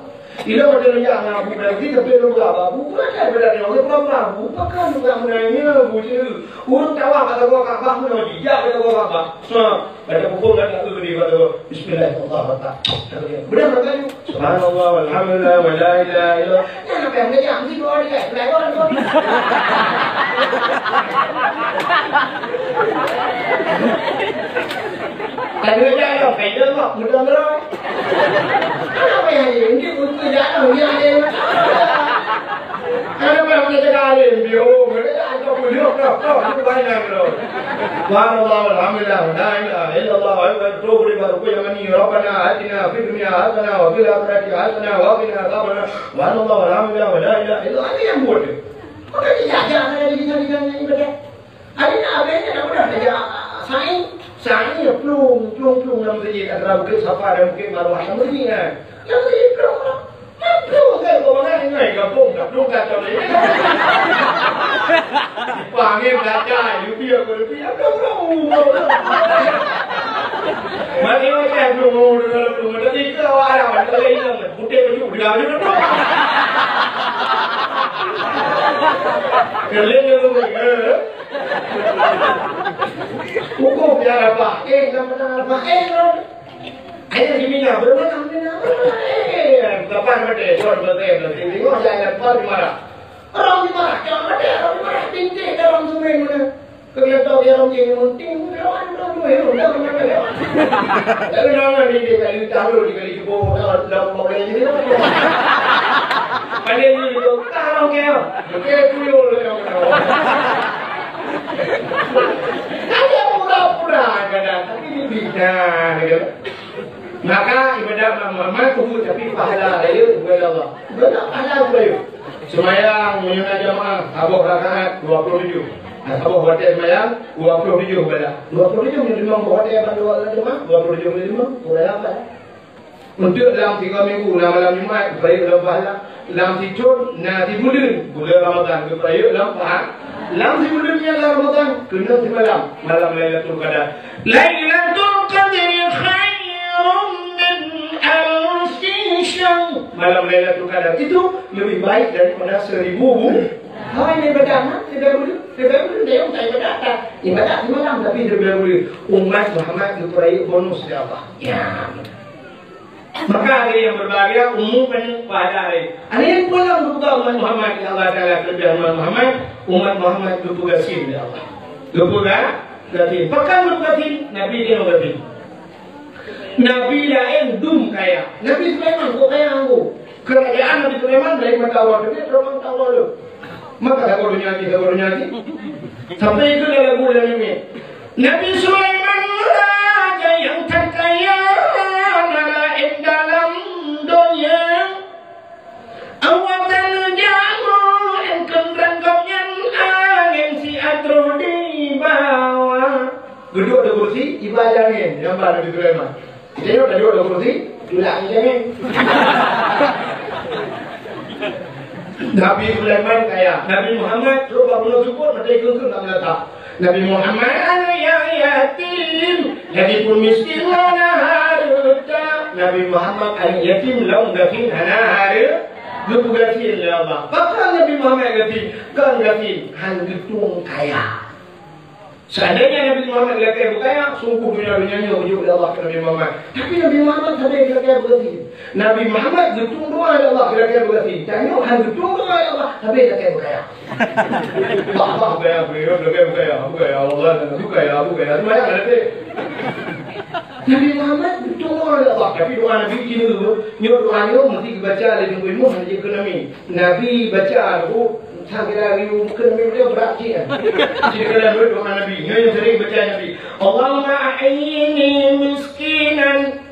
Ila betul dia nak buat kita perlu apa? Bukan dia betul dia pura-pura. Bukan juga menanya bujuk. Urut tawa kata gua apa mau dia kata gua apa. So, ada pukul kata tu dia kata bismillahirrahmanirrahim. Benar kata you. Subhanallah walhamdulillah wa la ilaha illallah. Jangan apa yang dia ambil keluar dia. Keluar. Kalau dia ada faedah tak? Mudah-mudah. Apa yang ini? Untuk jalan dia ada. Kenapa yang kita cakap dia? Mereka ada beliau kau itu banyak loh. Subhanallah walhamdulillah la ilaha illallah wa atubu ilaih wa ni rabbana atina fid dunya hasanah wa fil akhirati hasanah wa qina adzabannar. Subhanallah walhamdulillah wa la ilaha illallah. Ini yang buat. Maka dia jangan ada kita ibadah. Ada apa yang nak buat saja. Sain ya plung dalam masjid antara bukit Safa dan bukit Marwah sama ni kan. Yang masjid plung kan kau mana ingat plung kacau ni. Panggil belajar rupiah plung. Mari macam plung tadi kau ada macam lain bukit baju dah plung. Kelihatan tu hukum biar apa? Nama apa? Ada di mana? Berapa nama? Kapan berde? Jod berde. Tengok saya lepas di mana? Orang di mana? Jangan berde. Orang di mana? Tinggi dalam sungai mana? Kelihatan dia orang yang penting. Orang mana? Tapi jangan di kali tahu di kali cuba dalam mobil ini. Pandai ni tu tahu ke? Okey, kuyul le. Ada pura-pura kadang tapi dibina gitu. Maka ibadah Muhammad kubur tapi pahala dia kepada Allah. Benar pahala kepada. Sembahyang menyunat jamaah sabah rakaat 27. Sabah hotel sembahyang 27 kepada. 27 menerima hotel pada jamaah 27 menerima kurang apa? Untuk dalam 3 minggu malam Jumaat peraya dalam pahala. Dalam tidur nanti bulan Ramadan peraya dalam pahala. Dalam bulannya Ramadan kena semalam malam Lailatul Qadar. Lailatul Qadar khairum min alf syahr. Malam Lailatul Qadar itu lebih baik daripada 1000 hari ibadah. Tidak boleh dia tak ibadah malam tapi dia boleh umat Muhammad diberi bonus dari Allah. Ya. Maka hari yang berbahagia umumkan pada hari. Ada yang pulang kepada umat Muhammad yang Allah Taala kelebihan umat Muhammad bertugasin oleh Allah. Lupa gatin. Pekan lupa gatin. Nabi dia gatin. Nabi lain dum kaya. Nabi Sulaiman kok kaya aku. Kerajaan Nabi Sulaiman dari mata awal dia terang tahu lu. Maka aku nyanyi. Sampai itu dia lagu yang ini. Nabi Sulaiman raja yang terkaya nalain dalam dunia. Awatan jamu yang kenderangnya angin si atro di bawah. Duduk ada kursi, ibadah angin. Yang mana Nabi Sulaiman? Dia udah duduk ada kursi, duduk angin. Nabi Sulaiman kaya. Nabi Muhammad coba belum syukur, nanti ikut tak meletak. Nabi Muhammad anak yang yatim, jadi pun miskin mana harta. Nabi Muhammad anak yatim, lau gafin hana harta. Lupa gafin ya Allah. Bahkan Nabi Muhammad gafin, kan gafin, han gitung kaya. Seandainya Nabi Muhammad kaya berkaya, sungguh dunia-dunia wujud Allah ke Nabi Muhammad. Tapi Nabi Muhammad sampai kaya bergafin. Nabi Muhammad gitung doa ya Allah kaya bergafin. Tanya han gitung doa ya Allah, sampai kaya berkaya. Allah kaya berkaya, Allah kaya. Semuanya ada deh. Nabi Muhammad gitung doa ya Allah. Tapi doa Nabi ini dulu, nyuruh doanya mesti dibaca oleh ilmu hanya ekonomi. Nabi baca aku. Sampai lagi mungkin beliau beraksi kan. Jadi kalau doa Nabi, yang sering baca Nabi. Allahumma ahyini miskinan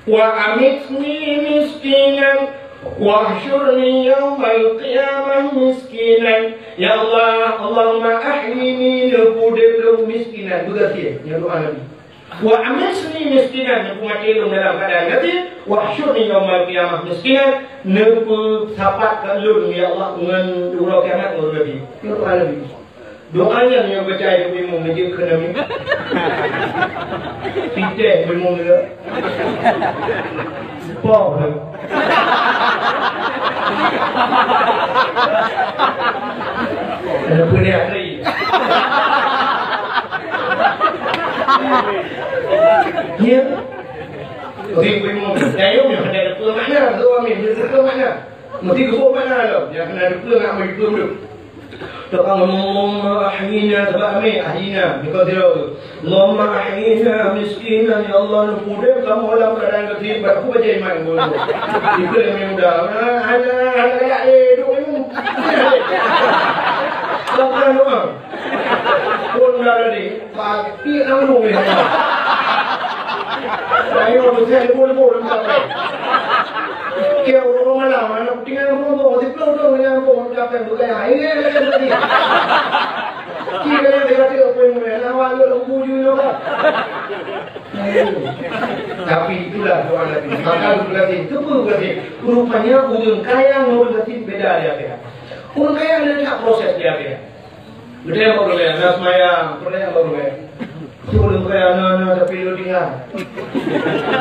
wa amitni miskinan wa ahsyurni yawmal qiyamah miskinan. Ya Allah, Allahumma ahyini nukudiblu miskinan. Begitu ya doa Nabi. Wa amitni miskinan, nuku mati dalam keadaan Nabi. Wa ahsyurni yawmal qiyamah miskinan. Nuku sapat kalun ya Allah dengan urau kiamat Nabi. Itu doa Nabi. Doanya yang baca itu memang menjadi kena piteh memang dia. Pau. Ada punya hari. Ya. Jadi memang dayung yang ada dua makna, dua makna. Mesti dua makna loh. Yang kena dua nak bagi dua. Allahumma ahyina tabami ahyina bikadri Allahumma ahyina miskinan ya Allah nukude kamu dalam keadaan ketir aku baca iman gua itu yang mudah ada kayak doa ini lakukan doa pun ada di pagi anu ya ayo betul boleh kaya orang mana tinggal rumah di pulau yang pun dapat berkaya ini tadi kira dia kata apa yang mana awal lembu juga tapi itulah doa Nabi maka berarti itu berarti rupanya orang kaya berarti beda dia orang kaya ada proses dia betul yang baru ya nasmayang betul yang baru ya sebelum kaya anak-anak tapi lu tinggal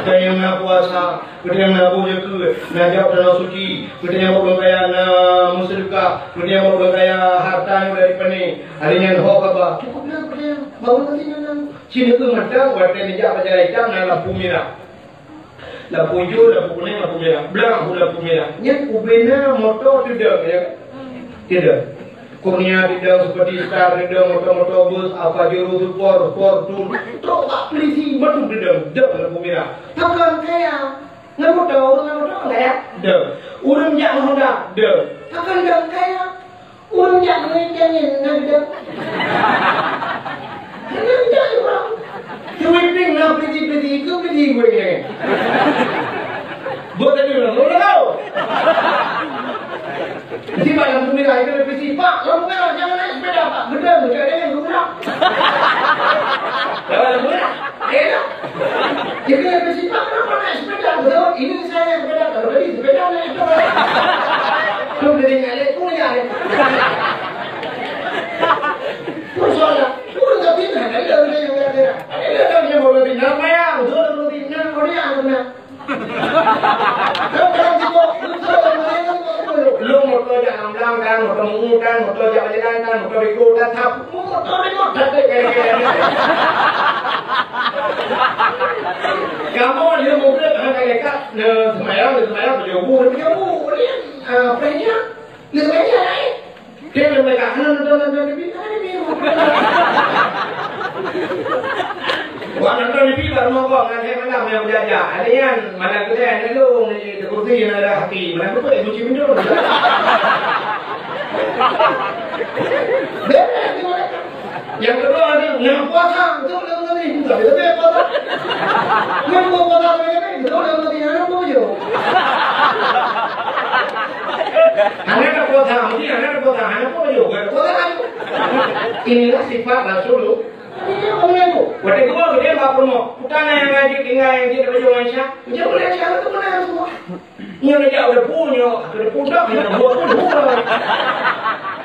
kaya yang nak puasa betul yang nak puja ke nak jawab dalam suci betul yang baru kaya nak musyrikah betul yang baru kaya harta yang dari pani hari yang ho kaba cukup lah betul yang baru nanti nang sini ke matang waktu ni jawab baca hitam nak lampu merah lampu hijau lampu kuning lampu merah belang lampu merah yang ubena motor tidak kurnia tidak seperti star tidak motor bus apa juru support tun terus tak polisi madu tidak lampu merah takkan kaya nggak motor kaya urang yang Honda takkan dah kaya urang yang ngejengin nggak ada orang cuman nak polisi itu polisi gue ni buat tadi orang tahu si Pak lampu merah itu lebih si Pak lampu merah jangan naik sepeda Pak benar ada yang gerak lampu merah jadi lebih si Pak kenapa naik sepeda betul ini saya naik sepeda kalau tadi sepeda naik itu belum jadi nyalek punya persoalan udah tak pindah ada yang baru pindah Maya udah baru pindah kau dia mana lu motor jangan belakang, motor mengutan, motor jalan-jalan, motor berikutan, motor tak kamu dia mobil hanya dekat, semayang berjumpa, dia apanya, dia naik, dia mereka kanan di ya, ada yang mana kita yang lu ni kursi yang ada hati, mana tu yang kunci pintu. Yang kedua ada yang puasa, tu yang nanti tak boleh puasa. Yang puasa ni, tu yang nanti yang apa je. Anak puasa, mesti anak puasa, anak apa je, puasa lagi. Inilah sifat Rasulullah. Waktu itu kita bapa mau, kita yang ngaji tinggal yang kita belajar Malaysia, kita boleh cakap tu mana semua. Yang nak jauh ada punya dah, yang buat pun buat.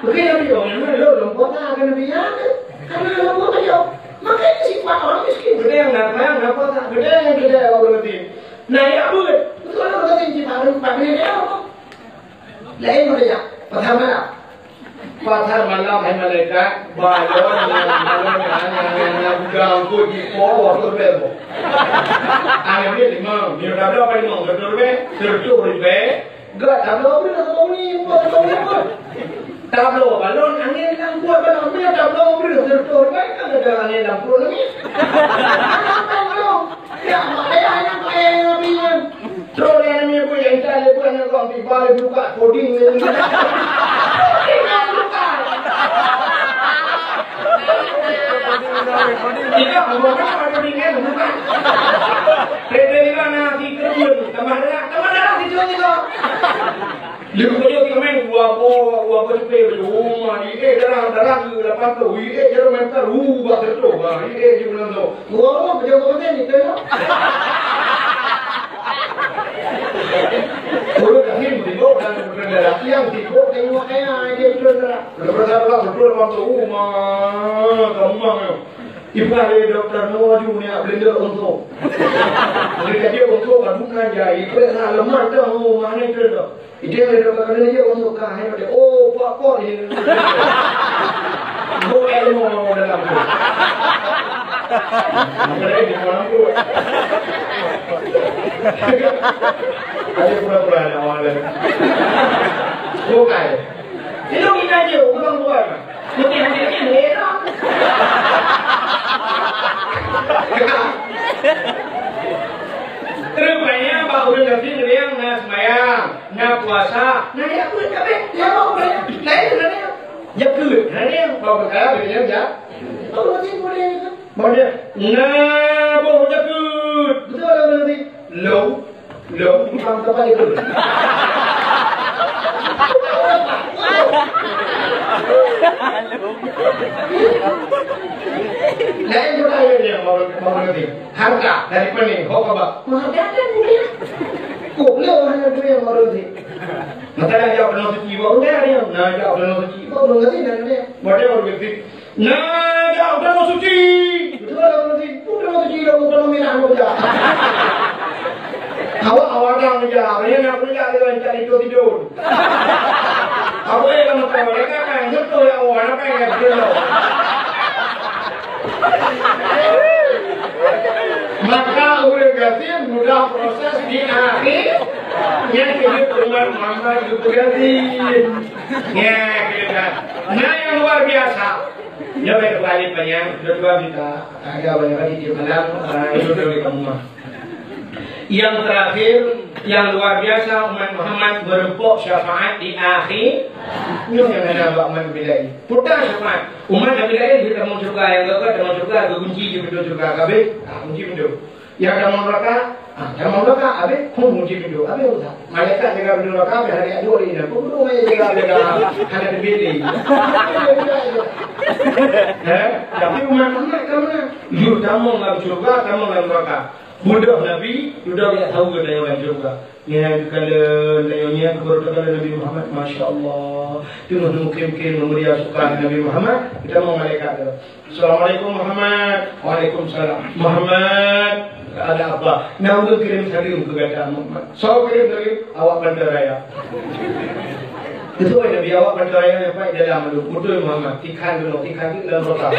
Mungkin yang dia lo buat akan biar, kerana lo buat aja. Makanya sifat orang miskin. Kita yang nak buat, kita yang kita orang berarti. Nah ya boleh, betul orang berarti kita orang pakai dia apa? Lain macam pertama. Pasar malam hai malaikat balon yang ganggu di bawah terbelo. Ane dia lima, dia dah berapa lima? Tertulis be. Gak tablo beri tablo ni, buat tablo ni. Tablo balon angin yang buat balon ni tablo beri tertulis be. Kan ada angin yang puluh ni. Tablo. Ya, yang ni. Terus yang ni pun yang saya pun yang kau tiba buka coding ni. Tidak, bukan codingnya bukan. Dari mana si kerja? Teman darah si jual itu. Lihat kerja kita main buat cepet rumah. Ini darah tu lepas tu. Ini jangan main terubah terus. Ini juga tu. Buat kerja kerja ni tu. Kalau dah ni sibuk dan berdarah siang sibuk tengok dia berdarah. Berdarah betul waktu rumah kamu. Ibu ada doktor Nawaju ni blender untuk. Mereka dia untuk bukan jahit. Ibu nak lemah tu mana itu tu. Itu ada doktor dia untuk kah. Oh pak kor ini. Boleh mau dalam tu. Mereka di dalam tu. Ada pura-pura ada orang lain. Bukan. Itu kita je, bukan buat. Mungkin hanya merah. Rupanya bahu rezeki yang nak sembahyang, nak puasa, nak ya pun kabe, ya bahu banyak. Lain sebenarnya. Ya pun, ada bahu berkala begini aja. Bahu rezeki boleh kan? Boleh. Nah, bahu jakut. Betul bahu rezeki. Low, bukan apa itu. Lain juga yang mau nanti harga dari pening, kau apa? Harga kan boleh. Boleh hanya dua yang mau nanti. Masalah jawab dengan suci, baru dia ada yang nak jawab dengan suci. Baru nanti nanti. Boleh baru nanti. Nah jawab dengan suci. Betul nanti. Betul dengan suci dah bukan minat muda. Awak dah menjawab, dia nak kerja dengan cari tidur. Apa yang kamu tahu? Mereka kan betul yang awak apa yang betul. Maka oleh ganti mudah proses di akhir yang hidup dengan Muhammad itu ganti. Ya, kita. Nah yang luar biasa. Ya baik kembali banyak, kedua kita agak banyak lagi di malam itu dari kamu. Yang terakhir, yang luar biasa umat Muhammad berempuk syafaat di akhir. Ini yang ada umat Nabi. Putar syafaat. Umat Nabi lain kita mau surga, yang gak mau surga, kunci di pintu surga, kabeh, kunci pintu. Yang ada mau neraka, kabeh, kunci pintu, kabeh usah. Malaikat jaga pintu neraka, kabeh hari ada orang ini. Kudu mai jaga ada di bilik. Tapi umat Muhammad kemana? You kamu nggak surga, kamu nggak neraka. Mudah Nabi, sudah kita tahu kita yang juga. Yang kalau nanya keberkatan Nabi Muhammad, Masya Allah. Itu mungkin memberi asukan Nabi Muhammad. Kita mau malaikat. Assalamualaikum Muhammad. Waalaikumsalam. Muhammad. Ada apa? Nah untuk kirim salim ke kata Muhammad. So kirim salim, awak bandaraya. Itu yang Nabi awak bandaraya yang baik dalam itu. Betul Muhammad. Tikan dulu, tikan dalam rotak.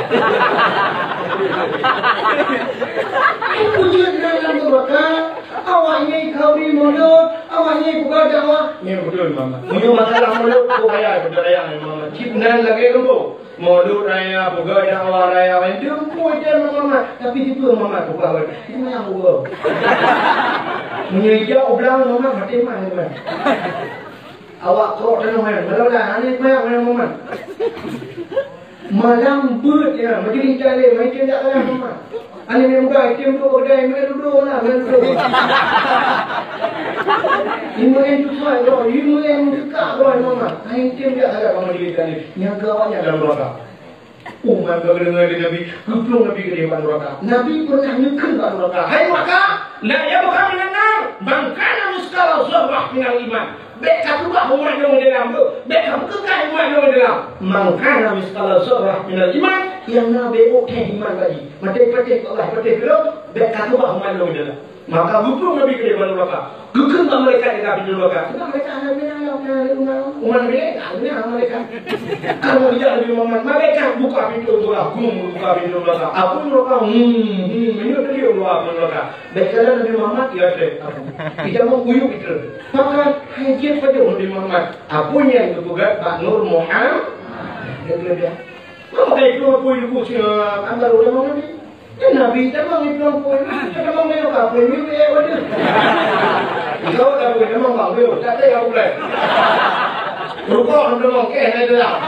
Pujian dalam neraka, awaknya kau di mulut, awaknya buka dakwah. Ni betul mama. Punya masalah mulut tu bayar betul raya mama. Cipnan lagi tu. Mulut raya, buka dakwah raya, dia pun dia mama. Tapi itu mama buka. Itu yang buka. Menyejak ulang mama mati mana? Awak kau tenang mana? Malah ni banyak mama. Malam bird ya, macam cari, macam tak ada mama. Ani memang item tu kedai mana duduk lah, mana duduk. Ini yang tu semua, ini yang dekat mama. Item dia ada mama di sana. Yang kawannya dalam neraka. Umat berdengar dari Nabi, keplung Nabi ke depan neraka. Nabi pernah nyekal kat neraka. Hai neraka, la yabqa minan nar, man kana miskala zarrah minal iman. Beka juga umat yang dalam tu. Beka kekal umat yang dalam. Mangkana miskala zarrah minal iman, yang Nabi okey iman lagi. Mati-mati Allah mati belum. Beka juga umat yang dalam. Maka keplung Nabi ke depan neraka. Kekal mereka di dalam neraka. Mereka umat mereka. Kalau dia lebih Muhammad, mereka buka pintu neraka. Buka pintu neraka. Aku neraka. Ini tadi Allah neraka. Baiklah Nabi Muhammad dia ada. Kita mau guyup itu. Maka hajat pada Nabi Muhammad. Apunya yang kebugat Pak Nur Muhammad. Dia. Maka itu aku ibu siapa? Antar orang Nabi. Ya Nabi memang itu pun. Memang dia apa? Ini dia ada. Kalau dah boleh memang bang, tak ada yang boleh. Rukuk memang kena dah.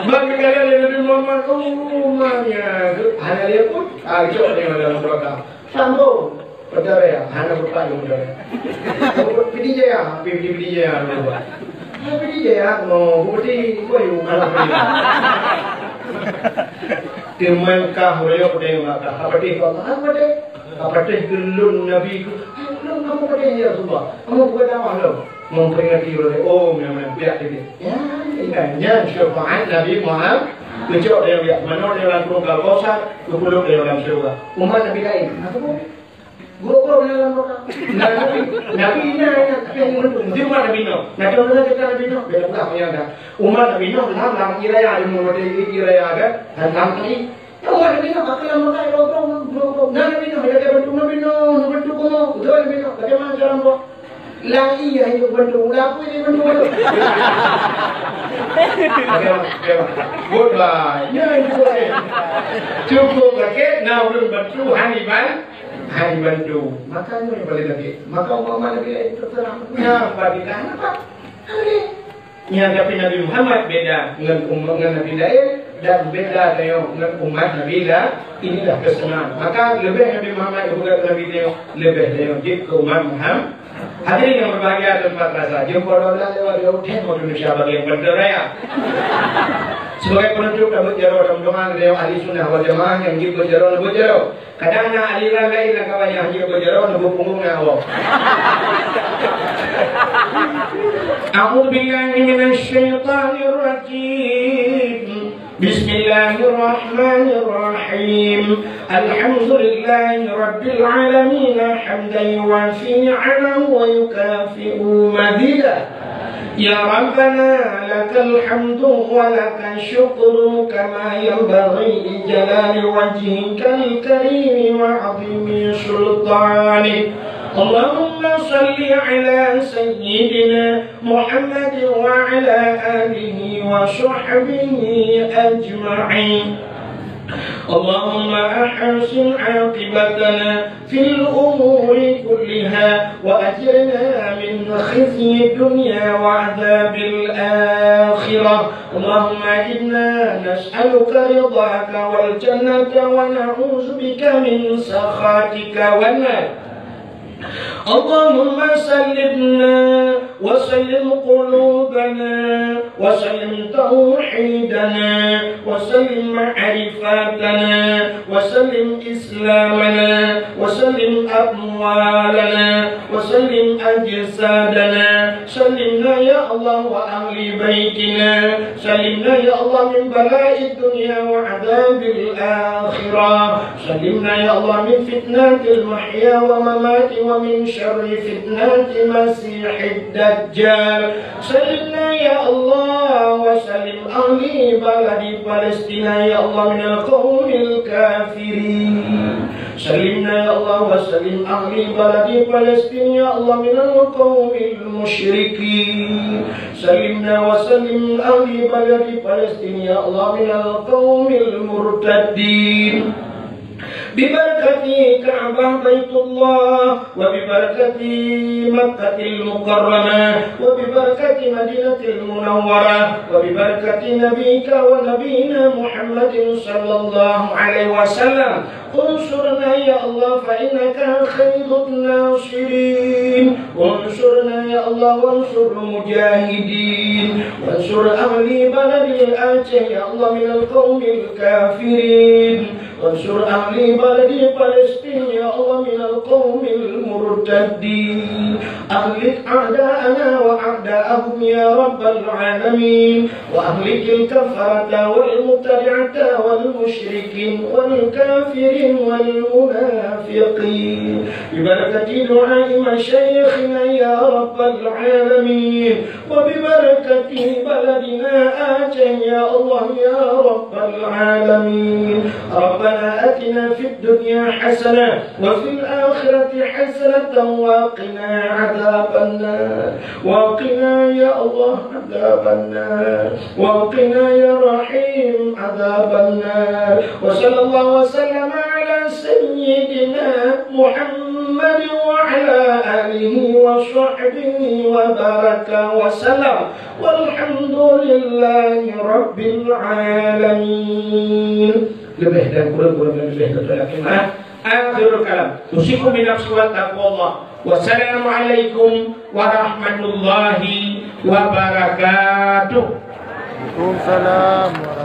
Bagi kalian yang lebih Muhammad, umumnya, hanya dia pun, ajak dengan dalam neraka. Sambung, percaya ya, hanya bertanya percaya. Pilih je ya, pilih je ya, pilih je ya, no, bukti, kau yang kalah pilih. Teman kah, orang yang kata, apa deh, apa deh, gelun Nabi ku, gelun kamu pada ya Rasulullah, kamu bukan apa lo? Memperingati oleh memang biar dia. Ya, ingatnya syafaat Nabi Muhammad kecok dia biar mana dia dalam program kosan, kepuluk dia dalam surga. Umat Nabi lain, apa pun? Guru dalam program. Nabi ini apa yang menentu? Mesti umat Nabi no. Nabi orang kita Nabi no. Biar bukan punya ada. Umat Nabi no, dalam iraya ada menurut iraya ada dan dalam kali. Umat Nabi no, pakai yang mereka program. Nabi no, dia bantu Nabi no, bantu kono. Betul Nabi no. Bagaimana cara buat? Lagi yang hidup bantu, apa ini bantu? Goodbye. Ya itu boleh. Cukup rakyat, now belum bantu hari bantu. Makanya yang boleh lagi. Maka umat Nabi itu terang. Ya, berikan apa? Yang Nabi Muhammad beda dengan Nabi lain dan beda dengan umat Nabi lah. Inilah kesamaan. Maka lebih Nabi Muhammad bukan Nabi dia lebih dari ke umat Muhammad. Hadirin yang berbahagia tempat rasa, jumpa Allah lewat Yaudah Indonesia bagi yang berderaya. Sebagai penutup dan berjaro dan doa dari ahli sunnah wal jamaah yang jika berjaro. Kadang-kadang aliran lain yang kawan yang jika berjaro dan berpunggungnya Allah. A'udzu billahi minasy syaithanir rajim. Bismillahirrahmanirrahim. Alhamdulillahi rabbil alamin hamdan yuwafi 'alahu wa yukafi'u mazidah. Ya Rabbana lakal hamdu wa lakal syukru kama yanbaghi li jalali wajhikal karim wa 'azimi sultanik. Allahumma salli ala sayyidina Muhammad wa ala alihi wa sahbihi ajma'in. Allahumma ahsin 'aqibatana fil umuri kulliha wa ajirna min khizyi dunya wa 'adzabil akhirah. Allahumma inna nas'aluka ridhaka wal jannata wa na'udzu bika min sakhatika wan nar. اللهم سلمنا وسلم قلوبنا وسلم توحيدنا وسلم معرفاتنا وسلم إسلامنا وسلم أموالنا وسلم أجسادنا. سلمنا يا الله وأهل بيتنا. سلمنا يا الله من بلاء الدنيا وعذاب الآخرة. سلمنا يا الله من فتنة المحيا وممات ومن شر فتنة مسيح الدجال. الدجال سلمنا يا الله وسلم أهل بلد فلسطين يا الله من القوم الكافرين سلمنا يا الله وسلم أهل بلد فلسطين يا الله من القوم المشركين سلمنا وسلم أهل بلد فلسطين يا الله من القوم المرتدين ببركة كعبة بيت الله وببركة مكة المكرمة وببركة مدينة المنورة وببركة نبيك ونبينا محمد صلى الله عليه وسلم انصرنا يا الله فإنك خير الناصرين انصرنا يا الله وانصر المجاهدين وانصر أهل بلد الآتي يا الله من القوم الكافرين وانصر أهل بلد فلسطين يا الله من القوم المرتدين أهلك أعداءنا وأعداءهم يا رب العالمين وأهلك الكفرة والمبتدعة والمشركين والكافرين والمنافقين ببركة دعاء مشايخنا يا رب العالمين وببركة بلدنا آتي يا الله يا رب العالمين ربنا آتنا في الدنيا حسنة وفي الآخرة حسنة وقنا عذاب النار وقنا يا الله عذاب النار وقنا يا رحيم عذاب النار وصلى الله وسلم على سيدنا محمد وعلى آله وصحبه وبارك وسلم والحمد لله رب العالمين. Lebih dan kurang lebih dari akhirul kalam. Usikum bi nafsi wa taqwallah. Wassalamualaikum warahmatullahi wabarakatuh. Waalaikumsalam.